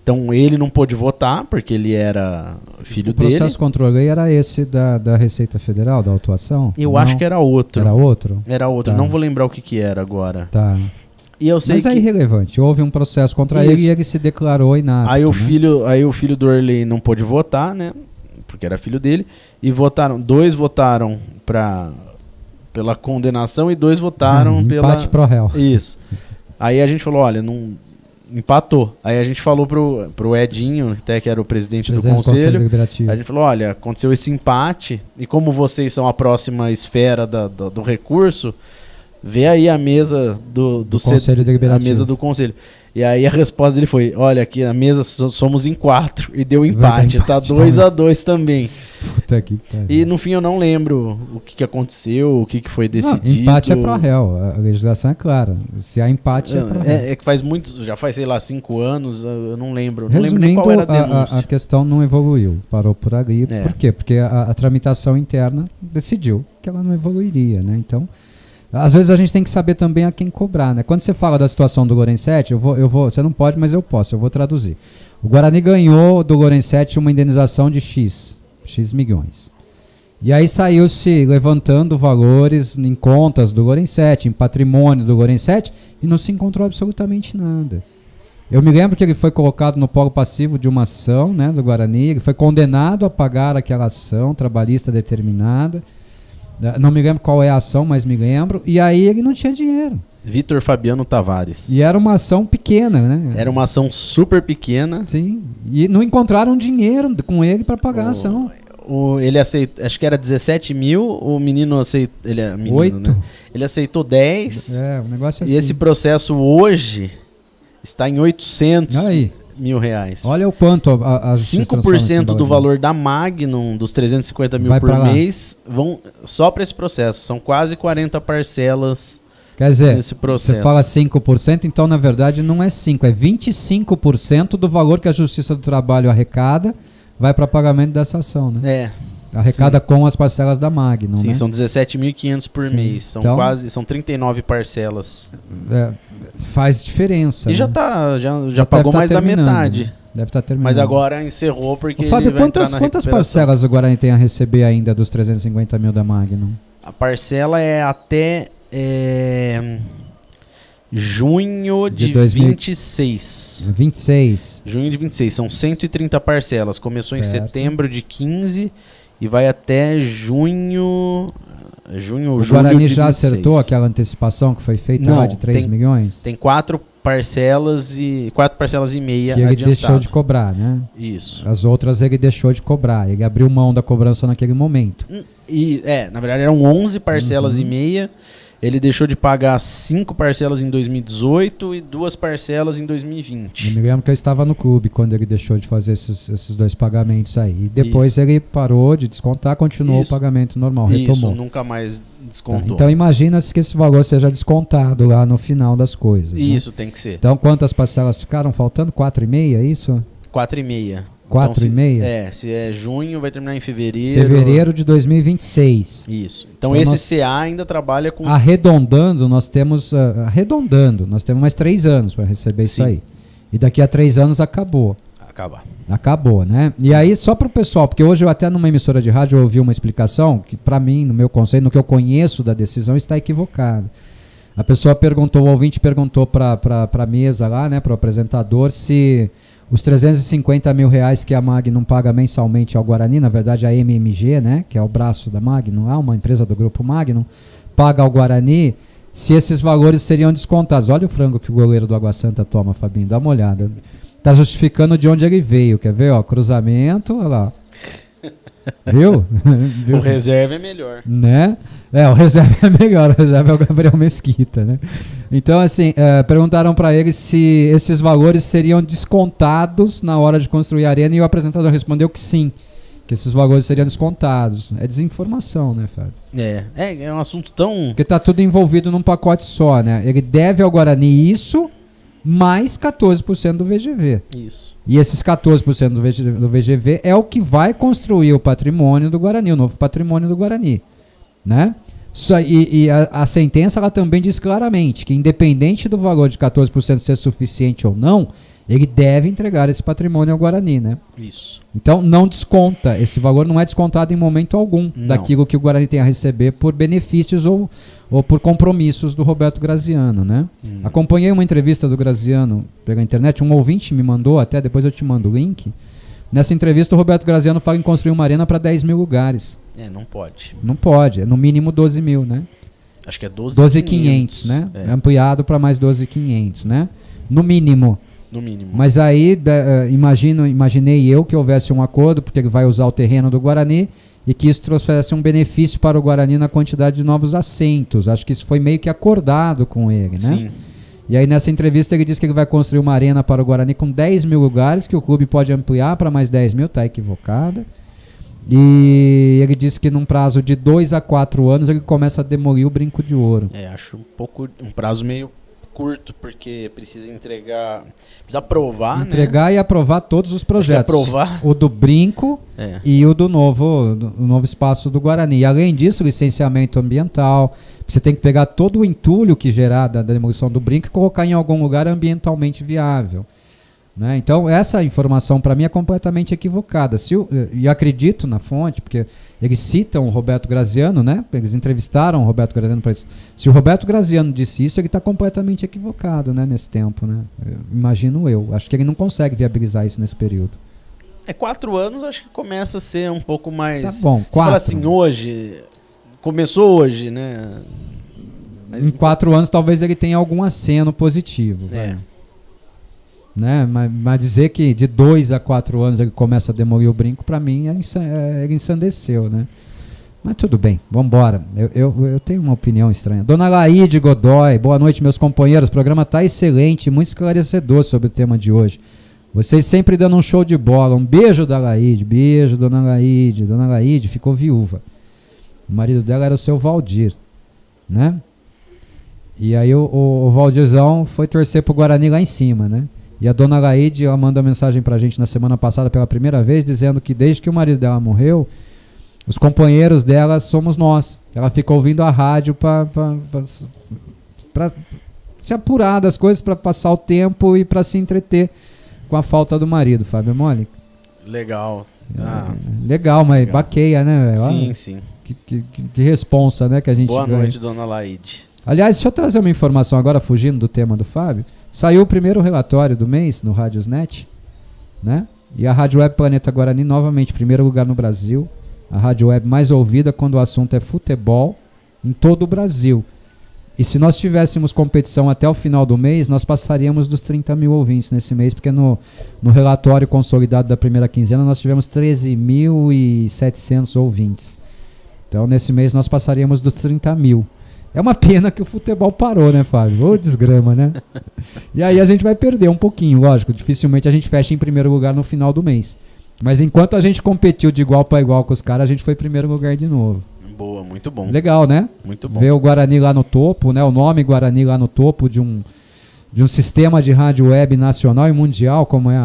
Então ele não pôde votar, porque ele era filho dele. O processo contra o Orley era esse da Receita Federal, da autuação? Eu acho que era outro. Era outro? Era outro, tá. Não vou lembrar o que era agora. Tá. E eu sei Mas é irrelevante, houve um processo contra ele e ele se declarou inapto. Aí o filho do Orley não pôde votar, né? Porque era filho dele. E dois votaram pela condenação e 2 votaram pela... Empate pro réu. Isso. Aí a gente falou, olha, não... Empatou. Aí a gente falou pro Edinho, até que era o presidente do Conselho. A gente falou, olha, aconteceu esse empate, e como vocês são a próxima esfera do recurso, vê aí a mesa do Conselho Deliberativo. A mesa do Conselho. E aí a resposta dele foi, olha, aqui a mesa somos em 4, e deu empate, tá 2-2 também. Puta que pariu. E no fim eu não lembro o que aconteceu, o que foi decidido. Não, empate é pro réu, a legislação é clara. Se há empate é pro réu. É que já faz, sei lá, 5 anos, eu não lembro. Resumindo, não lembro nem qual era a denúncia. A questão não evoluiu, parou por ali. Por quê? Porque a tramitação interna decidiu que ela não evoluiria, né? Então... Às vezes a gente tem que saber também a quem cobrar, né? Quando você fala da situação do Lorenzetti, você não pode, mas eu posso, eu vou traduzir. O Guarani ganhou do Lorenzetti uma indenização de X milhões. E aí saiu-se levantando valores em contas do Lorenzetti, em patrimônio do Lorenzetti, e não se encontrou absolutamente nada. Eu me lembro que ele foi colocado no polo passivo de uma ação, né, do Guarani, ele foi condenado a pagar aquela ação trabalhista determinada. Não me lembro qual é a ação, mas me lembro. E aí ele não tinha dinheiro. Vitor Fabiano Tavares. E era uma ação pequena, né? Era uma ação super pequena. Sim. E não encontraram dinheiro com ele para pagar a ação. Ele aceitou, acho que era 17 mil, o menino aceitou. Ele era menino, 8. Né? Ele aceitou 10. Um negócio assim. E esse processo hoje está em 800 mil reais. Olha o quanto as 5% do valor da Magnum, dos 350 mil por mês, vão só para esse processo. São quase 40 parcelas. Quer dizer, nesse processo. Você fala 5%, então na verdade não é 5%, é 25% do valor que a Justiça do Trabalho arrecada vai para pagamento dessa ação, né? Arrecada com as parcelas da Magnum, sim, né? São 17.500 por mês. São então, são 39 parcelas. Faz diferença. E né? já pagou mais da metade. Deve estar terminando. Mas agora encerrou porque Fábio, quantas parcelas o Guarani tem a receber ainda dos 350 mil da Magnum? A parcela é até junho de 26. 26. Junho de 26. São 130 parcelas. Começou em setembro de 15 e vai até junho. O Guarani já acertou aquela antecipação que foi feita lá de 3 milhões? Tem 4 parcelas e meia que ele adiantado. deixou de cobrar, né? Isso. As outras ele deixou de cobrar. Ele abriu mão da cobrança naquele momento. Na verdade eram 11 parcelas e meia. Ele deixou de pagar 5 parcelas em 2018 e 2 parcelas em 2020. Eu me lembro que eu estava no clube quando ele deixou de fazer esses 2 pagamentos aí. E depois ele parou de descontar, continuou o pagamento normal, retomou. Isso, nunca mais descontou. Tá, então imagina-se que esse valor seja descontado lá no final das coisas. Isso, né? tem que ser. Então quantas parcelas ficaram faltando? 4,5, é isso? 4,5. 4,5? Se é junho, vai terminar em fevereiro. Fevereiro de 2026. Isso. Então esse CA ainda trabalha com... Arredondando, nós temos mais 3 anos para receber isso aí. E daqui a 3 anos acabou. Acabou, né? E aí, só pro pessoal, porque hoje eu até numa emissora de rádio eu ouvi uma explicação que pra mim, no meu conceito, no que eu conheço da decisão, está equivocado. A pessoa perguntou, o ouvinte perguntou pra mesa lá, né, pro apresentador, se os 350 mil reais que a Magnum paga mensalmente ao Guarani, na verdade a MMG, né, que é o braço da Magnum, uma empresa do grupo Magnum, paga ao Guarani, se esses valores seriam descontados. Olha o frango que o goleiro do Água Santa toma, Fabinho, dá uma olhada. Tá justificando de onde ele veio, quer ver? Ó, cruzamento, olha lá. Viu? O reserva é melhor. Né? O reserva é melhor, o reserva é o Gabriel Mesquita, né? Então, assim, perguntaram para ele se esses valores seriam descontados na hora de construir a arena e o apresentador respondeu que sim, que esses valores seriam descontados. É desinformação, né, Fábio? É um assunto tão... Porque tá tudo envolvido num pacote só, né? Ele deve ao Guarani isso, mais 14% do VGV. Isso. E esses 14% do VGV é o que vai construir o patrimônio do Guarani, o novo patrimônio do Guarani, né? E a sentença ela também diz claramente que independente do valor de 14% ser suficiente ou não, ele deve entregar esse patrimônio ao Guarani, né? Isso. Então não desconta, esse valor não é descontado em momento algum daquilo que o Guarani tem a receber por benefícios ou por compromissos do Roberto Graziano, né? Acompanhei uma entrevista do Graziano pela internet, um ouvinte me mandou, até depois eu te mando o link. Nessa entrevista o Roberto Graziano fala em construir uma arena para 10 mil lugares. Não pode. Não pode, é no mínimo 12 mil, né? Acho que é 12.500, né? É ampliado para mais 12.500, né? No mínimo. No mínimo. Mas aí, imaginei eu que houvesse um acordo, porque ele vai usar o terreno do Guarani e que isso trouxesse um benefício para o Guarani na quantidade de novos assentos. Acho que isso foi meio que acordado com ele, né? Sim. E aí nessa entrevista ele disse que ele vai construir uma arena para o Guarani com 10 mil lugares, que o clube pode ampliar para mais 10 mil, tá equivocada. E ele disse que num prazo de 2 a 4 anos ele começa a demolir o Brinco de Ouro. Acho um prazo meio curto, porque precisa entregar, precisa aprovar, e aprovar todos os projetos. O do Brinco e o do novo espaço do Guarani. E além disso, licenciamento ambiental. Você tem que pegar todo o entulho que gerar da demolição do Brinco e colocar em algum lugar ambientalmente viável. Né? Então, essa informação para mim é completamente equivocada. E acredito na fonte, porque eles citam o Roberto Graziano, né? Eles entrevistaram o Roberto Graziano para isso. Se o Roberto Graziano disse isso, ele está completamente equivocado, né, nesse tempo. Né? Imagino eu. Acho que ele não consegue viabilizar isso nesse período. 4 anos, acho que começa a ser um pouco mais... Tá bom, 4. Você fala assim, hoje... Começou hoje, né? Mas em 4 anos talvez ele tenha algum aceno positivo. Né? Mas dizer que de 2 a 4 anos ele começa a demolir o Brinco, para mim ele ensandeceu, né? Mas tudo bem, vamos embora. Eu tenho uma opinião estranha. Dona Laíde Godoy, boa noite, meus companheiros. O programa está excelente, muito esclarecedor sobre o tema de hoje. Vocês sempre dando um show de bola. Um beijo da Laíde, beijo, Dona Laíde. Dona Laíde ficou viúva. O marido dela era o seu Valdir, né? E aí o Valdirzão foi torcer pro Guarani lá em cima, né? E a Dona Laíde, ela manda mensagem pra gente na semana passada pela primeira vez, dizendo que desde que o marido dela morreu, os companheiros dela somos nós. Ela fica ouvindo a rádio pra se apurar das coisas, pra passar o tempo e pra se entreter com a falta do marido, Fábio Mole. Legal. Legal, mas baqueia, né? Sim, sim. Que responsa, né, que a gente Boa ganha. noite, Dona Laíde. Aliás, deixa eu trazer uma informação agora, fugindo do tema do Fábio. Saiu o primeiro relatório do mês no Radiosnet, né? E a Rádio Web Planeta Guarani, novamente, primeiro lugar no Brasil. A rádio web mais ouvida quando o assunto é futebol em todo o Brasil. E se nós tivéssemos competição até o final do mês, nós passaríamos dos 30 mil ouvintes nesse mês, porque no relatório consolidado da primeira quinzena nós tivemos 13.700 ouvintes. Então, nesse mês, nós passaríamos dos 30 mil. É uma pena que o futebol parou, né, Fábio? Ô, desgrama, né? E aí a gente vai perder um pouquinho, lógico. Dificilmente a gente fecha em primeiro lugar no final do mês. Mas enquanto a gente competiu de igual para igual com os caras, a gente foi em primeiro lugar de novo. Boa, muito bom. Legal, né? Muito bom. Ver o Guarani lá no topo, né? O nome Guarani lá no topo de um sistema de rádio web nacional e mundial, como é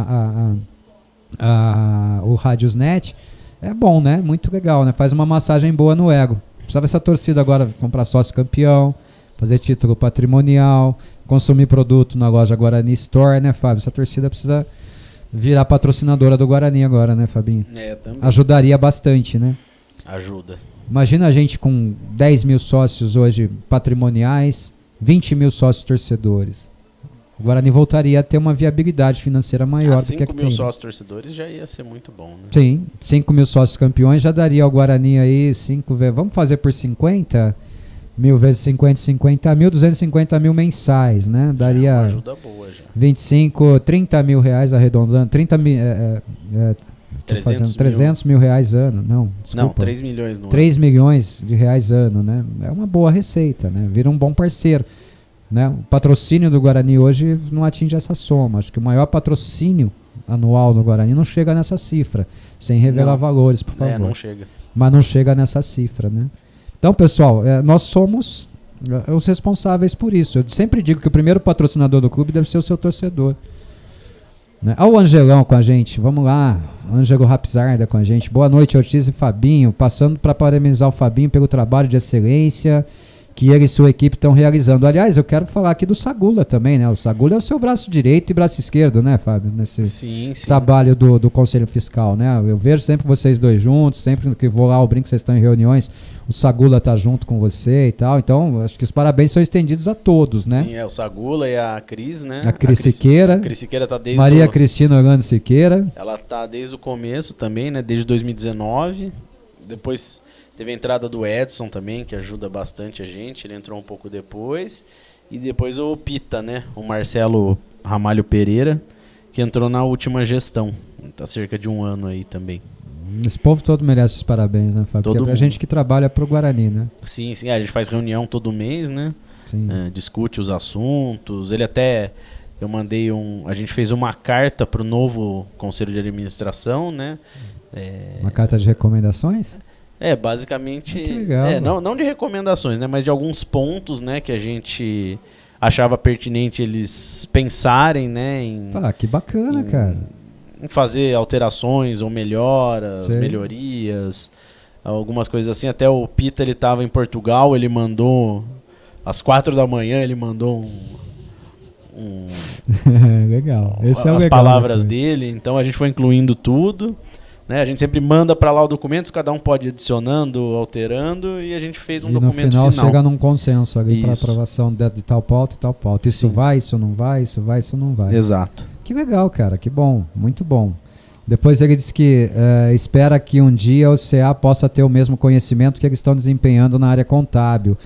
o Radiosnet. É bom, né? Muito legal, né? Faz uma massagem boa no ego. Precisava essa torcida agora comprar sócio campeão, fazer título patrimonial, consumir produto na loja Guarani Store, né, Fábio? Essa torcida precisa virar patrocinadora do Guarani agora, né, Fabinho? Também. Ajudaria bastante, né? Ajuda. Imagina a gente com 10 mil sócios hoje patrimoniais, 20 mil sócios torcedores. O Guarani voltaria a ter uma viabilidade financeira maior do que a que tem. 5 mil sócios torcedores já ia ser muito bom, né? Sim, 5 mil sócios campeões já daria ao Guarani aí 5 vezes. Vamos fazer por 50? 1.000 vezes 50 mil, 250 mil mensais, né? Daria uma ajuda boa já. 25, 30 mil reais arredondando. 30 mil. 300 mil reais ano. Não, desculpa. Não, 3 milhões no 3 milhões de reais ano, né? É uma boa receita, né? Vira um bom parceiro. Né? O patrocínio do Guarani hoje não atinge essa soma. Acho que o maior patrocínio anual do Guarani não chega nessa cifra, sem revelar valores, por favor. Não chega. Mas não chega nessa cifra, né? Então, pessoal, nós somos os responsáveis por isso. Eu sempre digo que o primeiro patrocinador do clube deve ser o seu torcedor. Né? Olha o Angelão com a gente, vamos lá. Ângelo Rapzarda com a gente. Boa noite, Ortiz e Fabinho. Passando para parabenizar o Fabinho pelo trabalho de excelência que ele e sua equipe estão realizando. Aliás, eu quero falar aqui do Sagula também, né? O Sagula é o seu braço direito e braço esquerdo, né, Fábio? Nesse trabalho do Conselho Fiscal, né? Eu vejo sempre vocês dois juntos, sempre que vou lá, eu brinco que vocês estão em reuniões, o Sagula tá junto com você e tal. Então, acho que os parabéns são estendidos a todos, né? Sim, o Sagula e a Cris, né? A Cris Siqueira. A Cris Siqueira tá desde Maria Cristina Orlando Siqueira. Ela tá desde o começo também, né? Desde 2019. Depois teve a entrada do Edson também, que ajuda bastante a gente. Ele entrou um pouco depois. E depois o Pita, né? O Marcelo Ramalho Pereira, que entrou na última gestão. Tá cerca de um ano aí também. Esse povo todo merece os parabéns, né, Fábio? Porque é a gente que trabalha pro Guarani, né? Sim, sim. A gente faz reunião todo mês, né? Sim. Discute os assuntos. Ele até... Eu mandei a gente fez uma carta pro novo Conselho de Administração, né? Uma carta de recomendações? Basicamente... Que legal, não de recomendações, né? Mas de alguns pontos, né? Que a gente achava pertinente eles pensarem, né? Que bacana, cara. Em fazer alterações ou melhorias, algumas coisas assim. Até o Pita, ele estava em Portugal, ele mandou... Às 4 da manhã, ele mandou legal. Esse as legal, palavras dele. Então a gente foi incluindo tudo. Né? A gente sempre manda para lá o documento, cada um pode ir adicionando, alterando, e a gente fez um documento final. No final chega num consenso ali para aprovação de tal pauta e tal pauta. Isso vai, isso não vai, isso vai, isso não vai. Exato. Que legal, cara, que bom, muito bom. Depois ele disse que espera que um dia o CA possa ter o mesmo conhecimento que eles estão desempenhando na área contábil,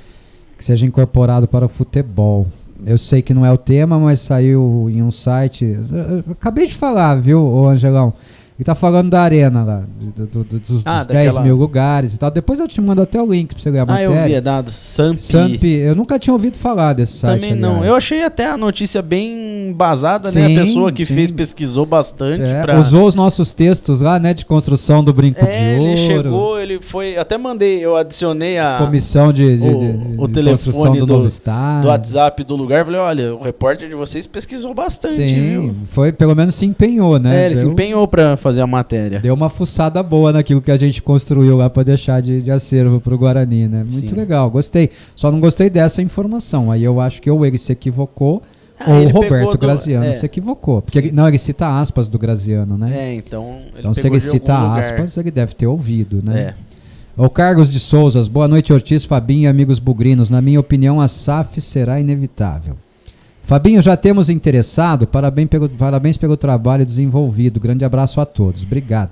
que seja incorporado para o futebol. Eu sei que não é o tema, mas saiu em um site. Eu acabei de falar, viu, Angelão? Ele tá falando da arena lá, dos 10 mil lugares e tal. Depois eu te mando até o link pra você ler a matéria. Eu vi, é dado Samp. Eu nunca tinha ouvido falar desse site. Também não. Eu achei até a notícia bem embasada, né? A pessoa que fez pesquisou bastante. Usou os nossos textos lá, né? De construção do Brinco de Ouro. Ele chegou, ele foi... Até eu adicionei a... Comissão de construção do novo estádio. Do WhatsApp do lugar. Falei, olha, o repórter de vocês pesquisou bastante, viu? Foi, pelo menos se empenhou, né? Ele se empenhou pra fazer a matéria. Deu uma fuçada boa naquilo que a gente construiu lá para deixar de acervo pro Guarani, né? Muito legal, gostei. Só não gostei dessa informação. Aí eu acho que ou ele se equivocou ou o Roberto Graziano se equivocou. Porque ele cita aspas do Graziano, né? Então se ele cita aspas, ele deve ter ouvido, né? O Carlos de Souza, boa noite, Ortiz, Fabinho e amigos bugrinos. Na minha opinião, a SAF será inevitável. Fabinho, já temos interessado, parabéns pelo trabalho desenvolvido, grande abraço a todos, obrigado.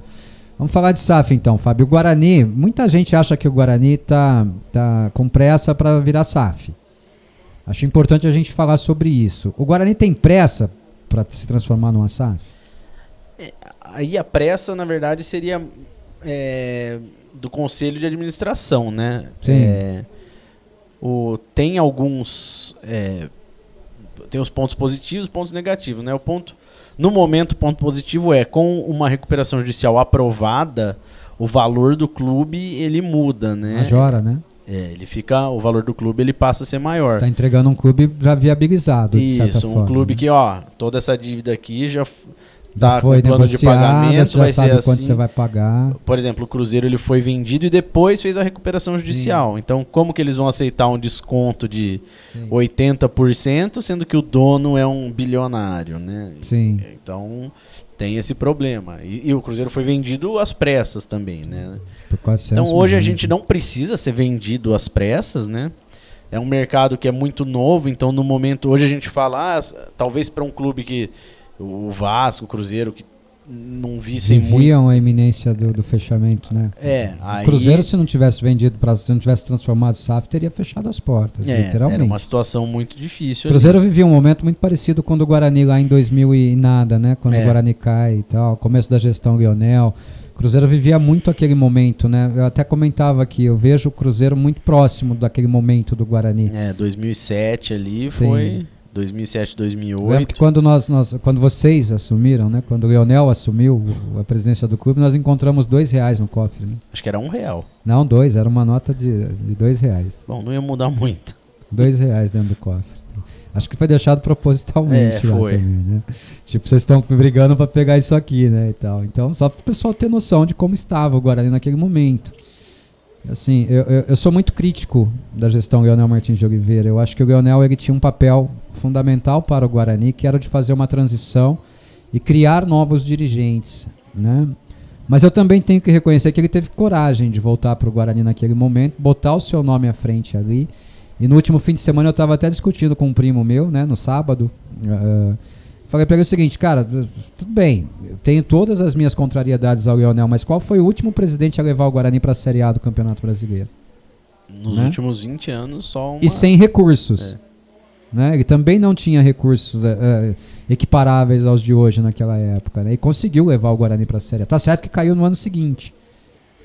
Vamos falar de SAF então, Fábio. O Guarani, muita gente acha que o Guarani tá com pressa para virar SAF. Acho importante a gente falar sobre isso. O Guarani tem pressa para se transformar numa SAF? Aí a pressa, na verdade, seria do Conselho de Administração, né? Sim. Tem alguns... tem os pontos positivos e os pontos negativos, né? No momento, o ponto positivo com uma recuperação judicial aprovada, o valor do clube, ele muda, né? Majora, né? O valor do clube, ele passa a ser maior. Você está entregando um clube já viabilizado, de certa forma. Isso, um clube que, toda essa dívida aqui já foi com plano de pagamento, já sabe quanto você vai pagar. Por exemplo, o Cruzeiro ele foi vendido e depois fez a recuperação judicial. Sim. Então, como que eles vão aceitar um desconto de 80%, sendo que o dono é um bilionário, né? Sim. Então, Tem esse problema. E o Cruzeiro foi vendido às pressas também, né? Por 400 então hoje milhões, a gente não precisa ser vendido às pressas, né? É um mercado que é muito novo, então no momento hoje a gente fala, talvez para um clube que o Vasco, o Cruzeiro, que não vissem viviam a iminência do fechamento, né? Aí... O Cruzeiro, se não tivesse vendido, se não tivesse transformado SAF, teria fechado as portas, literalmente. Era uma situação muito difícil. O Cruzeiro vivia um momento muito parecido com o do Guarani lá em 2000 e nada, né? Quando o Guarani cai e tal, começo da gestão Lionel. O Cruzeiro vivia muito aquele momento, né? Eu até comentava aqui, eu vejo o Cruzeiro muito próximo daquele momento do Guarani. 2007 ali foi... 2007, 2008. Eu lembro que quando vocês assumiram, né? Quando o Lionel assumiu a presidência do clube, nós encontramos R$2 no cofre, né? Acho que era R$1. Não, 2, era uma nota de R$2. Bom, não ia mudar muito. R$2 dentro do cofre. Acho que foi deixado propositalmente lá também, né? Tipo, vocês estão brigando para pegar isso aqui, né? E tal. Então, só para o pessoal ter noção de como estava o Guarani naquele momento. Assim, eu sou muito crítico da gestão Leonel Martins de Oliveira. Eu acho que o Leonel ele tinha um papel fundamental para o Guarani, que era o de fazer uma transição e criar novos dirigentes, né? Mas eu também tenho que reconhecer que ele teve coragem de voltar para o Guarani naquele momento, botar o seu nome à frente ali. E no último fim de semana eu estava até discutindo com um primo meu, né, no sábado. Falei para ele o seguinte, cara, tudo bem, eu tenho todas as minhas contrariedades ao Lionel, mas qual foi o último presidente a levar o Guarani para a Série A do Campeonato Brasileiro? Nos últimos 20 anos, só uma... E sem recursos. Né? Ele também não tinha recursos equiparáveis aos de hoje naquela época, né? E conseguiu levar o Guarani para a Série A. Tá certo que caiu no ano seguinte.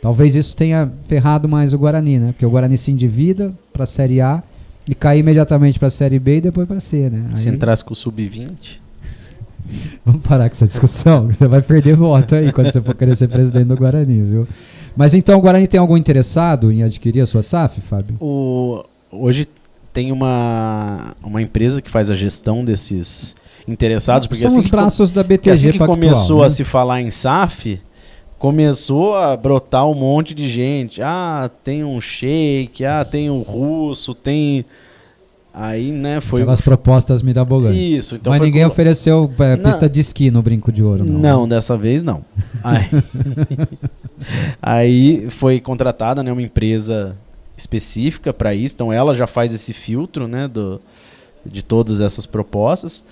Talvez isso tenha ferrado mais o Guarani, né? Porque o Guarani se endivida para a Série A e cai imediatamente para a Série B e depois para a C, né? Se entrasse com o Sub-20... Vamos parar com essa discussão. Você vai perder voto aí quando você for querer ser presidente do Guarani, viu? Mas então o Guarani tem algum interessado em adquirir a sua SAF, Fábio? Hoje tem uma empresa que faz a gestão desses interessados. Porque são os braços da BTG assim que começou a se falar em SAF, começou a brotar um monte de gente. Tem um Sheik, tem um russo, tem... Aí, né, foi... Aquelas propostas mirabolantes. Isso. Então mas ninguém ofereceu pista de esqui no Brinco de Ouro, não? Não, dessa vez não. Aí foi contratada, né, uma empresa específica para isso. Então ela já faz esse filtro, né, de todas essas propostas.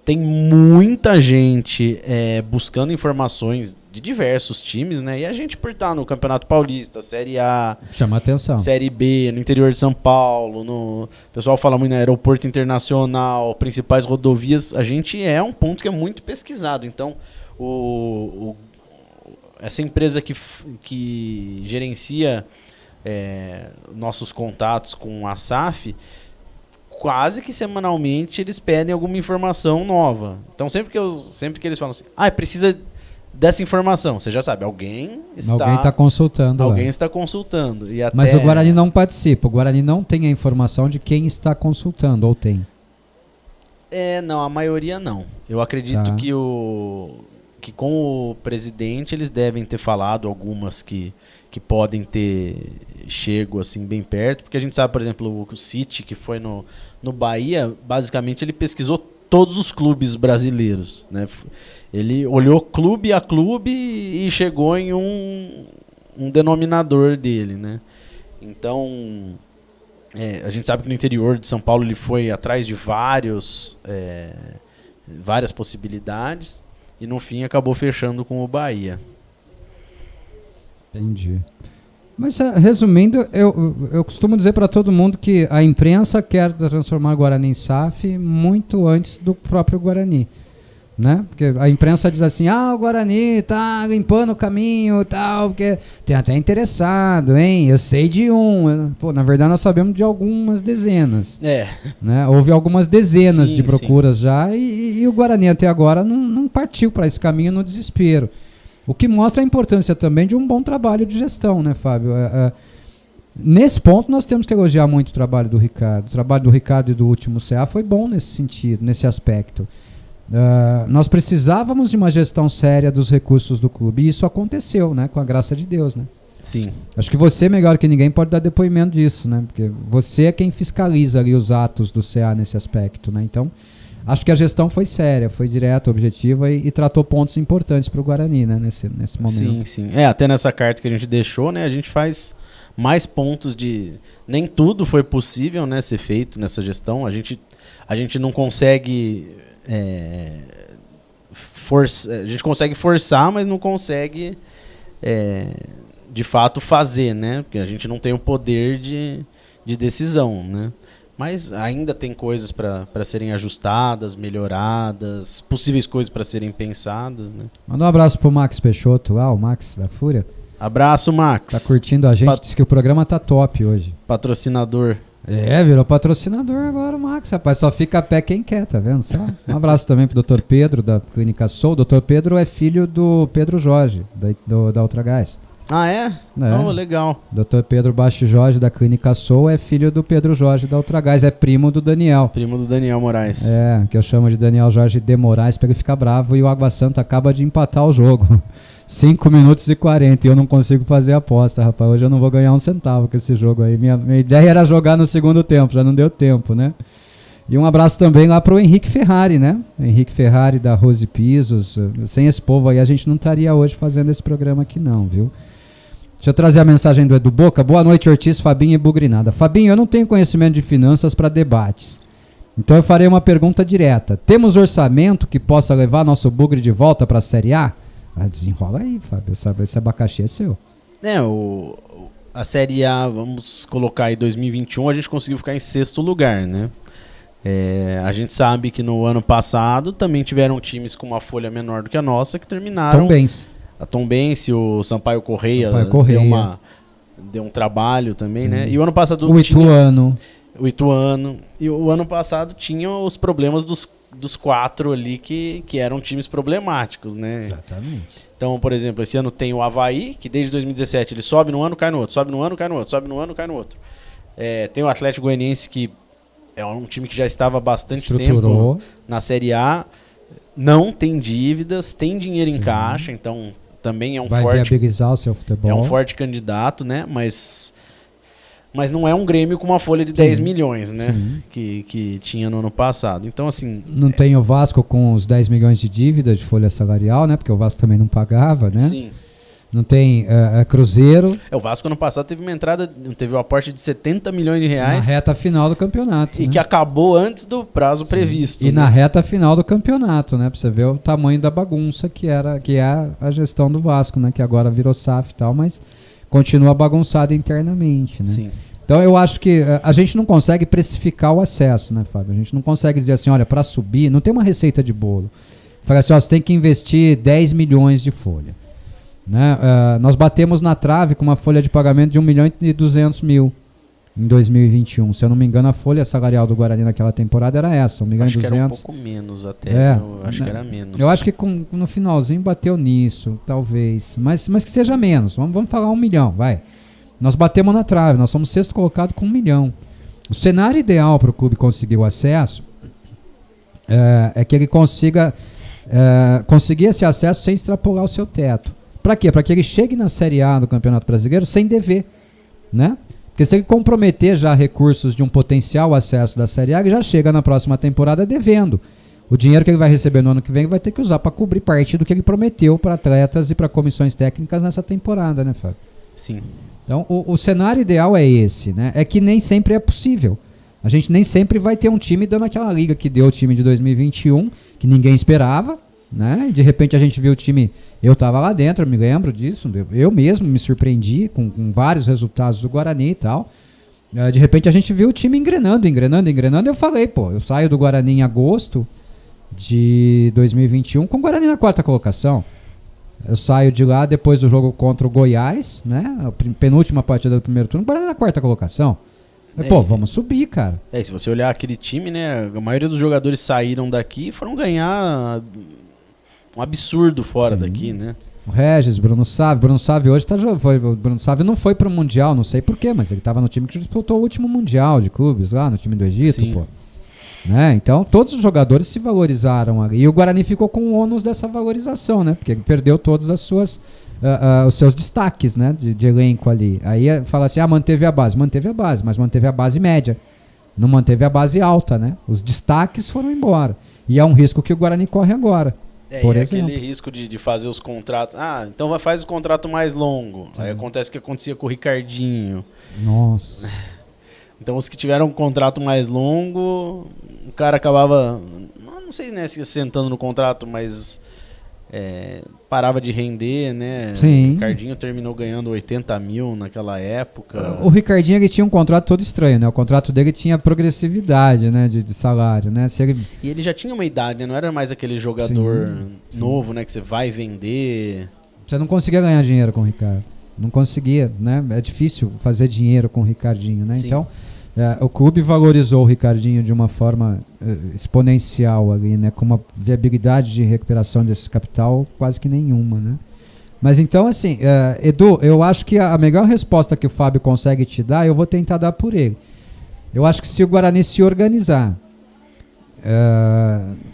Tem muita gente buscando informações de diversos times, né? E a gente por estar no Campeonato Paulista, Série A, chama atenção. Série B, no interior de São Paulo, o pessoal fala muito no aeroporto internacional, principais rodovias, a gente é um ponto que é muito pesquisado. Então, essa empresa que gerencia nossos contatos com a SAF, quase que semanalmente eles pedem alguma informação nova. Então sempre que eles falam assim, precisa dessa informação, você já sabe, alguém está consultando. Alguém está consultando. Mas o Guarani não participa, o Guarani não tem a informação de quem está consultando, ou tem? Não, a maioria não. Eu acredito que com o presidente eles devem ter falado algumas que podem ter chego assim bem perto, porque a gente sabe, por exemplo, o City, que foi no Bahia, basicamente ele pesquisou todos os clubes brasileiros, né? Ele olhou clube a clube e chegou em um denominador dele, né? Então, a gente sabe que no interior de São Paulo ele foi atrás de várias possibilidades e no fim acabou fechando com o Bahia. Entendi. Mas resumindo, eu costumo dizer para todo mundo que a imprensa quer transformar o Guarani em SAF muito antes do próprio Guarani, né? Porque a imprensa diz assim, o Guarani tá limpando o caminho, tal, porque tem até interessado, hein? Eu sei de um. Pô, na verdade nós sabemos de algumas dezenas. Né? Houve algumas dezenas de procuras já e o Guarani até agora não partiu para esse caminho no desespero. O que mostra a importância também de um bom trabalho de gestão, né, Fábio? Nesse ponto nós temos que elogiar muito o trabalho do Ricardo. O trabalho do Ricardo e do último CA foi bom nesse sentido, nesse aspecto. Nós precisávamos de uma gestão séria dos recursos do clube e isso aconteceu, né, com a graça de Deus, né? Sim. Acho que você, melhor que ninguém, pode dar depoimento disso, né? Porque você é quem fiscaliza ali os atos do CA nesse aspecto, né? Então, acho que a gestão foi séria, foi direta, objetiva e tratou pontos importantes para o Guarani, né, nesse momento. Sim. Até nessa carta que a gente deixou, né, a gente faz mais pontos de... Nem tudo foi possível, né, ser feito nessa gestão. A gente não consegue... a gente consegue forçar, mas não consegue de fato fazer, né? Porque a gente não tem o poder de decisão, né? Mas ainda tem coisas para serem ajustadas, melhoradas, possíveis coisas para serem pensadas, né? Manda um abraço pro Max Peixoto lá, o Max da Fúria. Abraço, Max. Tá curtindo a gente, diz que o programa tá top hoje. Patrocinador. Virou patrocinador agora o Max, rapaz. Só fica a pé quem quer, tá vendo? Só um abraço também pro Dr. Pedro, da Clínica Soul. O Dr. Pedro é filho do Pedro Jorge, da Ultragás. Ah, é? Oh, legal. Dr. Pedro Baixo Jorge, da Clínica Soul, é filho do Pedro Jorge, da Ultragás. É primo do Daniel. Primo do Daniel Moraes. Que eu chamo de Daniel Jorge de Moraes, pra ele ficar bravo. E o Água Santa acaba de empatar o jogo. 5 minutos e 40 e eu não consigo fazer a aposta, rapaz. Hoje eu não vou ganhar um centavo com esse jogo aí. Minha ideia era jogar no segundo tempo, já não deu tempo, né? E um abraço também lá pro Henrique Ferrari, né? Henrique Ferrari da Rose Pisos. Sem esse povo aí a gente não estaria hoje fazendo esse programa aqui não, viu? Deixa eu trazer a mensagem do Edu Boca. Boa noite, Ortiz, Fabinho e Bugrinada. Fabinho, eu não tenho conhecimento de finanças para debates. Então eu farei uma pergunta direta. Temos orçamento que possa levar nosso Bugre de volta para a Série A? Desenrola aí, Fábio. Esse abacaxi é seu. A Série A, vamos colocar aí 2021, a gente conseguiu ficar em 6º lugar, né? A gente sabe que no ano passado também tiveram times com uma folha menor do que a nossa que terminaram. Tombense. A Tombense, o Sampaio Correia. Deu um trabalho também, né? E o ano passado o Ituano. E o ano passado tinha os problemas dos 4 ali que eram times problemáticos, né? Exatamente. Então, por exemplo, esse ano tem o Avaí, que desde 2017 ele sobe num ano, cai no outro, sobe num ano, cai no outro, sobe num ano, cai no outro. Tem o Atlético Goianiense, que é um time que já estava há bastante tempo na Série A, não tem dívidas, tem dinheiro em caixa, então também é um vai viabilizar o seu futebol. É um forte candidato, né? Mas não é um Grêmio com uma folha de 10 milhões, né? Que tinha no ano passado. Então, assim... Não tem o Vasco com os 10 milhões de dívida de folha salarial, né? Porque o Vasco também não pagava, né? Sim. Não tem Cruzeiro. O Vasco ano passado teve teve um aporte de 70 milhões de reais. Na reta final do campeonato. E que acabou antes do prazo previsto. E na reta final do campeonato, né? Pra você ver o tamanho da bagunça que é a gestão do Vasco, né? Que agora virou SAF e tal, mas continua bagunçada internamente, né? Sim. Então eu acho que a gente não consegue precificar o acesso, né, Fábio? A gente não consegue dizer assim, olha, para subir, não tem uma receita de bolo. Fala assim, você tem que investir 10 milhões de folha. Né? Nós batemos na trave com uma folha de pagamento de 1.200.000 em 2021. Se eu não me engano, a folha salarial do Guarani naquela temporada era essa, 1.200.000. Acho que era um pouco menos até, eu acho que era menos. Eu acho que no finalzinho bateu nisso, talvez. Mas que seja menos, vamos falar 1 milhão, vai. Nós batemos na trave, nós somos 6º colocado com 1 milhão. O cenário ideal para o clube conseguir o acesso é que ele conseguir esse acesso sem extrapolar o seu teto. Para quê? Para que ele chegue na Série A do Campeonato Brasileiro sem dever, né? Porque se ele comprometer já recursos de um potencial acesso da Série A, ele já chega na próxima temporada devendo. O dinheiro que ele vai receber no ano que vem, ele vai ter que usar para cobrir parte do que ele prometeu para atletas e para comissões técnicas nessa temporada, né, Fábio? Sim. Então, o cenário ideal é esse, né? É que nem sempre é possível. A gente nem sempre vai ter um time dando aquela liga que deu o time de 2021, que ninguém esperava, né? E de repente a gente viu o time... Eu estava lá dentro, eu me lembro disso. Eu mesmo me surpreendi com vários resultados do Guarani e tal. De repente a gente viu o time engrenando. Eu falei, eu saio do Guarani em agosto de 2021 com o Guarani na 4ª colocação. Eu saio de lá depois do jogo contra o Goiás, né? A penúltima partida do primeiro turno, Guarani na 4ª colocação. Vamos subir, cara. Se você olhar aquele time, né? A maioria dos jogadores saíram daqui e foram ganhar um absurdo fora daqui, né? O Regis, Bruno Sávio hoje o Bruno Sávio não foi pro Mundial, não sei porquê, mas ele tava no time que disputou o último Mundial de clubes lá, no time do Egito, Sim. Né? Então todos os jogadores se valorizaram ali. E o Guarani ficou com o ônus dessa valorização, né? Porque ele perdeu todas as suas os seus destaques, né? De elenco ali. Aí fala assim, manteve a base, mas manteve a base média. Não manteve a base alta, né? Os destaques foram embora. E é um risco que o Guarani corre agora. Por exemplo. Aquele risco de fazer os contratos. Então faz o contrato mais longo. Aí acontece o que acontecia com o Ricardinho. Nossa. Então os que tiveram um contrato mais longo, o cara acabava, não sei, né, se sentando no contrato, mas parava de render, né? Sim. O Ricardinho terminou ganhando 80 mil naquela época. O Ricardinho, ele tinha um contrato todo estranho, né? O contrato dele tinha progressividade, né, de salário, né? E ele já tinha uma idade, né? Não era mais aquele jogador novo, né, que você vai vender. Você não conseguia ganhar dinheiro com o Ricardo. Não conseguia, né? É difícil fazer dinheiro com o Ricardinho, né? Sim. Então, o clube valorizou o Ricardinho de uma forma exponencial ali, né? Com uma viabilidade de recuperação desse capital quase que nenhuma, né? Mas então, assim, Edu, eu acho que a melhor resposta que o Fábio consegue te dar, eu vou tentar dar por ele. Eu acho que se o Guarani se organizar,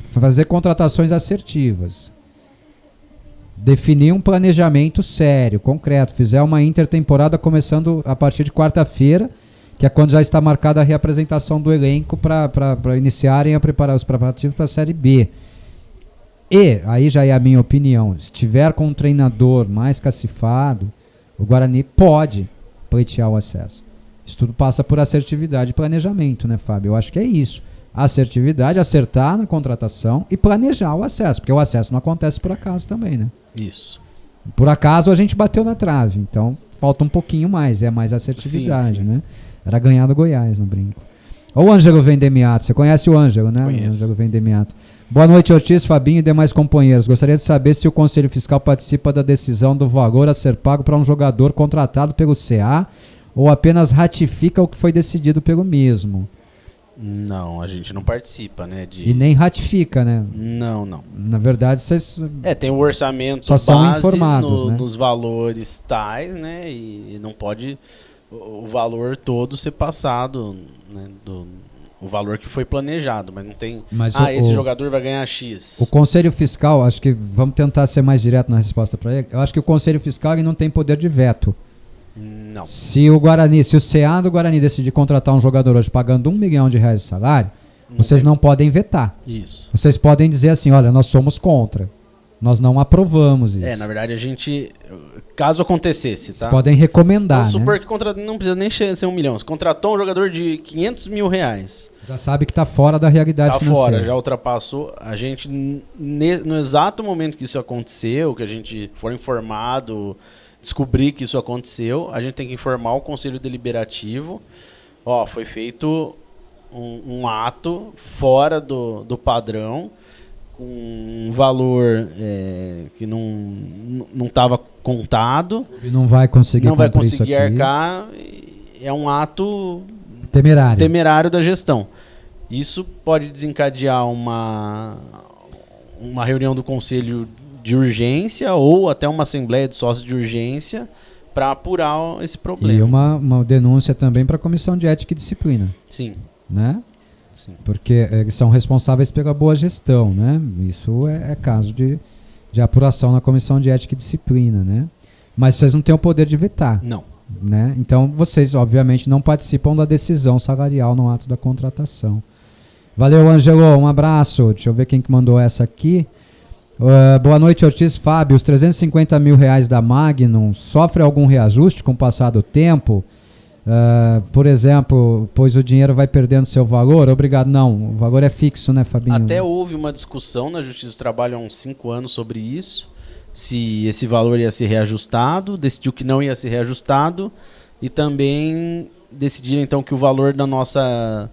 fazer contratações assertivas, definir um planejamento sério, concreto, fizer uma intertemporada começando a partir de quarta-feira, que é quando já está marcada a reapresentação do elenco para iniciarem a preparar os preparativos para a Série B. E, aí já é a minha opinião, se tiver com um treinador mais cacifado, o Guarani pode pleitear o acesso. Isso tudo passa por assertividade e planejamento, né, Fábio? Eu acho que é isso. Assertividade, acertar na contratação e planejar o acesso, porque o acesso não acontece por acaso também, né? Isso. Por acaso a gente bateu na trave, então falta um pouquinho mais, é mais assertividade, sim. Né? Era ganhar do Goiás no brinco. O Ângelo Vendemiato, você conhece o Ângelo, né? Conheço. O Ângelo Vendemiato. Boa noite, Ortiz, Fabinho e demais companheiros. Gostaria de saber se o Conselho Fiscal participa da decisão do valor a ser pago para um jogador contratado pelo CA ou apenas ratifica o que foi decidido pelo mesmo. Não, a gente não participa, né? E nem ratifica, né? Não. Na verdade, vocês... tem o orçamento só são informados, né? Nos valores tais, né? E não pode o valor todo ser passado, né? O valor que foi planejado, mas não tem... esse jogador vai ganhar X. O Conselho Fiscal, acho que vamos tentar ser mais direto na resposta para ele. Eu acho que o Conselho Fiscal ele não tem poder de veto. Não. Se o CA do Guarani decidir contratar um jogador hoje pagando R$1 milhão de salário, vocês não podem vetar. Isso. Vocês podem dizer assim, olha, nós somos contra. Nós não aprovamos isso. Na verdade, a gente... Caso acontecesse, tá? Vocês podem recomendar, vamos supor que não precisa nem ser R$1 milhão. Você contratou um jogador de R$500 mil. Já sabe que está fora da realidade financeira. Está fora, já ultrapassou. A gente, no exato momento que isso aconteceu, que a gente for informado... descobrir que isso aconteceu, a gente tem que informar o Conselho Deliberativo, foi feito um ato fora do padrão, com um valor que não estava contado. E não vai conseguir arcar, é um ato temerário da gestão. Isso pode desencadear uma reunião do Conselho de urgência ou até uma assembleia de sócios de urgência para apurar esse problema. E uma denúncia também para a Comissão de Ética e Disciplina. Sim. Né? Sim. Porque eles são responsáveis pela boa gestão, né? Isso é caso de apuração na Comissão de Ética e Disciplina, né? Mas vocês não têm o poder de vetar. Não. Né? Então vocês, obviamente, não participam da decisão salarial no ato da contratação. Valeu, Ângelo. Um abraço. Deixa eu ver quem que mandou essa aqui. Boa noite, Ortiz. Fábio, os R$350 mil da Magnum sofre algum reajuste com o passar do tempo? Por exemplo, pois o dinheiro vai perdendo seu valor? Obrigado. Não, o valor é fixo, né, Fabinho? Até houve uma discussão na Justiça do Trabalho há uns 5 anos sobre isso, se esse valor ia ser reajustado, decidiu que não ia ser reajustado e também decidiram então que o valor da nossa...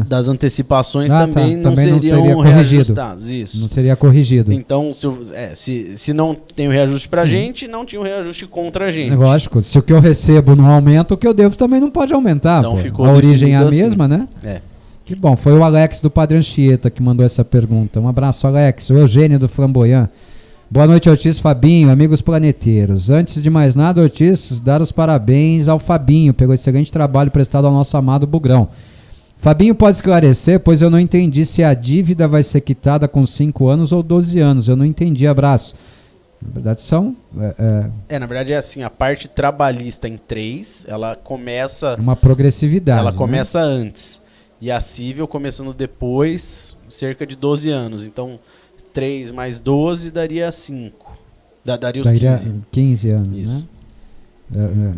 das antecipações também não seriam reajustados. Isso. Não seria corrigido. Então, se não tem o reajuste pra gente, não tinha o reajuste contra a gente. Lógico, se o que eu recebo não aumenta, o que eu devo também não pode aumentar. Então, ficou a origem é a mesma, assim, né? Que bom, foi o Alex do Padre Anchieta que mandou essa pergunta. Um abraço, Alex. O Eugênio do Flamboyant. Boa noite, Ortiz, Fabinho, amigos planeteiros. Antes de mais nada, Ortiz, dar os parabéns ao Fabinho pelo excelente trabalho prestado ao nosso amado Bugrão. Fabinho pode esclarecer, pois eu não entendi se a dívida vai ser quitada com 5 anos ou 12 anos. Eu não entendi. Abraço. Na verdade são... na verdade é assim, a parte trabalhista em 3, ela começa... Uma progressividade. Ela começa antes. E a cível começando depois, cerca de 12 anos. Então, 3 mais 12 daria 5. Daria os 15. 15 anos, isso. Né?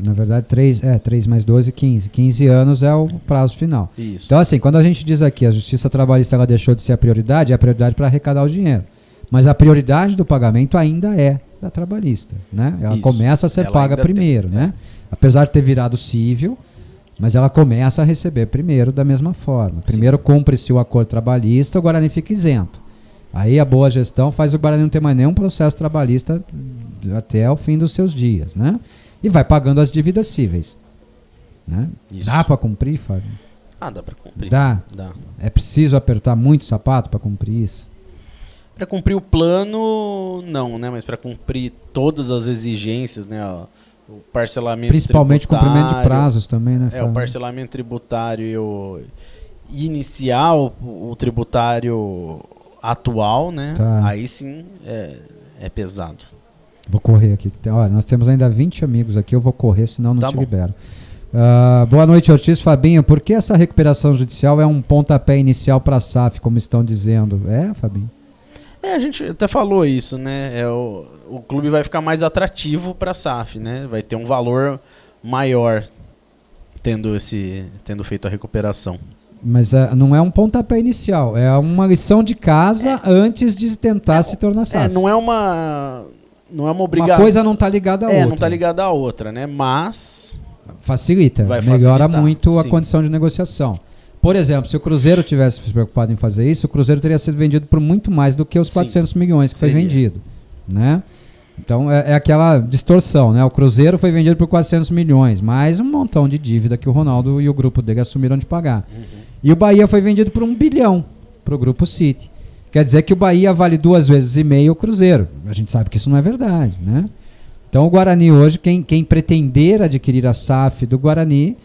Na verdade, 3 mais 12, 15. 15 anos é o prazo final. Isso. Então, assim, quando a gente diz aqui a justiça trabalhista ela deixou de ser a prioridade, é a prioridade para arrecadar o dinheiro. Mas a prioridade do pagamento ainda é da trabalhista, né? Ela começa a ser paga primeiro, né? Apesar de ter virado cível, mas ela começa a receber primeiro da mesma forma. Primeiro cumpre-se o acordo trabalhista, o Guarani fica isento. Aí a boa gestão faz o Guarani não ter mais nenhum processo trabalhista até o fim dos seus dias, né? E vai pagando as dívidas cíveis. Né? Dá para cumprir, Fábio? Dá para cumprir. Dá. É preciso apertar muito o sapato para cumprir isso? Para cumprir o plano, não, né? Mas para cumprir todas as exigências, né? O parcelamento principalmente tributário, cumprimento de prazos também, né? O parcelamento tributário inicial, o tributário atual, né? Tá. Aí sim é pesado. Vou correr aqui. Olha, nós temos ainda 20 amigos aqui, eu vou correr, senão não te libero. Boa noite, Ortiz. Fabinho, por que essa recuperação judicial é um pontapé inicial para a SAF, como estão dizendo? Fabinho? A gente até falou isso, né? O clube vai ficar mais atrativo para a SAF, né? Vai ter um valor maior tendo feito a recuperação. Mas não é um pontapé inicial, é uma lição de casa antes de tentar se tornar SAF. Não é uma obrigação. Uma coisa não está ligada à outra. Não está ligada à outra, né? Mas facilita, melhora muito a condição de negociação. Por exemplo, se o Cruzeiro tivesse se preocupado em fazer isso, o Cruzeiro teria sido vendido por muito mais do que os 400 milhões que foi vendido, né? Então é aquela distorção, né? O Cruzeiro foi vendido por 400 milhões, mais um montão de dívida que o Ronaldo e o grupo dele assumiram de pagar. E o Bahia foi vendido por 1 bilhão para o grupo City. Quer dizer que o Bahia vale 2,5 vezes o Cruzeiro. A gente sabe que isso não é verdade, né? Então o Guarani hoje, quem pretender adquirir a SAF do Guarani,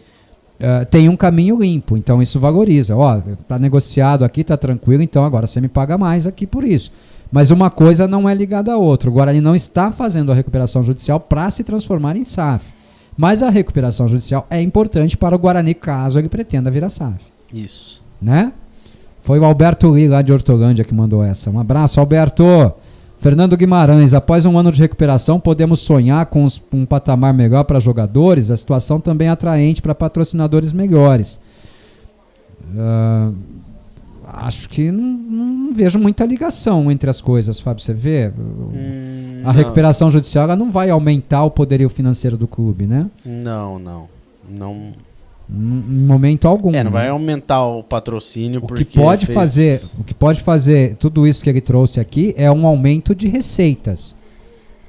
tem um caminho limpo, então isso valoriza. Tá negociado aqui, tá tranquilo, então agora você me paga mais aqui por isso. Mas uma coisa não é ligada à outra. O Guarani não está fazendo a recuperação judicial para se transformar em SAF. Mas a recuperação judicial é importante para o Guarani caso ele pretenda virar SAF. Isso. Né? Foi o Alberto Lee, lá de Hortolândia, que mandou essa. Um abraço, Alberto. Fernando Guimarães, após um ano de recuperação, podemos sonhar com um patamar melhor para jogadores? A situação também é atraente para patrocinadores melhores. Acho que não vejo muita ligação entre as coisas, Fábio, você vê? A recuperação judicial ela não vai aumentar o poderio financeiro do clube, né? Não. Em momento algum. Não vai aumentar o patrocínio. O que pode fazer tudo isso que ele trouxe aqui é um aumento de receitas.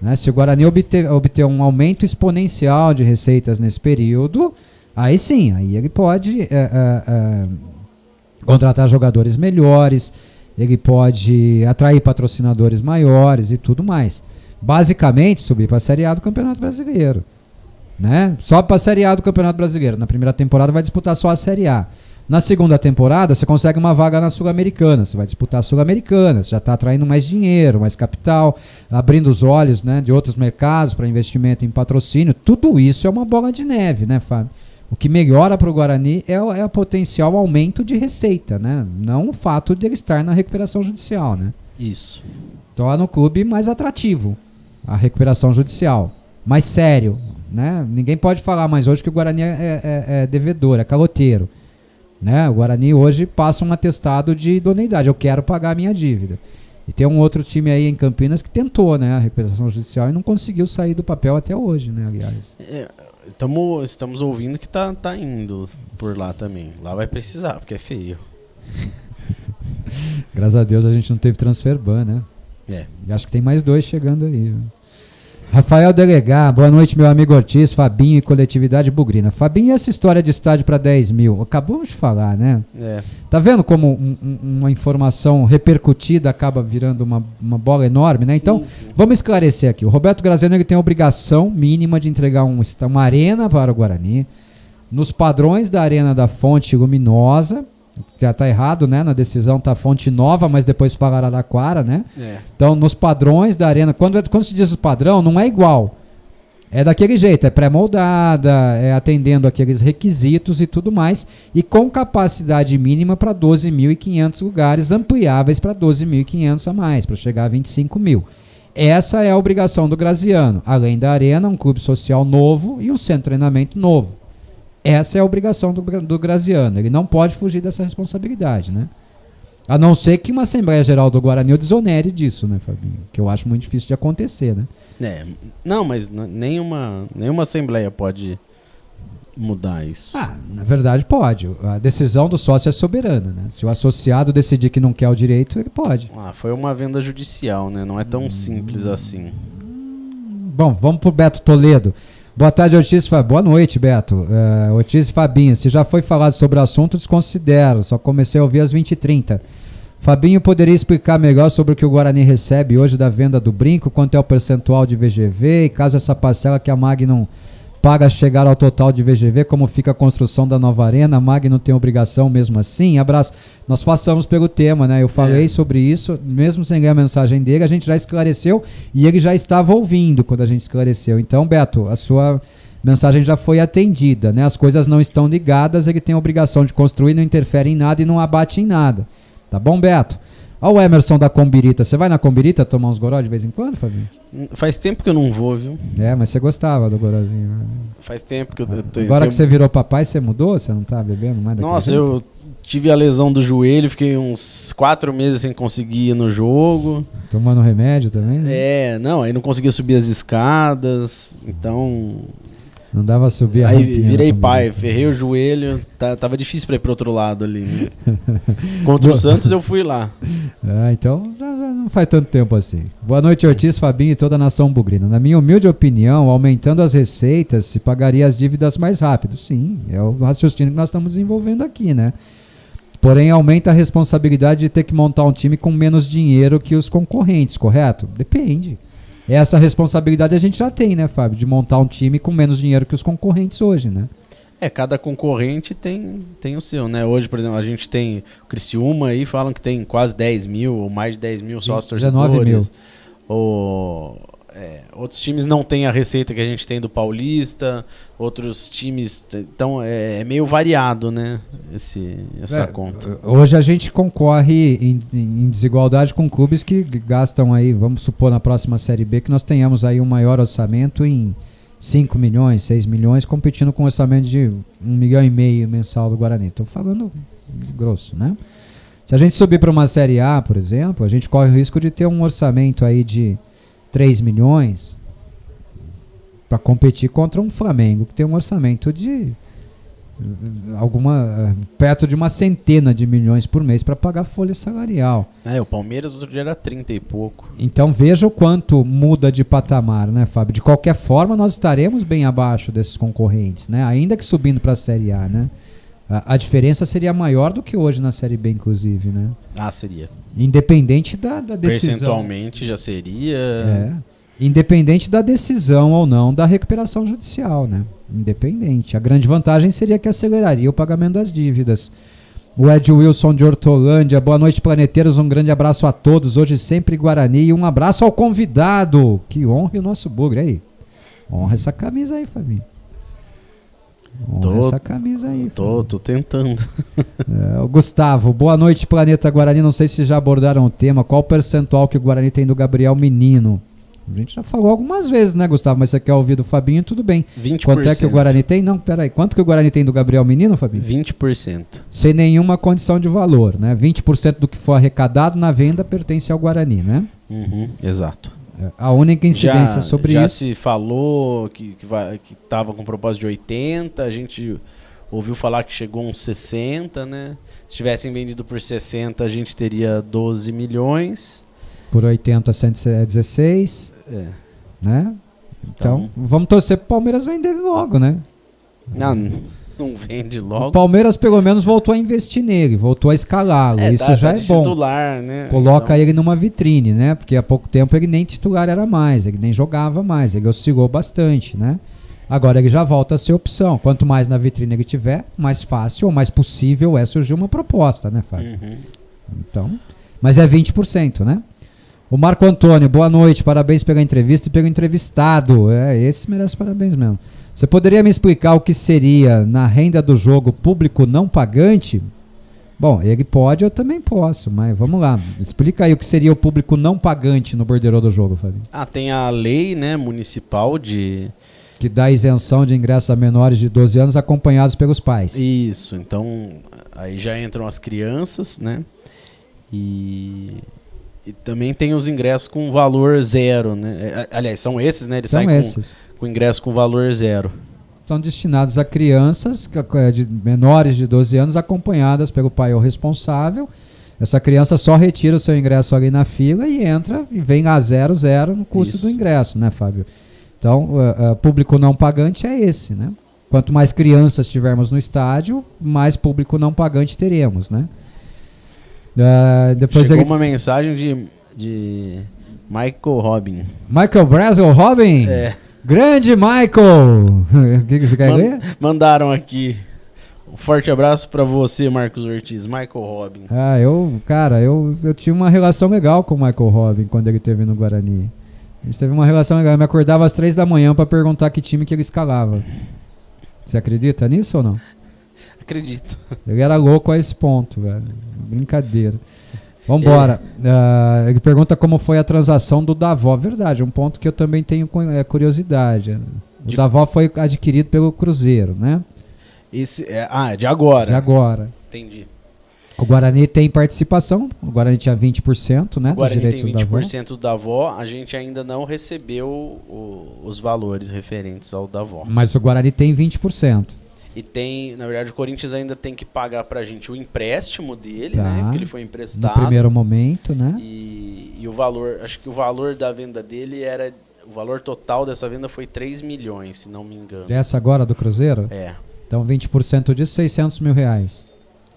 Né? Se o Guarani obter um aumento exponencial de receitas nesse período, aí sim, aí ele pode contratar jogadores melhores, ele pode atrair patrocinadores maiores e tudo mais. Basicamente, subir para a Série A do Campeonato Brasileiro. Né? Só para a Série A do Campeonato Brasileiro. Na primeira temporada vai disputar só a Série A. Na segunda temporada você consegue uma vaga na Sul-Americana. Você vai disputar a Sul-Americana. Você já está atraindo mais dinheiro, mais capital, abrindo os olhos, né, de outros mercados para investimento em patrocínio. Tudo isso é uma bola de neve, né, Fábio? O que melhora para o Guarani é o potencial aumento de receita, né? Não o fato de ele estar na recuperação judicial, né? Isso. Torna o clube mais atrativo, a recuperação judicial. Mais sério. Né? Ninguém pode falar mais hoje que o Guarani é devedor, é caloteiro. Né? O Guarani hoje passa um atestado de idoneidade. Eu quero pagar a minha dívida. E tem um outro time aí em Campinas que tentou, né, a recuperação judicial e não conseguiu sair do papel até hoje, né, aliás. Estamos ouvindo que tá indo por lá também. Lá vai precisar, porque é feio. Graças a Deus a gente não teve transfer ban, né? E acho que tem mais 2 chegando aí. Rafael Delegar, boa noite, meu amigo Ortiz, Fabinho e coletividade bugrina. Fabinho, e essa história de estádio para 10 mil? Acabamos de falar, né? Tá vendo como uma informação repercutida acaba virando uma bola enorme, né? Então, vamos esclarecer aqui. O Roberto Graziano ele tem a obrigação mínima de entregar uma arena para o Guarani, nos padrões da Arena da Fonte Luminosa. Já tá errado, né? Na decisão tá Fonte Nova, mas depois fala Araraquara, né? Então, nos padrões da arena, quando se diz o padrão, não é igual. É daquele jeito, é pré-moldada, é atendendo aqueles requisitos e tudo mais, e com capacidade mínima para 12.500 lugares, ampliáveis para 12.500 a mais, para chegar a 25 mil. Essa é a obrigação do Graziano. Além da arena, um clube social novo e um centro de treinamento novo. Essa é a obrigação do Graziano. Ele não pode fugir dessa responsabilidade, né? A não ser que uma Assembleia Geral do Guarani o desonere disso, né, Fabinho? Que eu acho muito difícil de acontecer, né? Não, mas nenhuma Assembleia pode mudar isso. Na verdade pode. A decisão do sócio é soberana, né? Se o associado decidir que não quer o direito, ele pode. Foi uma venda judicial, né? Não é tão simples assim. Bom, vamos pro Beto Toledo. Boa tarde, Ortiz. Boa noite, Beto. Ortiz e Fabinho, se já foi falado sobre o assunto, desconsidero. Só comecei a ouvir às 20h30. Fabinho poderia explicar melhor sobre o que o Guarani recebe hoje da venda do brinco, quanto é o percentual de VGV, e caso essa parcela que a Magnum paga chegar ao total de VGV, como fica a construção da nova arena, a Magnum tem obrigação mesmo assim? Abraço. Nós passamos pelo tema, né? Eu falei sobre isso, mesmo sem ler a mensagem dele, a gente já esclareceu e ele já estava ouvindo quando a gente esclareceu. Então, Beto, a sua mensagem já foi atendida, né? As coisas não estão ligadas, ele tem a obrigação de construir, não interfere em nada e não abate em nada. Tá bom, Beto? Olha o Emerson da Combirita. Você vai na Combirita tomar uns goró de vez em quando, Fabinho? Faz tempo que eu não vou, viu? Mas você gostava do gorozinho. Né? Faz tempo que eu tô... Agora que você virou papai, você mudou? Você não tá bebendo mais daquele Nossa, jeito? eu tive a lesão do joelho, fiquei uns 4 meses sem conseguir ir no jogo. Tomando remédio também? Né? Aí não conseguia subir as escadas, então... Não dava a subir a Aí rampinha. Virei pai, ferrei o joelho, tava difícil pra ir pro outro lado ali. Né? Contra o Santos eu fui lá. Então já não faz tanto tempo assim. Boa noite, Ortiz, Fabinho e toda a nação bugrina. Na minha humilde opinião, aumentando as receitas se pagaria as dívidas mais rápido. Sim, é o raciocínio que nós estamos desenvolvendo aqui, né? Porém, aumenta a responsabilidade de ter que montar um time com menos dinheiro que os concorrentes, correto? Depende. Essa responsabilidade a gente já tem, né, Fábio? De montar um time com menos dinheiro que os concorrentes hoje, né? Cada concorrente tem o seu, né? Hoje, por exemplo, a gente tem o Criciúma aí, falam que tem quase 10 mil ou mais de 10 mil sócios torcedores. 19 mil. Outros times não têm a receita que a gente tem do Paulista, outros times... Então, é meio variado, né? Essa conta. Hoje a gente concorre em desigualdade com clubes que gastam aí, vamos supor, na próxima Série B, que nós tenhamos aí um maior orçamento em 5 milhões, 6 milhões, competindo com um orçamento de 1,5 milhão mensal do Guarani. Estou falando grosso, né? Se a gente subir para uma Série A, por exemplo, a gente corre o risco de ter um orçamento aí de 3 milhões para competir contra um Flamengo que tem um orçamento de perto de uma centena de milhões por mês para pagar folha salarial. O Palmeiras outro dia era 30 e pouco. Então veja o quanto muda de patamar, né, Fábio? De qualquer forma, nós estaremos bem abaixo desses concorrentes, né? Ainda que subindo para a Série A, né? A diferença seria maior do que hoje na Série B, inclusive, né? Seria. Independente da decisão. Percentualmente já seria... Independente da decisão ou não da recuperação judicial, né? Independente. A grande vantagem seria que aceleraria o pagamento das dívidas. O Ed Wilson de Hortolândia. Boa noite, planeteiros. Um grande abraço a todos. Hoje sempre Guarani. E um abraço ao convidado. Que honre o nosso bugre aí. Honra essa camisa aí, Fabinho. Essa camisa aí. Tô tentando. O Gustavo, boa noite, Planeta Guarani. Não sei se já abordaram o tema. Qual o percentual que o Guarani tem do Gabriel Menino? A gente já falou algumas vezes, né, Gustavo? Mas você quer ouvir do Fabinho, tudo bem. 20%. Quanto é que o Guarani tem? Não, peraí. Quanto que o Guarani tem do Gabriel Menino, Fabinho? 20%. Sem nenhuma condição de valor, né? 20% do que for arrecadado na venda pertence ao Guarani, né? Exato. A única incidência sobre isso... Já se falou que estava com propósito de 80, a gente ouviu falar que chegou uns 60, né? Se tivessem vendido por 60, a gente teria 12 milhões. Por 80, 116, né? Então, vamos torcer pro Palmeiras vender logo, né? Não vende logo. O Palmeiras pelo menos voltou a investir nele, voltou a escalá-lo. Isso já é bom. Titular, né? Coloca ele numa vitrine, né? Porque há pouco tempo ele nem titular era mais, ele nem jogava mais, ele oscilou bastante, né? Agora ele já volta a ser opção. Quanto mais na vitrine ele tiver, mais fácil ou mais possível é surgir uma proposta, né, Fábio? Então, mas é 20%, né? O Marco Antônio, boa noite, parabéns pela entrevista e pelo entrevistado. Esse merece parabéns mesmo. Você poderia me explicar o que seria, na renda do jogo, público não pagante? Bom, ele pode, eu também posso, mas vamos lá. Explica aí o que seria o público não pagante no borderô do jogo, Fabinho. Tem a lei, né, municipal que dá isenção de ingresso a menores de 12 anos acompanhados pelos pais. Isso, então aí já entram as crianças, né? E também tem os ingressos com valor zero, né? Aliás, são esses, né? Eles saem com ingresso com valor zero. Estão destinados a crianças de menores de 12 anos acompanhadas pelo pai ou responsável. Essa criança só retira o seu ingresso ali na fila e entra e vem a 0 no custo do ingresso, né, Fábio? Então, público não pagante é esse, né? Quanto mais crianças tivermos no estádio, mais público não pagante teremos, né? Depois chegou uma mensagem de Michael Robin. Michael Brazel Robin? Grande Michael! O que você quer ver? Mandaram aqui. Um forte abraço pra você, Marcos Ortiz. Michael Robin. Eu tinha uma relação legal com o Michael Robin quando ele esteve no Guarani. A gente teve uma relação legal. Eu me acordava às 3 da manhã pra perguntar que time que ele escalava. Você acredita nisso ou não? Acredito. Ele era louco a esse ponto, velho. Brincadeira. Vambora. Ele pergunta como foi a transação do Davó. Verdade, um ponto que eu também tenho curiosidade. O Davó foi adquirido pelo Cruzeiro, né? De agora. De agora. Entendi. O Guarani tem participação. O Guarani tinha 20%, né? O Guarani dos direitos tem 20% do Davó. A gente ainda não recebeu os valores referentes ao Davó. Mas o Guarani tem 20%. E tem, na verdade, o Corinthians ainda tem que pagar pra gente o empréstimo dele, né? Porque ele foi emprestado. No primeiro momento, né? E o valor, acho que o valor da venda dele o valor total dessa venda foi 3 milhões, se não me engano. Dessa agora do Cruzeiro? Então 20% disso, 600 mil reais.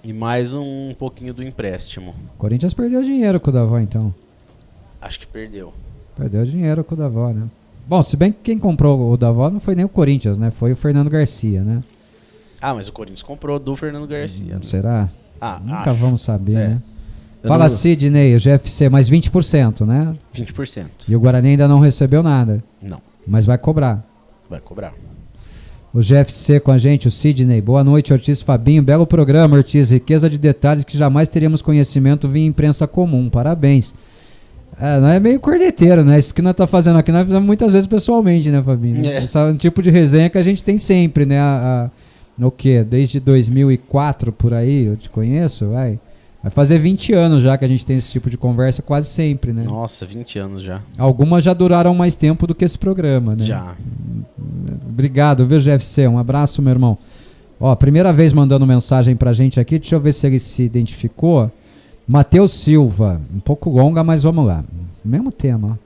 E mais um pouquinho do empréstimo. O Corinthians perdeu dinheiro com o Davó, então. Acho que perdeu. Perdeu dinheiro com o Davó, né? Bom, se bem que quem comprou o Davó não foi nem o Corinthians, né? Foi o Fernando Garcia, né? Mas o Corinthians comprou do Fernando Garcia. Né? Será? Nunca vamos saber, né? Fala, Sidney, o GFC, mais 20%, né? 20%. E o Guarani ainda não recebeu nada? Não. Mas vai cobrar? Vai cobrar. O GFC com a gente, o Sidney. Boa noite, Ortiz Fabinho. Belo programa, Ortiz. Riqueza de detalhes que jamais teríamos conhecimento via imprensa comum. Parabéns. Não é meio corneteiro, né? Isso que nós tá fazendo aqui, nós fazemos muitas vezes pessoalmente, né, Fabinho? Esse é um tipo de resenha que a gente tem sempre, né? No quê? Desde 2004, por aí, eu te conheço, vai fazer 20 anos já que a gente tem esse tipo de conversa quase sempre, né? Nossa, 20 anos já. Algumas já duraram mais tempo do que esse programa, né? Já. Obrigado, viu, GFC? Um abraço, meu irmão. Primeira vez mandando mensagem pra gente aqui, deixa eu ver se ele se identificou. Matheus Silva, um pouco longa, mas vamos lá. Mesmo tema.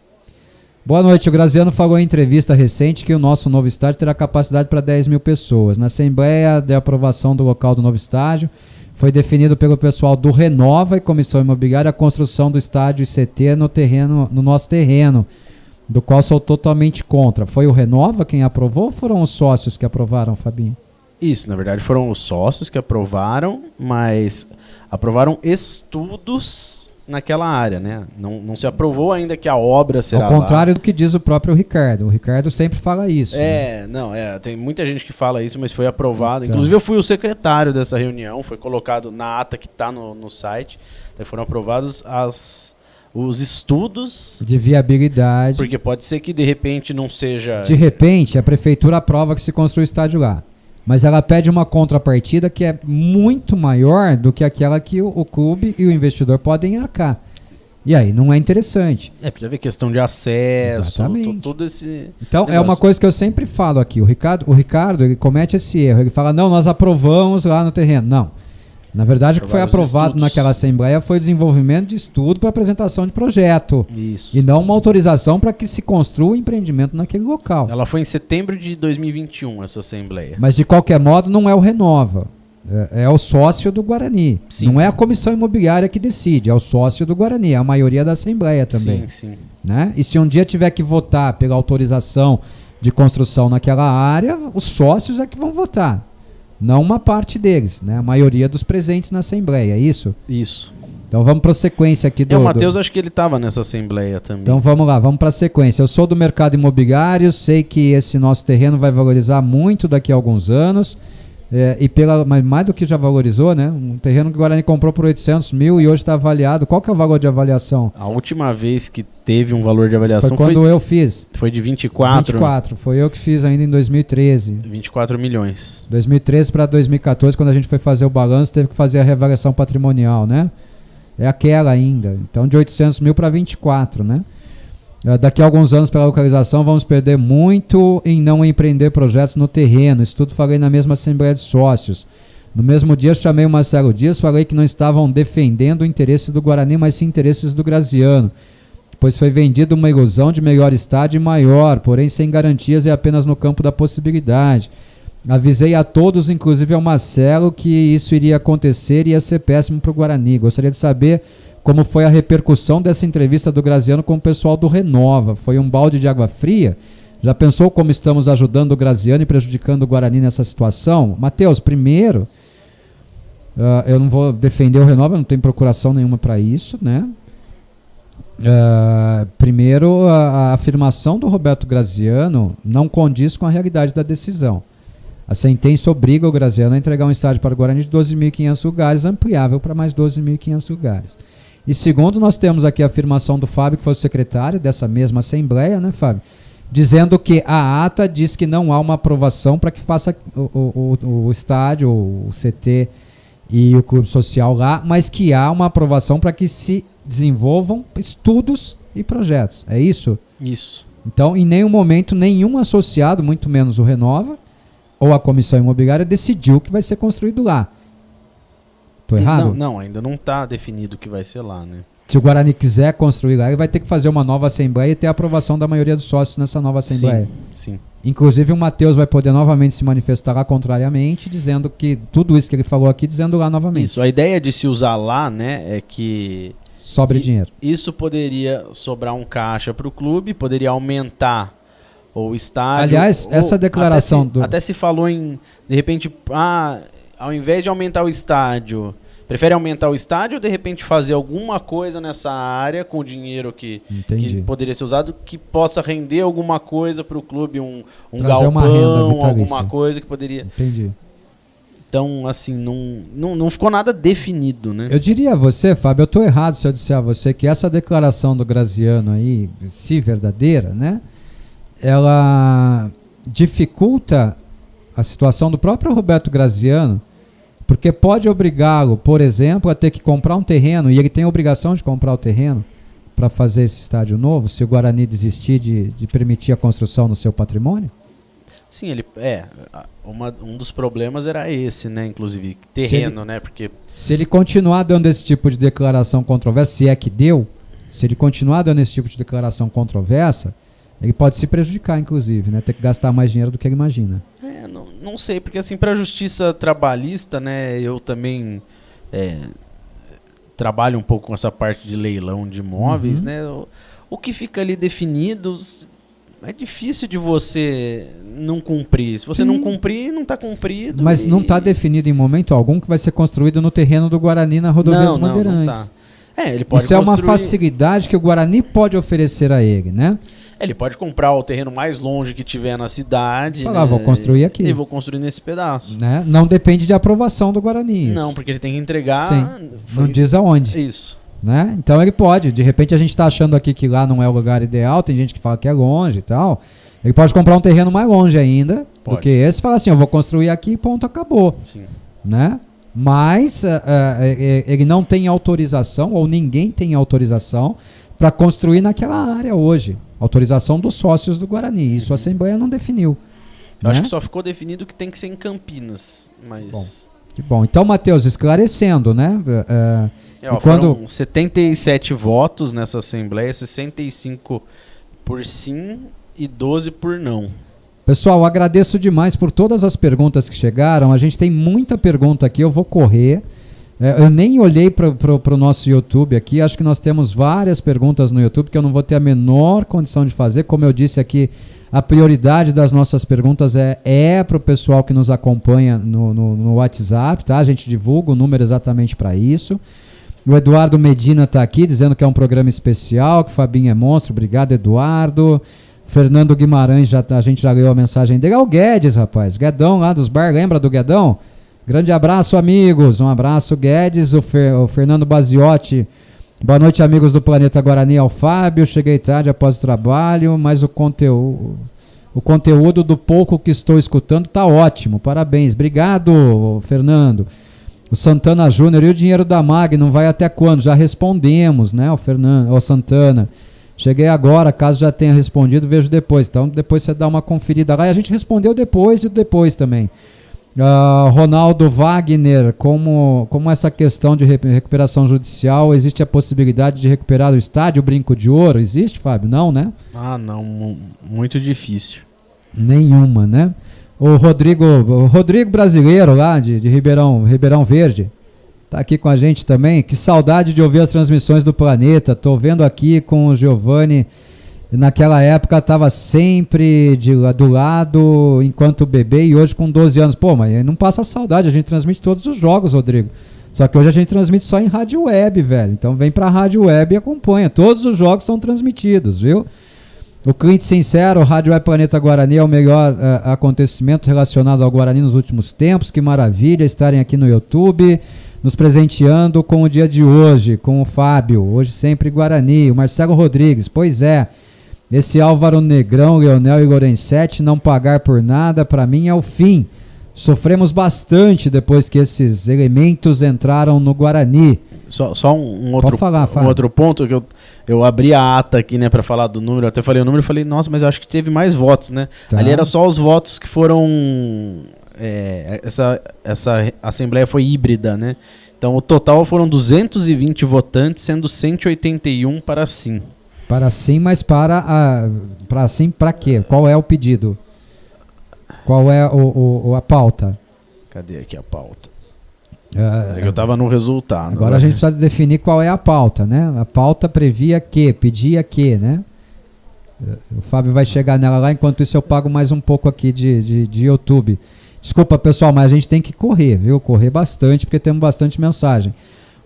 Boa noite, o Graziano falou em entrevista recente que o nosso novo estádio terá capacidade para 10 mil pessoas. Na Assembleia de aprovação do local do novo estádio, foi definido pelo pessoal do Renova e Comissão Imobiliária a construção do estádio ICT no nosso terreno, do qual sou totalmente contra. Foi o Renova quem aprovou ou foram os sócios que aprovaram, Fabinho? Isso, na verdade foram os sócios que aprovaram, mas aprovaram estudos naquela área, né? Não se aprovou ainda que a obra será ao contrário do que diz o próprio Ricardo. O Ricardo sempre fala isso. Tem muita gente que fala isso, mas foi aprovado. Então. Inclusive eu fui o secretário dessa reunião, foi colocado na ata que está no site. Então foram aprovados os estudos de viabilidade. Porque pode ser que de repente não seja... De repente a prefeitura aprova que se construa o estádio lá. Mas ela pede uma contrapartida que é muito maior do que aquela que o clube e o investidor podem arcar. E aí não é interessante. Precisa ver questão de acesso. Exatamente. Todo esse então negócio. É uma coisa que eu sempre falo aqui. O Ricardo ele comete esse erro. Ele fala, não, nós aprovamos lá no terreno. Não. Na verdade, o que foi aprovado naquela Assembleia foi o desenvolvimento de estudo para apresentação de projeto. Isso. E não uma autorização para que se construa o empreendimento naquele local. Ela foi em setembro de 2021, essa Assembleia. Mas, de qualquer modo, não é o Renova. É o sócio do Guarani. Sim. Não é a Comissão Imobiliária que decide, é o sócio do Guarani. É a maioria da Assembleia também. Sim. Né? E se um dia tiver que votar pela autorização de construção naquela área, os sócios é que vão votar. Não uma parte deles, né? A maioria dos presentes na Assembleia, é isso? Isso. Então vamos para a sequência aqui O Matheus, acho que ele estava nessa assembleia também. Então vamos lá, vamos para a sequência. Eu sou do mercado imobiliário, sei que esse nosso terreno vai valorizar muito daqui a alguns anos. Mas mais do que já valorizou, né? Um terreno que o Guarani comprou por 800 mil e hoje está avaliado. Qual que é o valor de avaliação? A última vez que teve um valor de avaliação foi quando eu fiz. Foi de 24. Foi eu que fiz ainda em 2013. 24 milhões. 2013 para 2014, quando a gente foi fazer o balanço, teve que fazer a reavaliação patrimonial, né? É aquela ainda. Então de 800 mil para 24, né? Daqui a alguns anos, pela localização, vamos perder muito em não empreender projetos no terreno. Isso tudo falei na mesma Assembleia de Sócios. No mesmo dia, chamei o Marcelo Dias, falei que não estavam defendendo o interesse do Guarani, mas sim interesses do Graziano, pois foi vendido uma ilusão de melhor estádio e maior, porém sem garantias e apenas no campo da possibilidade. Avisei a todos, inclusive ao Marcelo, que isso iria acontecer e ia ser péssimo para o Guarani. Gostaria de saber como foi a repercussão dessa entrevista do Graziano com o pessoal do Renova. Foi um balde de água fria? Já pensou como estamos ajudando o Graziano e prejudicando o Guarani nessa situação? Matheus, primeiro, eu não vou defender o Renova, não tenho procuração nenhuma para isso, né? Primeiro, a afirmação do Roberto Graziano não condiz com a realidade da decisão. A sentença obriga o Graziano a entregar um estádio para o Guarani de 12.500 lugares, ampliável para mais 12.500 lugares. E segundo, nós temos aqui a afirmação do Fábio, que foi o secretário dessa mesma Assembleia, né, Fábio? Dizendo que a ata diz que não há uma aprovação para que faça o estádio, o CT e o clube social lá, mas que há uma aprovação para que se desenvolvam estudos e projetos. É isso? Isso. Então, em nenhum momento, nenhum associado, muito menos o Renova, ou a Comissão Imobiliária, decidiu que vai ser construído lá. Estou errado? Não, ainda não está definido o que vai ser lá, né? Se o Guarani quiser construir lá, ele vai ter que fazer uma nova Assembleia e ter a aprovação da maioria dos sócios nessa nova Assembleia. Sim. Inclusive o Matheus vai poder novamente se manifestar lá contrariamente, dizendo que tudo isso que ele falou aqui, dizendo lá novamente. Isso, a ideia de se usar lá, né, é que sobre dinheiro. Isso poderia sobrar um caixa para o clube, poderia aumentar o estádio. Aliás, essa declaração até se falou em, de repente, ao invés de aumentar o estádio, prefere aumentar o estádio ou de repente fazer alguma coisa nessa área com o dinheiro que poderia ser usado, que possa render alguma coisa para o clube, um galpão, uma renda alguma coisa que poderia... Entendi. Então, assim, não ficou nada definido, né? Eu diria a você, Fábio, eu estou errado se eu disser a você que essa declaração do Graziano aí, se verdadeira, né, ela dificulta a situação do próprio Roberto Graziano, porque pode obrigá-lo, por exemplo, a ter que comprar um terreno, e ele tem a obrigação de comprar o terreno para fazer esse estádio novo, se o Guarani desistir de permitir a construção no seu patrimônio? Sim, um dos problemas era esse, né? Inclusive, terreno, né? Porque se ele continuar dando esse tipo de declaração controversa, se é que deu, se ele continuar dando esse tipo de declaração controversa, ele pode se prejudicar, inclusive, né? Ter que gastar mais dinheiro do que ele imagina. Não sei, porque assim, para a justiça trabalhista, né, eu também trabalho um pouco com essa parte de leilão de imóveis, né? O que fica ali definido é difícil de você não cumprir. Se você não cumprir, não está cumprido. Mas não está definido em momento algum que vai ser construído no terreno do Guarani na Rodovia dos Bandeirantes. Não tá. Ele pode Isso é uma facilidade que o Guarani pode oferecer a ele, né? Ele pode comprar o terreno mais longe que tiver na cidade. Falar, vou construir aqui. E vou construir nesse pedaço. Né? Não depende de aprovação do Guarani. Isso. Não, porque ele tem que entregar. Sim. Não diz aonde. Isso. Né? Então ele pode. De repente a gente está achando aqui que lá não é o lugar ideal. Tem gente que fala que é longe e tal. Ele pode comprar um terreno mais longe ainda do que esse e falar assim: eu vou construir aqui e ponto, acabou. Sim. Né? Mas ele não tem autorização, ou ninguém tem autorização para construir naquela área hoje. Autorização dos sócios do Guarani. Isso a Assembleia não definiu. Eu acho que só ficou definido que tem que ser em Campinas. Mas... Que bom. Então, Matheus, esclarecendo, né? Foram 77 votos nessa Assembleia, 65 por sim e 12 por não. Pessoal, agradeço demais por todas as perguntas que chegaram. A gente tem muita pergunta aqui, eu vou correr. Eu nem olhei para o nosso YouTube aqui, acho que nós temos várias perguntas no YouTube que eu não vou ter a menor condição de fazer. Como eu disse aqui, a prioridade das nossas perguntas é para o pessoal que nos acompanha no WhatsApp, tá? A gente divulga o número exatamente para isso. O Eduardo Medina está aqui dizendo que é um programa especial, que o Fabinho é monstro. Obrigado, Eduardo. Fernando Guimarães, a gente já leu a mensagem dele. É o Guedes, rapaz. Guedão lá dos bar, lembra do Guedão? Grande abraço, amigos. Um abraço, Guedes. O Fernando Baziotti. Boa noite, amigos do Planeta Guarani. Ao Fábio. Cheguei tarde após o trabalho, mas o conteúdo do pouco que estou escutando tá ótimo. Parabéns. Obrigado, Fernando. O Santana Júnior, e o dinheiro da MAG não vai até quando? Já respondemos, né, o Santana. Cheguei agora, caso já tenha respondido, vejo depois. Então depois você dá uma conferida lá. E a gente respondeu depois e depois também. Ronaldo Wagner, como essa questão de recuperação judicial, existe a possibilidade de recuperar o estádio Brinco de Ouro? Existe, Fábio? Não, né? Não, muito difícil. Nenhuma, né? O Rodrigo brasileiro lá de Ribeirão Verde tá aqui com a gente também. Que saudade de ouvir as transmissões do Planeta. Tô vendo aqui com o Giovanni. Naquela época tava sempre do lado enquanto bebê, e hoje com 12 anos. Pô, mas não passa saudade, a gente transmite todos os jogos, Rodrigo. Só que hoje a gente transmite só em rádio web, velho. Então vem pra rádio web e acompanha. Todos os jogos são transmitidos, viu? O Cliente Sincero, Rádio Web Planeta Guarani é o melhor acontecimento relacionado ao Guarani nos últimos tempos. Que maravilha estarem aqui no YouTube, nos presenteando com o dia de hoje, com o Fábio. Hoje sempre Guarani. O Marcelo Rodrigues, pois é. Esse Álvaro Negrão, Leonel e Lorenzetti não pagar por nada, para mim é o fim. Sofremos bastante depois que esses elementos entraram no Guarani. Só um outro ponto que eu abri a ata aqui, né, para falar do número. Eu até falei o número e falei, nossa, mas eu acho que teve mais votos, né? Tá. Ali era só os votos que foram... essa assembleia foi híbrida, né? Então o total foram 220 votantes, sendo 181 para sim. Para sim, mas para sim para quê? Qual é o pedido? Qual é a pauta? Cadê aqui a pauta? Eu estava no resultado. Agora a gente precisa definir qual é a pauta, né? A pauta previa que, pedia que, né? O Fábio vai chegar nela lá, enquanto isso eu pago mais um pouco aqui de YouTube. Desculpa, pessoal, mas a gente tem que correr, viu? Correr bastante, porque temos bastante mensagem.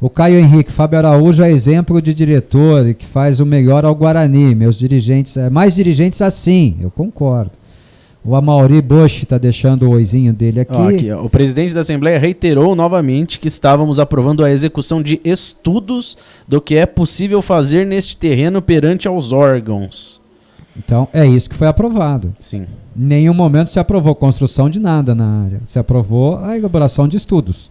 O Caio Henrique, Fábio Araújo é exemplo de diretor e que faz o melhor ao Guarani. Meus dirigentes, mais dirigentes assim, eu concordo. O Amaury Bosch está deixando o oizinho dele aqui. O presidente da Assembleia reiterou novamente que estávamos aprovando a execução de estudos do que é possível fazer neste terreno perante aos órgãos. Então, é isso que foi aprovado. Sim. Em nenhum momento se aprovou construção de nada na área. Se aprovou a elaboração de estudos.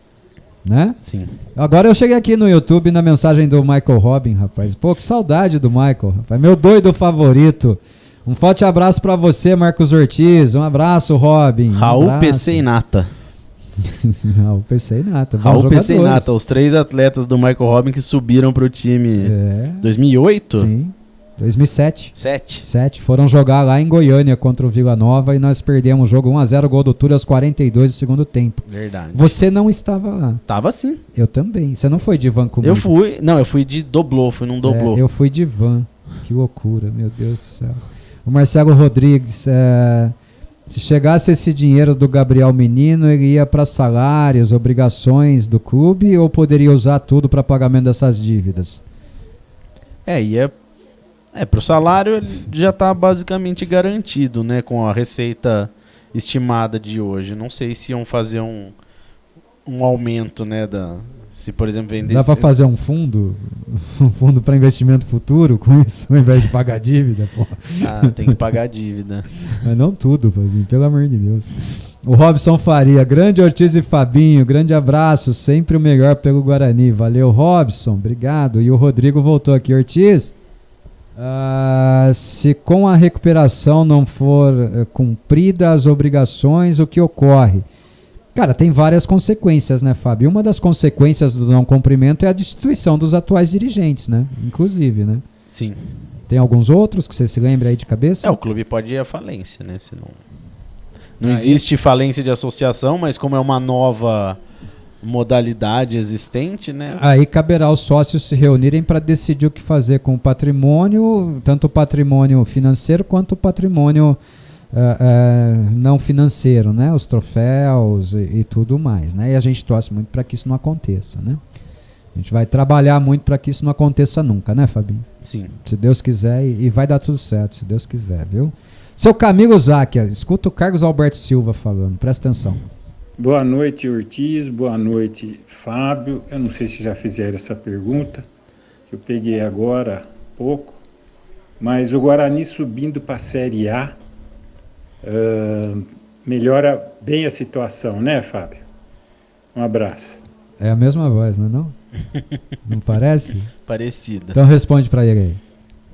Né? Sim. Agora eu cheguei aqui no YouTube na mensagem do Michael Robin, rapaz. Pô, que saudade do Michael, rapaz. Meu doido favorito. Um forte abraço pra você, Marcos Ortiz. Um abraço, Robin. Raul, PC e Nata. Raul, PC e Nata. Raul, PC e Nata, os 3 atletas do Michael Robin que subiram pro time 2008? Sim. 2007. 7. Foram jogar lá em Goiânia contra o Vila Nova e nós perdemos o jogo 1-0, gol do Túlio aos 42 do segundo tempo. Verdade. Você não estava lá. Tava sim. Eu também. Você não foi de van comigo? Eu fui de doblô, fui num doblô. Eu fui de van. Que loucura, meu Deus do céu. O Marcelo Rodrigues, se chegasse esse dinheiro do Gabriel Menino, ele ia para salários, obrigações do clube ou poderia usar tudo para pagamento dessas dívidas? Pro salário ele já está basicamente garantido, né, com a receita estimada de hoje. Não sei se iam fazer um aumento, né, se por exemplo vender... Dá para fazer um fundo para investimento futuro com isso, ao invés de pagar dívida? Pô. Tem que pagar dívida. Mas não tudo, Fabinho, pelo amor de Deus. O Robson Faria, grande Ortiz e Fabinho, grande abraço, sempre o melhor pelo Guarani. Valeu, Robson, obrigado. E o Rodrigo voltou aqui, Ortiz. Se com a recuperação não for cumprida as obrigações, o que ocorre? Cara, tem várias consequências, né, Fábio? Uma das consequências do não cumprimento é a destituição dos atuais dirigentes, né? Inclusive, né? Sim. Tem alguns outros que você se lembra aí de cabeça? O clube pode ir à falência, né? Se não existe falência de associação, mas como é uma nova modalidade existente, né? Aí caberá aos sócios se reunirem para decidir o que fazer com o patrimônio, tanto o patrimônio financeiro quanto o patrimônio não financeiro, né? Os troféus e tudo mais, né? E a gente torce muito para que isso não aconteça, né? A gente vai trabalhar muito para que isso não aconteça nunca, né, Fabinho? Sim. Se Deus quiser, e vai dar tudo certo, se Deus quiser, viu? Seu Camilo Záquia, escuta o Carlos Alberto Silva falando, presta atenção. Boa noite, Ortiz, boa noite, Fábio. Eu não sei se já fizeram essa pergunta, que eu peguei agora há pouco, mas o Guarani subindo para a Série A melhora bem a situação, né, Fábio? Um abraço. É a mesma voz, não é não? Não parece? Parecida. Então responde para ele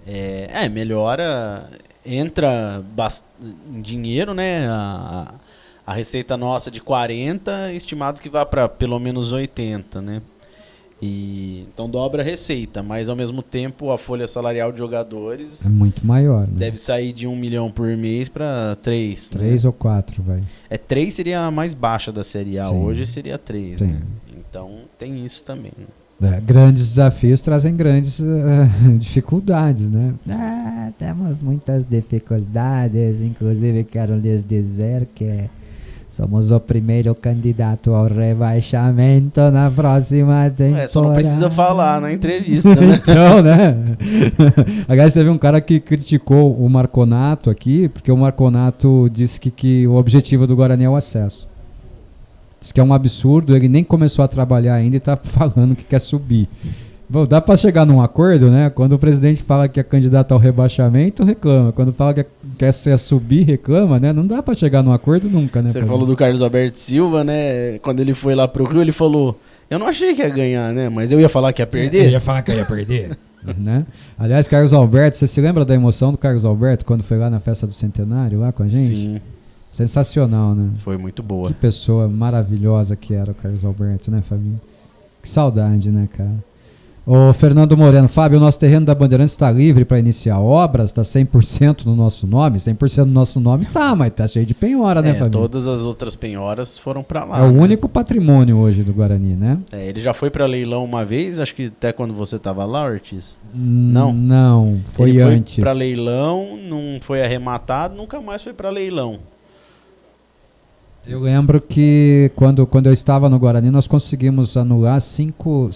aí. Melhora, entra em dinheiro, né? A receita nossa de 40, estimado que vá para pelo menos 80, né? Então dobra a receita, mas ao mesmo tempo a folha salarial de jogadores é muito maior, né? Deve sair de 1 milhão por mês para 3. 3 ou 4, vai. 3 seria a mais baixa da Série A, hoje seria 3, né? Então tem isso também. Grandes desafios trazem grandes dificuldades, né? Temos muitas dificuldades, inclusive quero lhes dizer que somos o primeiro candidato ao rebaixamento na próxima temporada. Só não precisa falar na entrevista, né? Então, né? Aliás, teve um cara que criticou o Marconato aqui, porque o Marconato disse que o objetivo do Guarani é o acesso. Diz que é um absurdo, ele nem começou a trabalhar ainda e está falando que quer subir. Bom, dá para chegar num acordo, né? Quando o presidente fala que é candidato ao rebaixamento, reclama. Quando fala que quer subir, reclama, né? Não dá para chegar num acordo nunca, né? Você falou do Carlos Alberto Silva, né? Quando ele foi lá pro Rio, ele falou: eu não achei que ia ganhar, né? Mas eu ia falar que ia perder. Eu ia falar que ia perder. Né? Aliás, Carlos Alberto, você se lembra da emoção do Carlos Alberto quando foi lá na festa do Centenário, lá com a gente? Sim. Sensacional, né? Foi muito boa. Que pessoa maravilhosa que era o Carlos Alberto, né, Fabinho? Que saudade, né, cara? Ô, Fernando Moreno, Fábio, o nosso terreno da Bandeirantes está livre para iniciar obras, está 100% no nosso nome, 100% no nosso nome tá, mas tá cheio de penhora, né, Fabinho? Todas as outras penhoras foram para lá. É o único patrimônio hoje do Guarani, né? Ele já foi para leilão uma vez, acho que até quando você estava lá, Ortiz? Não, foi ele antes. Foi para leilão, não foi arrematado, nunca mais foi para leilão. Eu lembro que quando eu estava no Guarani, nós conseguimos anular cinco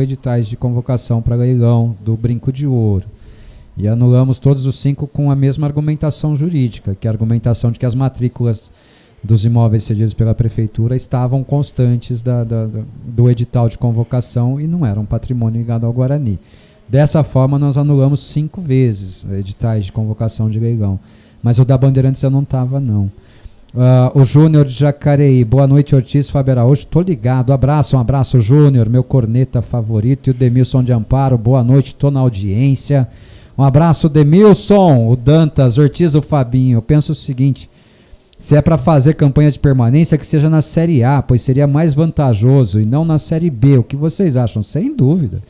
editais de convocação para leilão do Brinco de Ouro. E anulamos todos os 5 com a mesma argumentação jurídica, que é a argumentação de que as matrículas dos imóveis cedidos pela prefeitura estavam constantes do edital de convocação e não eram patrimônio ligado ao Guarani. Dessa forma, nós anulamos 5 vezes editais de convocação de leilão. Mas o da Bandeirantes eu não estava, não. O Júnior de Jacareí, boa noite, Ortiz, Fábio Araújo, tô ligado, um abraço Júnior, meu corneta favorito, e o Demilson de Amparo, boa noite, tô na audiência, um abraço Demilson, o Dantas, Ortiz, o Fabinho. Eu penso o seguinte, se é para fazer campanha de permanência, que seja na Série A, pois seria mais vantajoso, e não na Série B. O que vocês acham? Sem dúvida,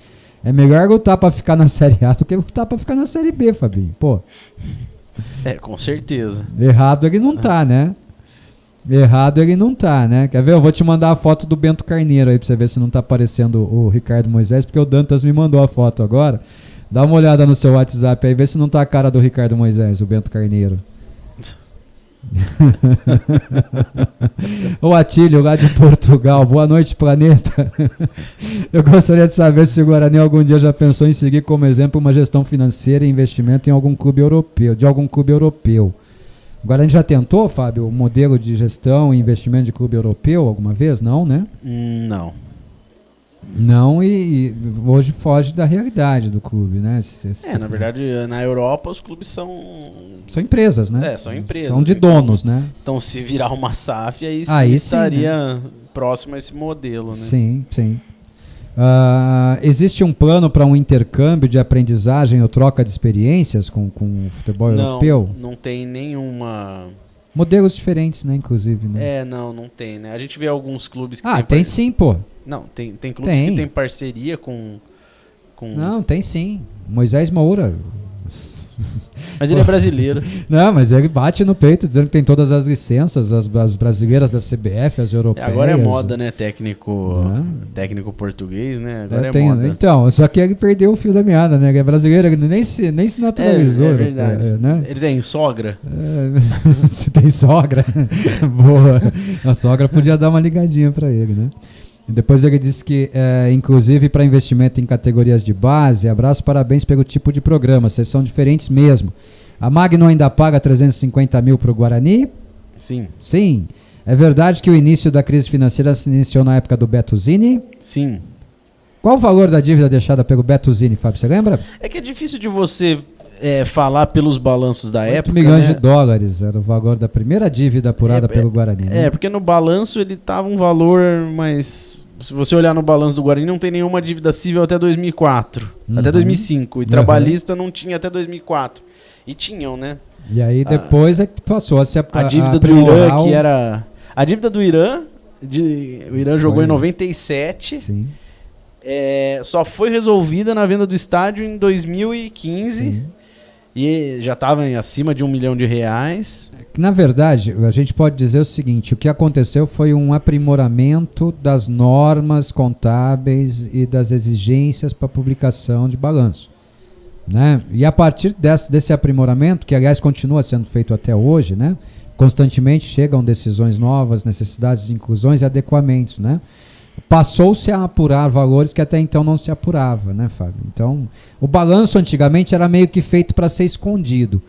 é melhor lutar para ficar na Série A do que lutar para ficar na Série B, Fabinho, pô. Com certeza. Errado ele não tá, né? Errado ele não tá, né? Quer ver? Eu vou te mandar a foto do Bento Carneiro aí pra você ver se não tá aparecendo o Ricardo Moisés, porque o Dantas me mandou a foto agora. Dá uma olhada no seu WhatsApp aí, vê se não tá a cara do Ricardo Moisés, o Bento Carneiro. O Atílio, lá de Portugal, boa noite, planeta. Eu gostaria de saber se o Guarani algum dia já pensou em seguir como exemplo uma gestão financeira e investimento em algum clube europeu. O Guarani já tentou, Fábio, o modelo de gestão e investimento de clube europeu alguma vez? Não, né? Não. Não, e hoje foge da realidade do clube, né? Na verdade, na Europa os clubes são empresas, né? São empresas. São de donos, né? Então, se virar uma SAF, aí estaria próximo a esse modelo, né? Sim. Existe um plano para um intercâmbio de aprendizagem ou troca de experiências com o futebol europeu? Não tem nenhuma... Modelos diferentes, né, inclusive, né? Não tem, né? A gente vê alguns clubes que tem sim, pô. Não, tem clubes que tem parceria com... Não, tem sim. Moisés Moura. Mas ele é brasileiro. Não, mas ele bate no peito dizendo que tem todas as licenças, as brasileiras da CBF, as europeias. Agora é moda, né? Técnico português, né? Agora é moda. Então, só que ele perdeu o fio da meada, né? Ele é brasileiro, ele nem se naturalizou. É verdade. Né? Ele tem sogra? Se tem sogra, boa. A sogra podia dar uma ligadinha pra ele, né? Depois ele disse que, inclusive para investimento em categorias de base, abraço, parabéns pelo tipo de programa, vocês são diferentes mesmo. A Magno ainda paga 350 mil para o Guarani? Sim. Sim. É verdade que o início da crise financeira se iniciou na época do Beto Zini? Sim. Qual o valor da dívida deixada pelo Beto Zini, Fábio, você lembra? É que é difícil de você falar pelos balanços da 8 época. milhões de dólares era o valor da primeira dívida apurada pelo Guarani. Né? Porque no balanço ele tava um valor, mas se você olhar no balanço do Guarani não tem nenhuma dívida cível até 2004, até 2005, e trabalhista não tinha até 2004. E tinham, né? E aí depois é que passou a se a dívida do Irã, que era... A dívida do Irã, o Irã jogou em 97. Sim. Só foi resolvida na venda do estádio em 2015. Sim. E já estava acima de R$1 milhão. Na verdade, a gente pode dizer o seguinte, o que aconteceu foi um aprimoramento das normas contábeis e das exigências para publicação de balanço. Né? E a partir desse aprimoramento, que aliás continua sendo feito até hoje, né? Constantemente chegam decisões novas, necessidades de inclusões e adequamentos, né? Passou-se a apurar valores que até então não se apurava, né, Fábio? Então, o balanço antigamente era meio que feito para ser escondido.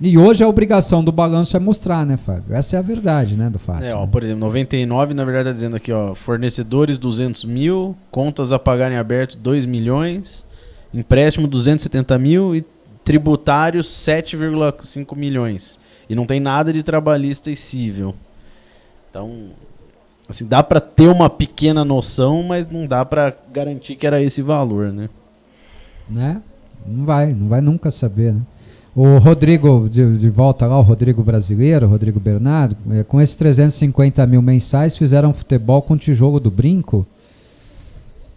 E hoje a obrigação do balanço é mostrar, né, Fábio? Essa é a verdade, né, do fato. Né? Por exemplo, 99, na verdade, está dizendo aqui, fornecedores 200 mil, contas a pagar em aberto 2 milhões, empréstimo 270 mil e tributários 7,5 milhões. E não tem nada de trabalhista e cível. Então, assim, dá para ter uma pequena noção, mas não dá para garantir que era esse valor, né? Não vai nunca saber, né? O Rodrigo, de volta lá, o Rodrigo brasileiro, o Rodrigo Bernardo, com esses 350 mil mensais, fizeram futebol com tijolo do brinco?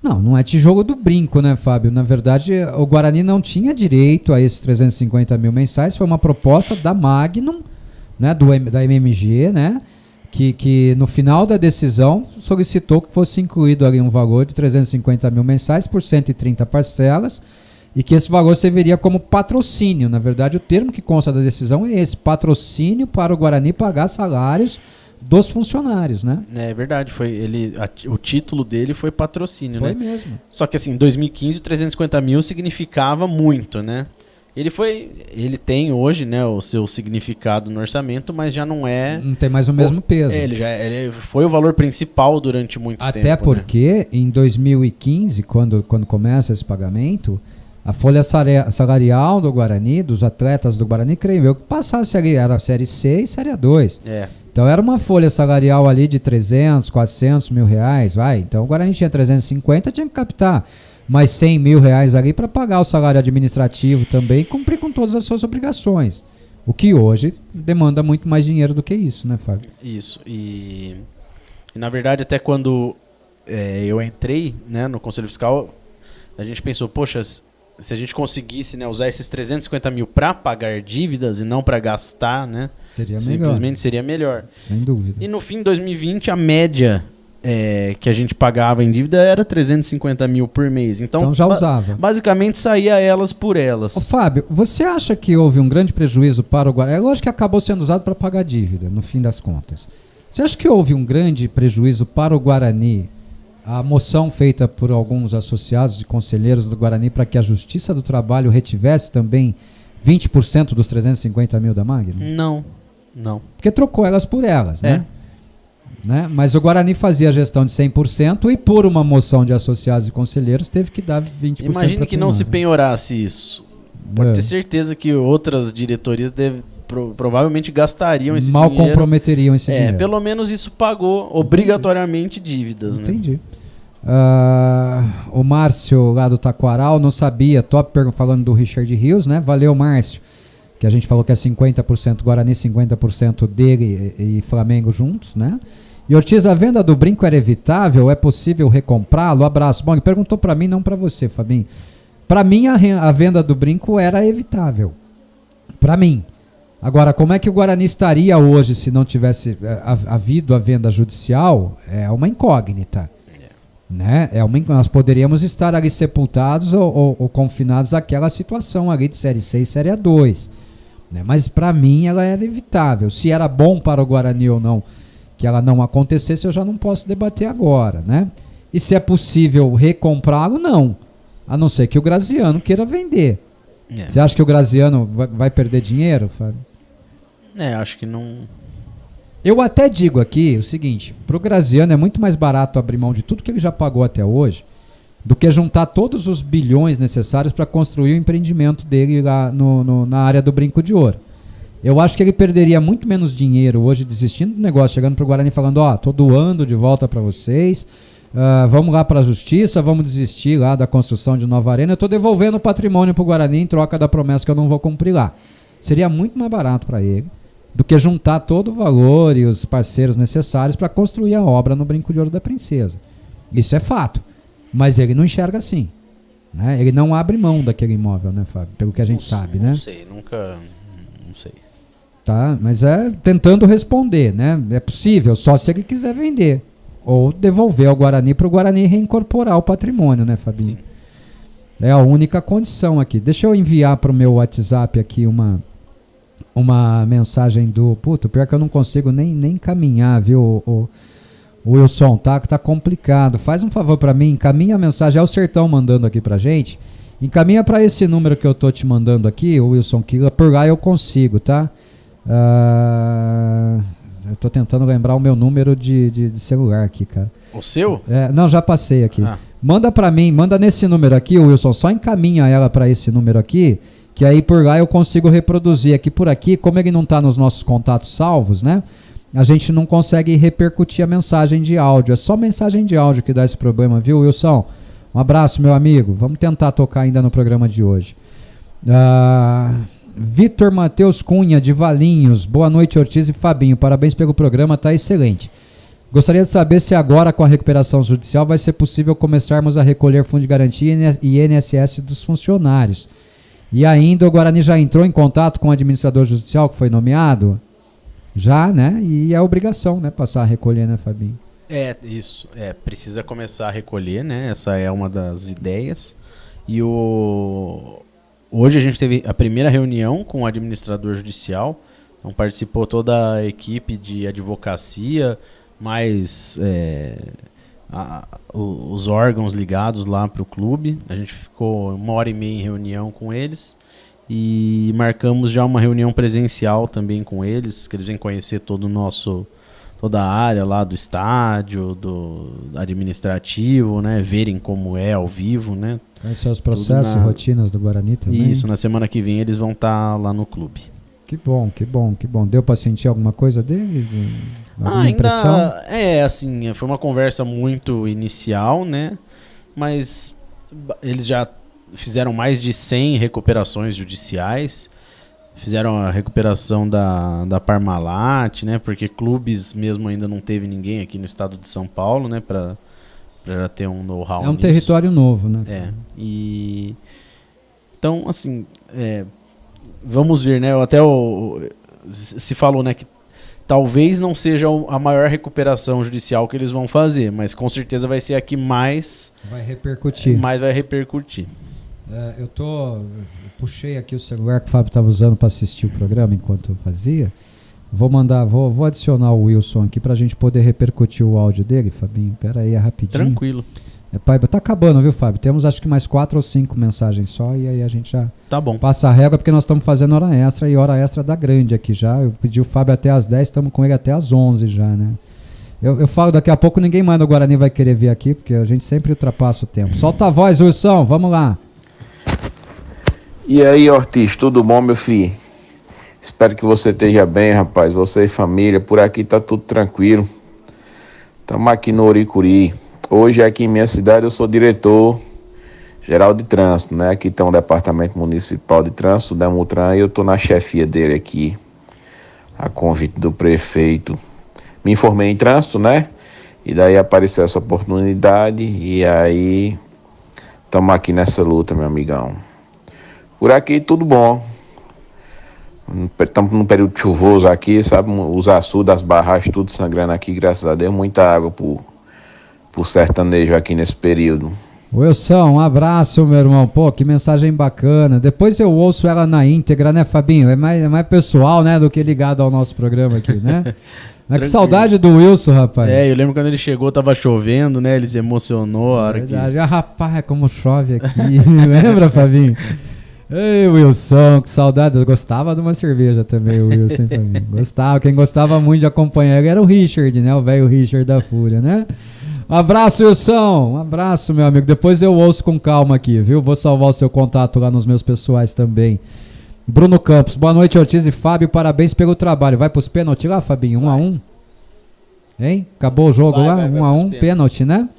Não é tijolo do brinco, né, Fábio? Na verdade, o Guarani não tinha direito a esses 350 mil mensais, foi uma proposta da Magnum, né, da MMG, né, que no final da decisão solicitou que fosse incluído ali um valor de 350 mil mensais por 130 parcelas e que esse valor serviria como patrocínio. Na verdade, o termo que consta da decisão é esse, patrocínio para o Guarani pagar salários dos funcionários, né? É verdade, o título dele foi patrocínio, foi, né? Foi mesmo. Só que assim, em 2015 o 350 mil significava muito, né? Ele tem hoje, né, o seu significado no orçamento, mas já não é... Não tem mais o mesmo peso. Ele foi o valor principal durante muito tempo. Até porque, em 2015, quando começa esse pagamento, a folha salarial do Guarani, dos atletas do Guarani, creio eu, que passasse ali, era a Série C e Série A2. Então era uma folha salarial ali de 300, 400 mil reais, vai. Então o Guarani tinha 350, tinha que captar mais 100 mil reais ali para pagar o salário administrativo também e cumprir com todas as suas obrigações. O que hoje demanda muito mais dinheiro do que isso, né, Fábio? Isso. E na verdade, até quando eu entrei, né, no Conselho Fiscal, a gente pensou, poxa, se a gente conseguisse, né, usar esses 350 mil para pagar dívidas e não para gastar, né, simplesmente seria melhor. Sem dúvida. E no fim de 2020, a média que a gente pagava em dívida era 350 mil por mês. Então já usava. Basicamente saía elas por elas. Ô, Fábio, você acha que houve um grande prejuízo para o Guarani? É lógico que acabou sendo usado para pagar dívida, no fim das contas. Você acha que houve um grande prejuízo para o Guarani, a moção feita por alguns associados e conselheiros do Guarani para que a Justiça do Trabalho retivesse também 20% dos 350 mil da Magnum? Não. Porque trocou elas por elas, né? Mas o Guarani fazia a gestão de 100% e por uma moção de associados e conselheiros teve que dar 20%. Imagine que não se penhorasse isso. Pode ter certeza que outras diretorias provavelmente gastariam esse dinheiro. Mal comprometeriam esse dinheiro. Pelo menos isso pagou obrigatoriamente dívidas. Entendi. Né? O Márcio lá do Taquaral não sabia, falando do Richard Rios, né? Valeu, Márcio. Que a gente falou que é 50% Guarani, 50% dele e Flamengo juntos, né? E Ortiz, a venda do brinco era evitável? É possível recomprá-lo? Abraço. Bom, ele perguntou para mim, não para você, Fabinho. Para mim, a venda do brinco era evitável. Para mim. Agora, como é que o Guarani estaria hoje se não tivesse havido a venda judicial? É uma incógnita. Né? Nós poderíamos estar ali sepultados ou confinados àquela situação ali de Série C e Série A2. Né? Mas para mim ela era evitável. Se era bom para o Guarani ou não que ela não acontecesse, eu já não posso debater agora, né? E se é possível recomprá-lo, não. A não ser que o Graziano queira vender. Você acha que o Graziano vai perder dinheiro, Fábio? Acho que não... Eu até digo aqui o seguinte, pro Graziano é muito mais barato abrir mão de tudo que ele já pagou até hoje do que juntar todos os bilhões necessários para construir o empreendimento dele lá na área do Brinco de Ouro. Eu acho que ele perderia muito menos dinheiro hoje desistindo do negócio, chegando pro Guarani falando, tô doando de volta para vocês, vamos lá para a justiça, vamos desistir lá da construção de nova arena, eu tô devolvendo o patrimônio pro Guarani em troca da promessa que eu não vou cumprir lá. Seria muito mais barato para ele do que juntar todo o valor e os parceiros necessários para construir a obra no Brinco de Ouro da Princesa. Isso é fato. Mas ele não enxerga assim. Né? Ele não abre mão daquele imóvel, né, Fábio? Pelo que a gente sabe, né? Não sei, não sei. Tá, mas é tentando responder, né? É possível, só se ele quiser vender. Ou devolver ao Guarani para o Guarani reincorporar o patrimônio, né, Fabinho? Sim. É a única condição aqui. Deixa eu enviar para o meu WhatsApp aqui uma mensagem do... Puta, pior que eu não consigo nem caminhar, viu, o Wilson, tá complicado. Faz um favor pra mim, encaminha a mensagem, é o Sertão mandando aqui pra gente. Encaminha pra esse número que eu tô te mandando aqui, o Wilson Kila, por lá eu consigo, tá? Eu tô tentando lembrar o meu número de celular aqui, cara. O seu? Não, já passei aqui. Manda pra mim, manda nesse número aqui, Wilson, só encaminha ela pra esse número aqui, que aí por lá eu consigo reproduzir aqui por aqui, como ele não está nos nossos contatos salvos, né? A gente não consegue repercutir a mensagem de áudio. É só mensagem de áudio que dá esse problema, viu, Wilson? Um abraço, meu amigo. Vamos tentar tocar ainda no programa de hoje. Vitor Matheus Cunha, de Valinhos. Boa noite, Ortiz e Fabinho. Parabéns pelo programa, tá excelente. Gostaria de saber se agora, com a recuperação judicial, vai ser possível começarmos a recolher fundo de garantia e INSS dos funcionários. E ainda o Guarani já entrou em contato com o administrador judicial que foi nomeado? Já, né? E é obrigação, né? Passar a recolher, né, Fabinho? Isso. Precisa começar a recolher, né? Essa é uma das ideias. E hoje a gente teve a primeira reunião com o administrador judicial. Então participou toda a equipe de advocacia, mais os órgãos ligados lá para o clube. A gente ficou 1h30 em reunião com eles e marcamos já uma reunião presencial também com eles, que eles vêm conhecer toda a área lá do estádio, do administrativo, né? Verem como é ao vivo, né? Conhecer os processos e rotinas do Guarani também. Isso, na semana que vem eles vão estar lá no clube. Que bom. Deu para sentir alguma coisa dele? Alguma impressão? Assim, foi uma conversa muito inicial, né? Mas eles já fizeram mais de 100 recuperações judiciais, fizeram a recuperação da Parmalat, né? Porque clubes mesmo ainda não teve ninguém aqui no estado de São Paulo, né? Para já ter um know-how nisso. Território novo, né? Então, assim, vamos ver, né? Se falou, né, que talvez não seja a maior recuperação judicial que eles vão fazer, mas com certeza vai ser a que mais vai repercutir. Eu puxei aqui o celular que o Fábio estava usando para assistir o programa enquanto eu fazia. Vou adicionar o Wilson aqui para a gente poder repercutir o áudio dele, Fabinho. Pera aí, rapidinho. Tranquilo. Tá acabando, viu, Fábio? Temos acho que mais 4 ou 5 mensagens só e aí a gente já passa a régua, porque nós estamos fazendo hora extra e hora extra da grande aqui já. Eu pedi o Fábio até às 10, estamos com ele até às 11 já, né? Eu falo, daqui a pouco ninguém mais do Guarani vai querer vir aqui, porque a gente sempre ultrapassa o tempo. Solta a voz, Wilson, vamos lá. E aí, Ortiz, tudo bom, meu filho? Espero que você esteja bem, rapaz. Você e família, por aqui tá tudo tranquilo. Estamos aqui no Oricuri. Hoje aqui em minha cidade eu sou diretor geral de trânsito, né? Aqui tem um departamento municipal de trânsito, da Demutran, e eu estou na chefia dele aqui, a convite do prefeito. Me informei em trânsito, né? E daí apareceu essa oportunidade e aí estamos aqui nessa luta, meu amigão. Por aqui tudo bom. Estamos num período chuvoso aqui, sabe? Os açudes, as barragens, tudo sangrando aqui, graças a Deus. Muita água por sertanejo aqui nesse período. Wilson, um abraço, meu irmão. Pô, que mensagem bacana. Depois eu ouço ela na íntegra, né, Fabinho? É mais pessoal, né, do que ligado ao nosso programa aqui, né? Mas que saudade do Wilson, rapaz. Eu lembro quando ele chegou, tava chovendo, né? Ele se emocionou a hora verdade. Rapaz, como chove aqui. Lembra, Fabinho? Ei, Wilson, que saudade. Eu gostava de uma cerveja também, o Wilson, Fabinho. Gostava. Quem gostava muito de acompanhar ele era o Richard, né? O velho Richard da Fúria, né? Um abraço, Wilson. Um abraço, meu amigo. Depois eu ouço com calma aqui, viu? Vou salvar o seu contato lá nos meus pessoais também. Bruno Campos, boa noite, Ortiz e Fábio, parabéns pelo trabalho. Vai pros pênaltis lá, Fabinho? 1-1? Hein? Acabou o jogo lá? 1-1, pênalti, né?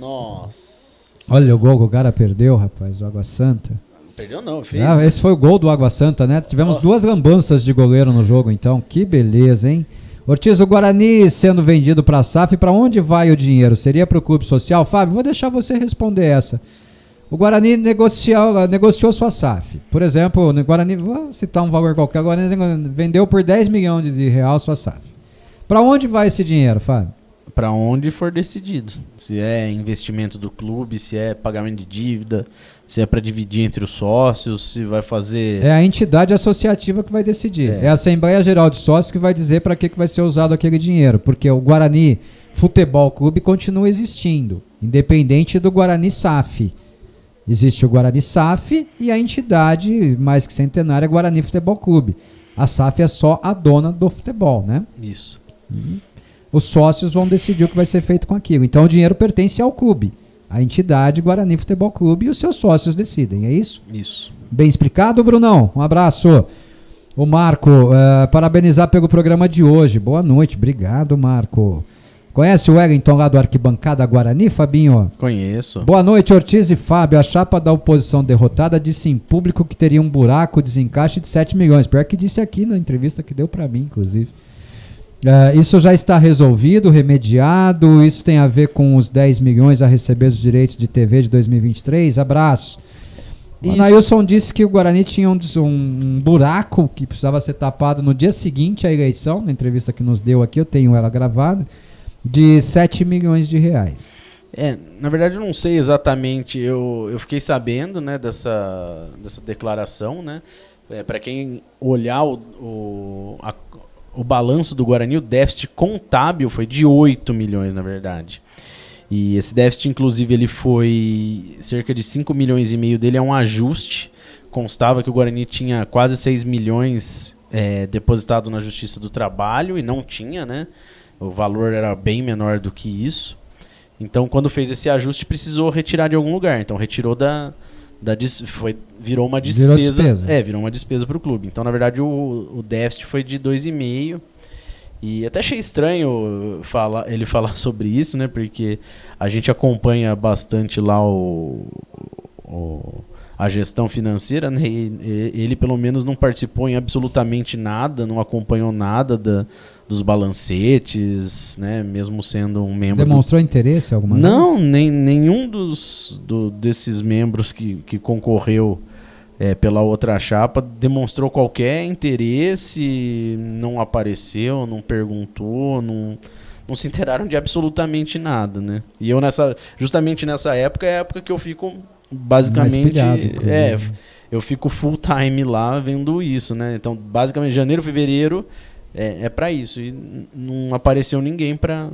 Nossa. Olha o gol que o cara perdeu, rapaz, o Água Santa. Não perdeu não, filho. Esse foi o gol do Água Santa, né? Tivemos duas lambanças de goleiro no jogo, então. Que beleza, hein? Ortiz, o Guarani sendo vendido pra SAF, pra onde vai o dinheiro? Seria pro clube social? Fábio, vou deixar você responder essa. O Guarani negociou sua SAF. Por exemplo, o Guarani, vou citar um valor qualquer, o Guarani vendeu por 10 milhões de reais sua SAF. Para onde vai esse dinheiro, Fábio? Para onde for decidido. Se é investimento do clube, se é pagamento de dívida, se é para dividir entre os sócios, se vai fazer... É a entidade associativa que vai decidir. É a Assembleia Geral de Sócios que vai dizer para que vai ser usado aquele dinheiro. Porque o Guarani Futebol Clube continua existindo, independente do Guarani SAF. Existe o Guarani SAF e a entidade mais que centenária é Guarani Futebol Clube. A SAF é só a dona do futebol, né? Isso. Os sócios vão decidir o que vai ser feito com aquilo. Então o dinheiro pertence ao clube. A entidade Guarani Futebol Clube e os seus sócios decidem, é isso? Isso. Bem explicado, Brunão? Um abraço. O Marco, parabenizar pelo programa de hoje. Boa noite, obrigado, Marco. Conhece o Wellington lá do Arquibancada Guarani, Fabinho? Conheço. Boa noite, Ortiz e Fábio. A chapa da oposição derrotada disse em público que teria um buraco, desencaixe de 7 milhões. Pior que disse aqui na entrevista que deu para mim, inclusive. Isso já está resolvido, remediado. Isso tem a ver com os 10 milhões a receber dos direitos de TV de 2023. Abraço. O Nailson disse que o Guarani tinha um buraco que precisava ser tapado no dia seguinte à eleição, na entrevista que nos deu aqui, eu tenho ela gravada, de 7 milhões de reais. Na verdade eu não sei exatamente, eu fiquei sabendo, né, dessa declaração, né, para quem olhar o balanço do Guarani, o déficit contábil foi de 8 milhões, na verdade. E esse déficit, inclusive, ele foi cerca de 5 milhões e meio dele, é um ajuste. Constava que o Guarani tinha quase 6 milhões depositado na Justiça do Trabalho e não tinha, né? O valor era bem menor do que isso. Então, quando fez esse ajuste, precisou retirar de algum lugar. Então, retirou virou uma despesa. Virou uma despesa para o clube. Então, na verdade, o déficit foi de 2,5. E até achei estranho ele falar sobre isso, né? Porque a gente acompanha bastante lá a gestão financeira, né? Ele pelo menos não participou em absolutamente nada, não acompanhou nada dos balancetes, né? Mesmo sendo um membro... Demonstrou interesse alguma vez? Não, nenhum desses membros que concorreu pela outra chapa demonstrou qualquer interesse, não apareceu, não perguntou, não se inteiraram de absolutamente nada, né? E eu justamente nessa época é a época que eu fico basicamente eu fico full time lá vendo isso, né? Então basicamente janeiro, fevereiro é para isso e não apareceu ninguém para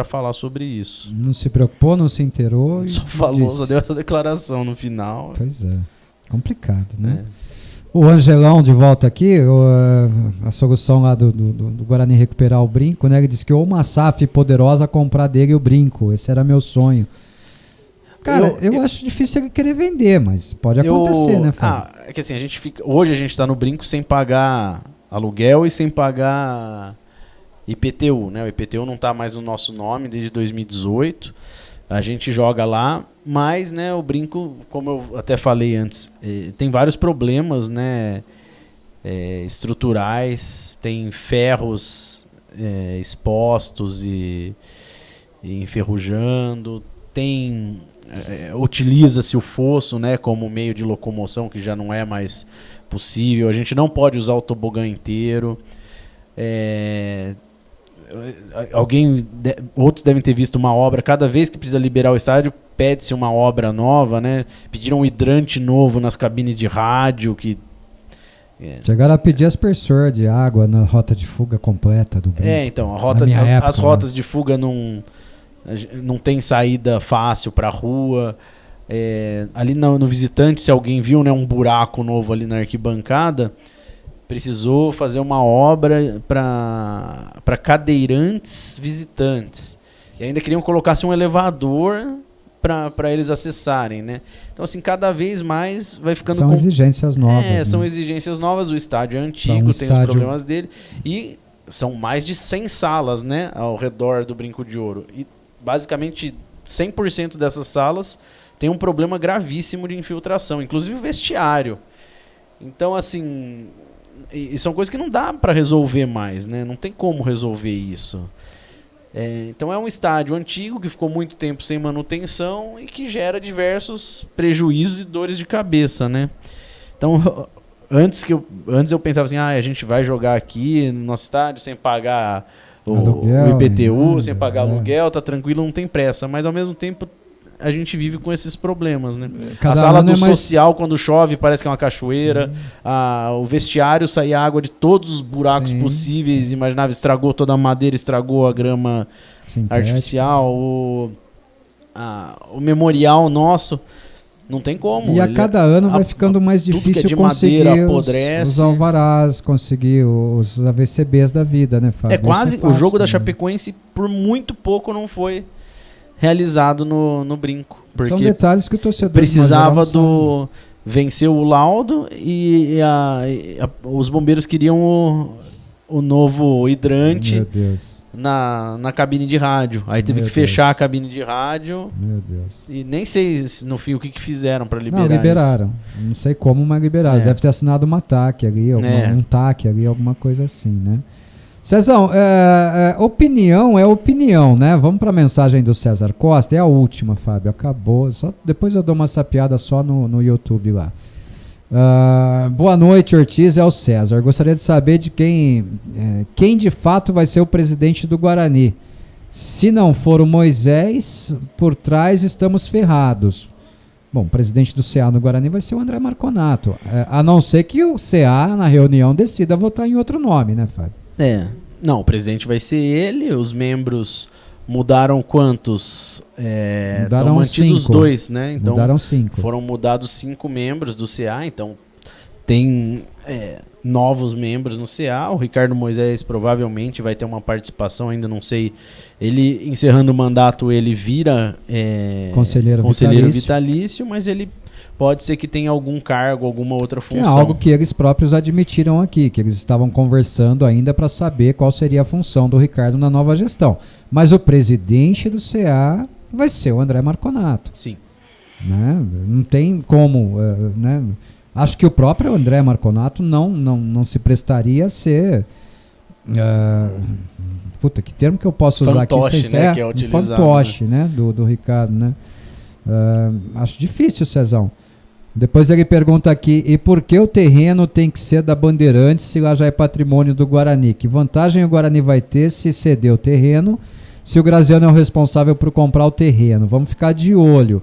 falar sobre isso. Não se preocupou, não se inteirou. Só deu essa declaração no final. Pois é. Complicado, né? O Angelão de volta aqui, a solução lá do Guarani recuperar o brinco, né? Ele disse que ou uma SAF poderosa comprar dele o brinco. Esse era meu sonho. Cara, eu acho difícil ele querer vender, mas pode acontecer, né, Fábio? É que assim, hoje a gente tá no brinco sem pagar aluguel e sem pagar IPTU, né? O IPTU não tá mais no nosso nome desde 2018. A gente joga lá, mas, né, o brinco, como eu até falei antes, tem vários problemas, né, estruturais, tem ferros expostos e enferrujando, utiliza-se o fosso, né, como meio de locomoção, que já não é mais possível, a gente não pode usar o tobogã inteiro, outros devem ter visto uma obra, cada vez que precisa liberar o estádio, pede-se uma obra nova, né? Pediram um hidrante novo nas cabines de rádio, que Chegaram a pedir aspersor de água na rota de fuga completa do brinco. Então, as rotas de fuga não tem saída fácil para a rua. Ali no visitante, se alguém viu, né, um buraco novo ali na arquibancada, precisou fazer uma obra para cadeirantes visitantes. E ainda queriam colocar um elevador para eles acessarem, né? Então, assim, cada vez mais vai ficando... São exigências novas. Né? São exigências novas. O estádio é antigo, tem os problemas dele. E são mais de 100 salas, né, ao redor do Brinco de Ouro. E, basicamente, 100% dessas salas tem um problema gravíssimo de infiltração, inclusive o vestiário. Então, assim... E são coisas que não dá para resolver mais, né? Não tem como resolver isso. Então é um estádio antigo que ficou muito tempo sem manutenção e que gera diversos prejuízos e dores de cabeça, né? Então, antes eu pensava assim, a gente vai jogar aqui no nosso estádio sem pagar o IPTU, sem pagar aluguel, tá tranquilo, não tem pressa. Mas ao mesmo tempo a gente vive com esses problemas, né? A sala do social, quando chove, parece que é uma cachoeira. O vestiário, sai água de todos os buracos possíveis, imagináveis, estragou toda a madeira, estragou a grama artificial. O memorial nosso, não tem como. E a cada ano vai ficando mais difícil conseguir os alvarás, conseguir os AVCBs da vida, né, Fábio? Quase o jogo da Chapecoense, por muito pouco, não foi realizado no Brinco. Porque são detalhes que o torcedor precisava vencer o laudo e os bombeiros queriam o novo hidrante na cabine de rádio. Aí teve que fechar a cabine de rádio. Meu Deus. E nem sei no fim o que fizeram para liberar. Não, liberaram. Isso. Não sei como, mas liberaram. Deve ter assinado uma TAC ali, um TAC ali, alguma coisa assim, né? Cezão, opinião é opinião, né? Vamos para a mensagem do César Costa. É a última, Fábio. Acabou. Depois eu dou uma sapiada só no YouTube lá. Boa noite, Ortiz. É o César. Gostaria de saber de quem de fato vai ser o presidente do Guarani. Se não for o Moisés, por trás estamos ferrados. Bom, o presidente do CA no Guarani vai ser o André Marconato. A não ser que o CA, na reunião, decida votar em outro nome, né, Fábio? Não, o presidente vai ser ele. Os membros mudaram quantos? Mudaram mantidos 5. 2, né? Então, mudaram 5. Foram mudados 5 membros do CA, então tem novos membros no CA. O Ricardo Moisés provavelmente vai ter uma participação, ainda não sei. Ele, encerrando o mandato, ele vira conselheiro vitalício, mas ele pode ser que tenha algum cargo, alguma outra função. É algo que eles próprios admitiram aqui, que eles estavam conversando ainda para saber qual seria a função do Ricardo na nova gestão. Mas o presidente do CA vai ser o André Marconato. Sim. Né? Não tem como... né? Acho que o próprio André Marconato não se prestaria a ser... que termo que eu posso usar fantoche, aqui sem ser? Né, que é um fantoche, né? Do Ricardo, né? Acho difícil, Cezão. Depois ele pergunta aqui, e por que o terreno tem que ser da Bandeirantes se lá já é patrimônio do Guarani? Que vantagem o Guarani vai ter se ceder o terreno, se o Graziano é o responsável por comprar o terreno? Vamos ficar de olho.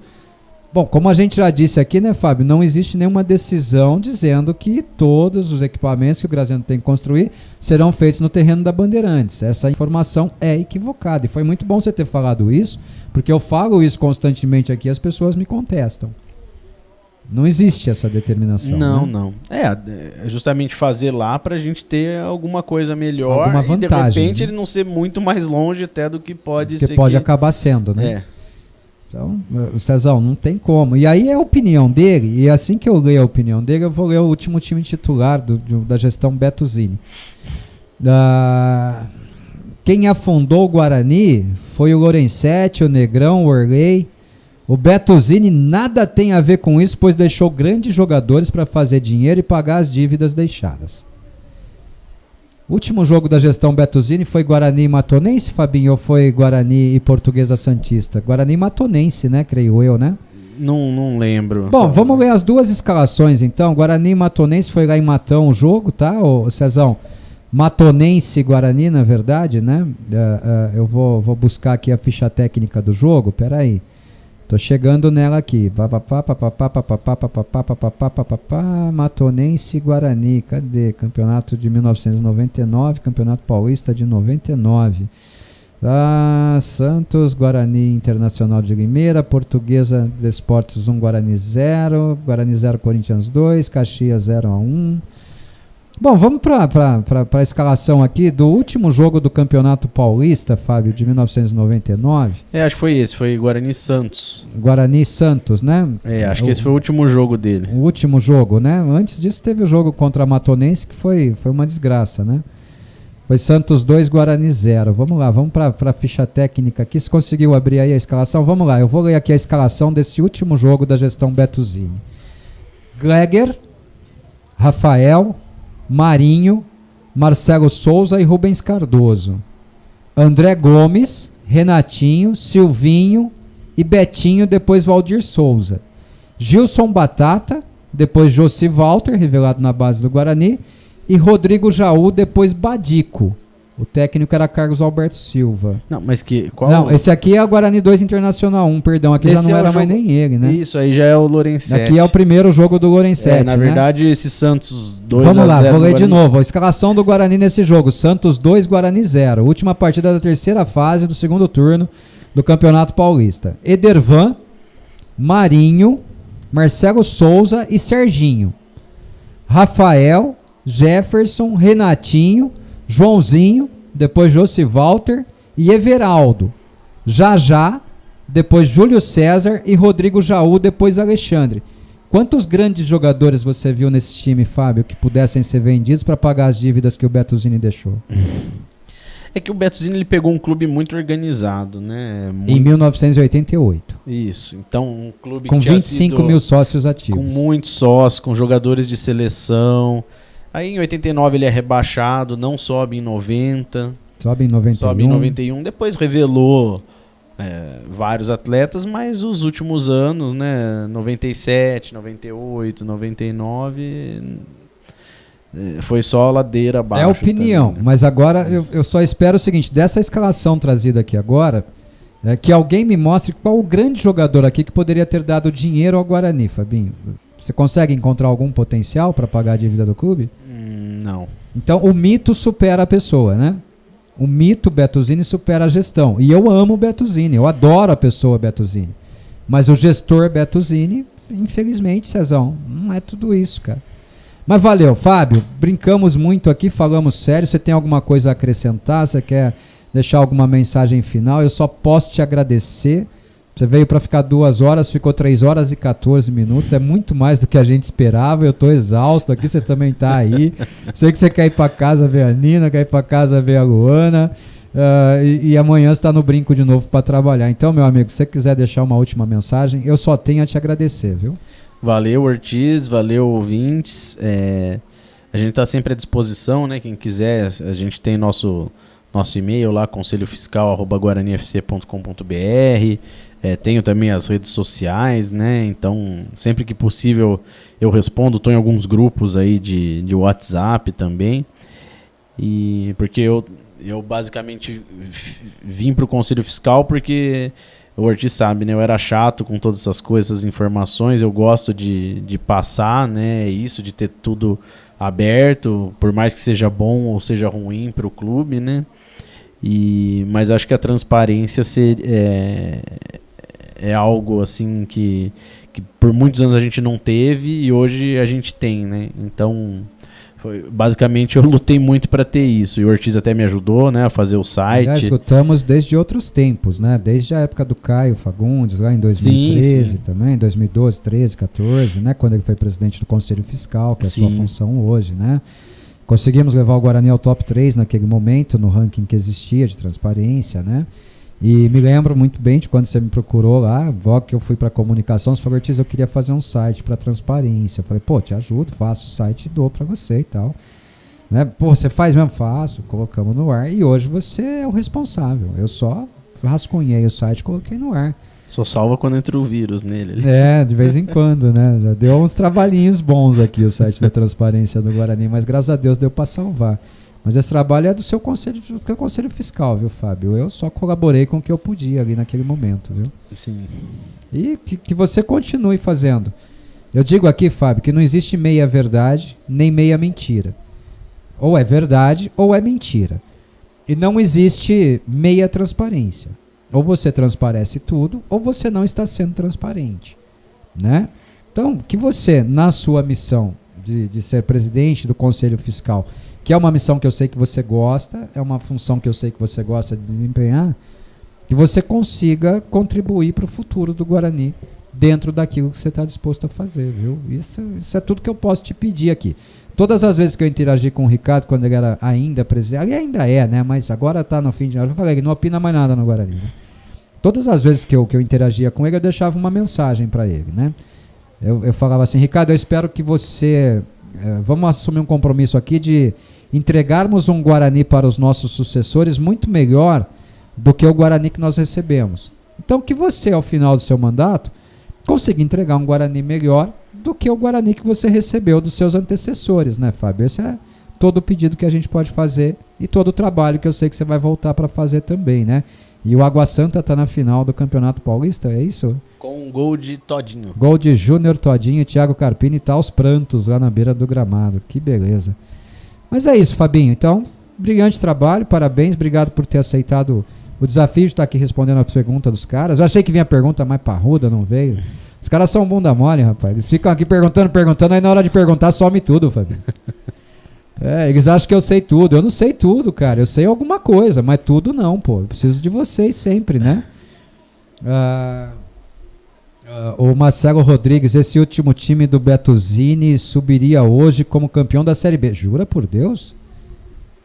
Bom, como a gente já disse aqui, né, Fábio, não existe nenhuma decisão dizendo que todos os equipamentos que o Graziano tem que construir serão feitos no terreno da Bandeirantes. Essa informação é equivocada. E foi muito bom você ter falado isso, porque eu falo isso constantemente aqui e as pessoas me contestam. Não existe essa determinação. Não. É justamente fazer lá para a gente ter alguma coisa melhor. Alguma vantagem. E de repente ele não ser muito mais longe até do que pode ser. Que pode acabar sendo, né? Então, Cezão, não tem como. E aí é a opinião dele, e assim que eu ler a opinião dele, eu vou ler o último time titular da gestão Bettuzini. Quem afundou o Guarani foi o Lorenzetti, o Negrão, o Orley. O Bettuzini nada tem a ver com isso, pois deixou grandes jogadores para fazer dinheiro e pagar as dívidas deixadas. O último jogo da gestão Bettuzini foi Guarani e Matonense, Fabinho, ou foi Guarani e Portuguesa Santista? Guarani e Matonense, né? Creio eu, né? Não lembro. Bom, vamos ver as duas escalações, então. Guarani e Matonense, foi lá em Matão o jogo, tá, ô Cezão? Matonense e Guarani, na verdade, né? Eu vou buscar aqui a ficha técnica do jogo, peraí. Tô chegando nela aqui. Matonense Guarani. Cadê? Campeonato de 1999. Campeonato Paulista de 99. Santos, Guarani Internacional de Limeira. Portuguesa de Esportes 1, Guarani 0. Guarani 0, Corinthians 2. Caxias 0-1. Bom, vamos para a escalação aqui do último jogo do Campeonato Paulista, Fábio, de 1999. Acho que foi esse, foi Guarani Santos. Guarani Santos, né? Acho que esse foi o último jogo dele. O último jogo, né? Antes disso teve o jogo contra a Matonense, que foi uma desgraça, né? Foi Santos 2, Guarani 0. Vamos lá, vamos para a ficha técnica aqui. Se conseguiu abrir aí a escalação, vamos lá. Eu vou ler aqui a escalação desse último jogo da gestão Bettuzini. Gleger, Rafael, Marinho, Marcelo Souza e Rubens Cardoso. André Gomes, Renatinho, Silvinho e Betinho, depois Valdir Souza. Gilson Batata, depois Josi Walter, revelado na base do Guarani, e Rodrigo Jaú, depois Badico. O técnico era Carlos Alberto Silva. Não, mas que... Qual... Não, esse aqui é o Guarani 2 Internacional 1, perdão. Aqui esse já não era mais nem ele, né? Isso, aí já é o Lorenzetti. Aqui é o primeiro jogo do Lorenzetti, na verdade, esse Santos 2-0... Vamos lá, vou ler de novo. A escalação do Guarani nesse jogo. Santos 2, Guarani 0. Última partida da terceira fase do segundo turno do Campeonato Paulista. Edervan, Marinho, Marcelo Souza e Serginho. Rafael, Jefferson, Renatinho, Joãozinho, depois Josi Walter e Everaldo. Já, depois Júlio César e Rodrigo Jaú, depois Alexandre. Quantos grandes jogadores você viu nesse time, Fábio, que pudessem ser vendidos para pagar as dívidas que o Bettuzini deixou? É que o Bettuzini ele pegou um clube muito organizado, né? Em 1988. Isso, então um clube com 25 mil sócios ativos. Com muitos sócios, com jogadores de seleção. Aí em 89 ele é rebaixado, não sobe em 90. Sobe em 91. Sobe em 91. Depois revelou vários atletas, mas os últimos anos, né? 97, 98, 99... foi só ladeira abaixo. É opinião, também, né? Mas agora eu só espero o seguinte, dessa escalação trazida aqui agora, que alguém me mostre qual o grande jogador aqui que poderia ter dado dinheiro ao Guarani, Fabinho. Você consegue encontrar algum potencial para pagar a dívida do clube? Não. Então o mito supera a pessoa, né? O mito Bettuzini supera a gestão. E eu amo o Bettuzini, eu adoro a pessoa Bettuzini. Mas o gestor Bettuzini, infelizmente, Cezão, não é tudo isso, cara. Mas valeu, Fábio, brincamos muito aqui, falamos sério. Você tem alguma coisa a acrescentar? Você quer deixar alguma mensagem final? Eu só posso te agradecer. Você veio para ficar 2 horas, ficou 3 horas e 14 minutos. É muito mais do que a gente esperava. Eu estou exausto aqui, você também está aí. Sei que você quer ir para casa ver a Nina, quer ir para casa ver a Luana. E amanhã você está no brinco de novo para trabalhar. Então, meu amigo, se você quiser deixar uma última mensagem, eu só tenho a te agradecer, viu? Valeu, Ortiz, valeu, ouvintes. A gente está sempre à disposição, né? Quem quiser, a gente tem nosso e-mail lá, conselhofiscal@guaranifc.com.br. Tenho também as redes sociais, né? Então, sempre que possível eu respondo. Estou em alguns grupos aí de WhatsApp também. E porque eu basicamente vim para o Conselho Fiscal porque... O Ortiz sabe, né? Eu era chato com todas essas coisas, essas informações. Eu gosto de passar, né? Isso, de ter tudo aberto, por mais que seja bom ou seja ruim para o clube, né? Mas acho que a transparência é algo assim que por muitos anos a gente não teve e hoje a gente tem, né? Então... basicamente eu lutei muito para ter isso e o Ortiz até me ajudou, né, a fazer o site. Já escutamos desde outros tempos, né, desde a época do Caio Fagundes lá em 2013, sim. Também 2012, 13, 14, né, quando ele foi presidente do Conselho Fiscal, que é a sua função hoje, né. Conseguimos levar o Guarani ao top 3 naquele momento no ranking que existia de transparência, né. E me lembro muito bem de quando você me procurou lá, logo que eu fui para comunicação, você falou, Ortiz, eu queria fazer um site para transparência. Eu falei, pô, te ajudo, faço o site e dou para você e tal. Né? Pô, você faz mesmo? Faço, colocamos no ar e hoje você é o responsável. Eu só rascunhei o site e coloquei no ar. Só salva quando entra o vírus nele. De vez em quando, né? Já deu uns trabalhinhos bons aqui o site da transparência do Guarani, mas graças a Deus deu para salvar. Mas esse trabalho é do seu conselho fiscal, viu, Fábio? Eu só colaborei com o que eu podia ali naquele momento, viu? Sim. E que você continue fazendo. Eu digo aqui, Fábio, que não existe meia verdade nem meia mentira. Ou é verdade ou é mentira. E não existe meia transparência. Ou você transparece tudo, ou você não está sendo transparente, né? Então, que você, na sua missão de ser presidente do Conselho Fiscal, que é uma missão que eu sei que você gosta, é uma função que eu sei que você gosta de desempenhar, que você consiga contribuir para o futuro do Guarani dentro daquilo que você está disposto a fazer, viu? Isso é tudo que eu posso te pedir aqui. Todas as vezes que eu interagi com o Ricardo, quando ele era ainda presidente, ele ainda é, né? Mas agora está no fim de ano. Eu falei, ele não opina mais nada no Guarani, né? Todas as vezes que eu interagia com ele, eu deixava uma mensagem para ele, né? Eu falava assim, Ricardo, eu espero que você... vamos assumir um compromisso aqui de entregarmos um Guarani para os nossos sucessores muito melhor do que o Guarani que nós recebemos. Então, que você, ao final do seu mandato, consiga entregar um Guarani melhor do que o Guarani que você recebeu dos seus antecessores, né, Fábio? Esse é todo o pedido que a gente pode fazer e todo o trabalho que eu sei que você vai voltar para fazer também, né? E o Água Santa está na final do Campeonato Paulista, é isso? Com um gol de Todinho. Gol de Júnior Todinho e Thiago Carpini, e tá aos prantos lá na beira do gramado. Que beleza. Mas é isso, Fabinho. Então, brilhante trabalho, parabéns, obrigado por ter aceitado o desafio de estar aqui respondendo a pergunta dos caras. Eu achei que vinha pergunta mais parruda, não veio. Os caras são bunda mole, rapaz. Eles ficam aqui perguntando, aí na hora de perguntar some tudo, Fabinho. Eles acham que eu sei tudo. Eu não sei tudo, cara. Eu sei alguma coisa, mas tudo não, pô. Eu preciso de vocês sempre, né? O Marcelo Rodrigues, esse último time do Betuzini subiria hoje como campeão da Série B. Jura por Deus?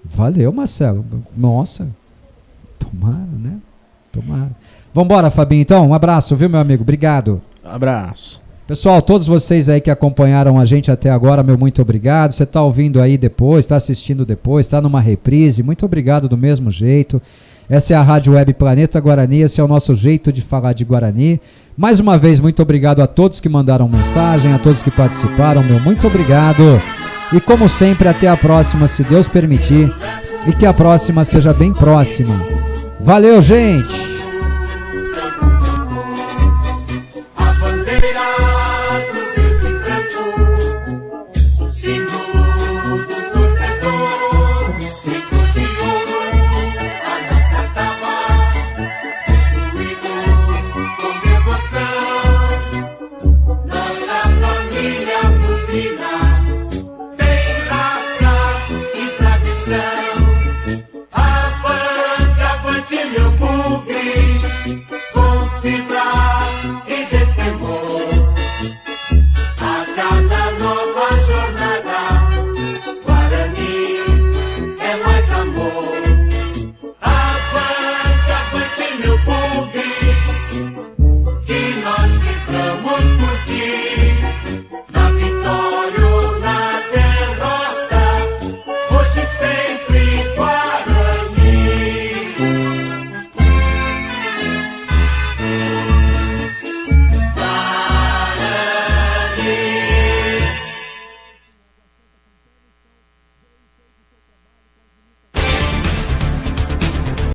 Valeu, Marcelo. Nossa. Tomara, né? Tomara. Vambora, Fabinho, então. Um abraço, viu, meu amigo? Obrigado. Abraço. Pessoal, todos vocês aí que acompanharam a gente até agora, meu muito obrigado. Você está ouvindo aí depois, está assistindo depois, está numa reprise, muito obrigado do mesmo jeito. Essa é a Rádio Web Planeta Guarani, esse é o nosso jeito de falar de Guarani. Mais uma vez, muito obrigado a todos que mandaram mensagem, a todos que participaram, meu muito obrigado. E como sempre, até a próxima, se Deus permitir, e que a próxima seja bem próxima. Valeu, gente! Avante, meu bugre.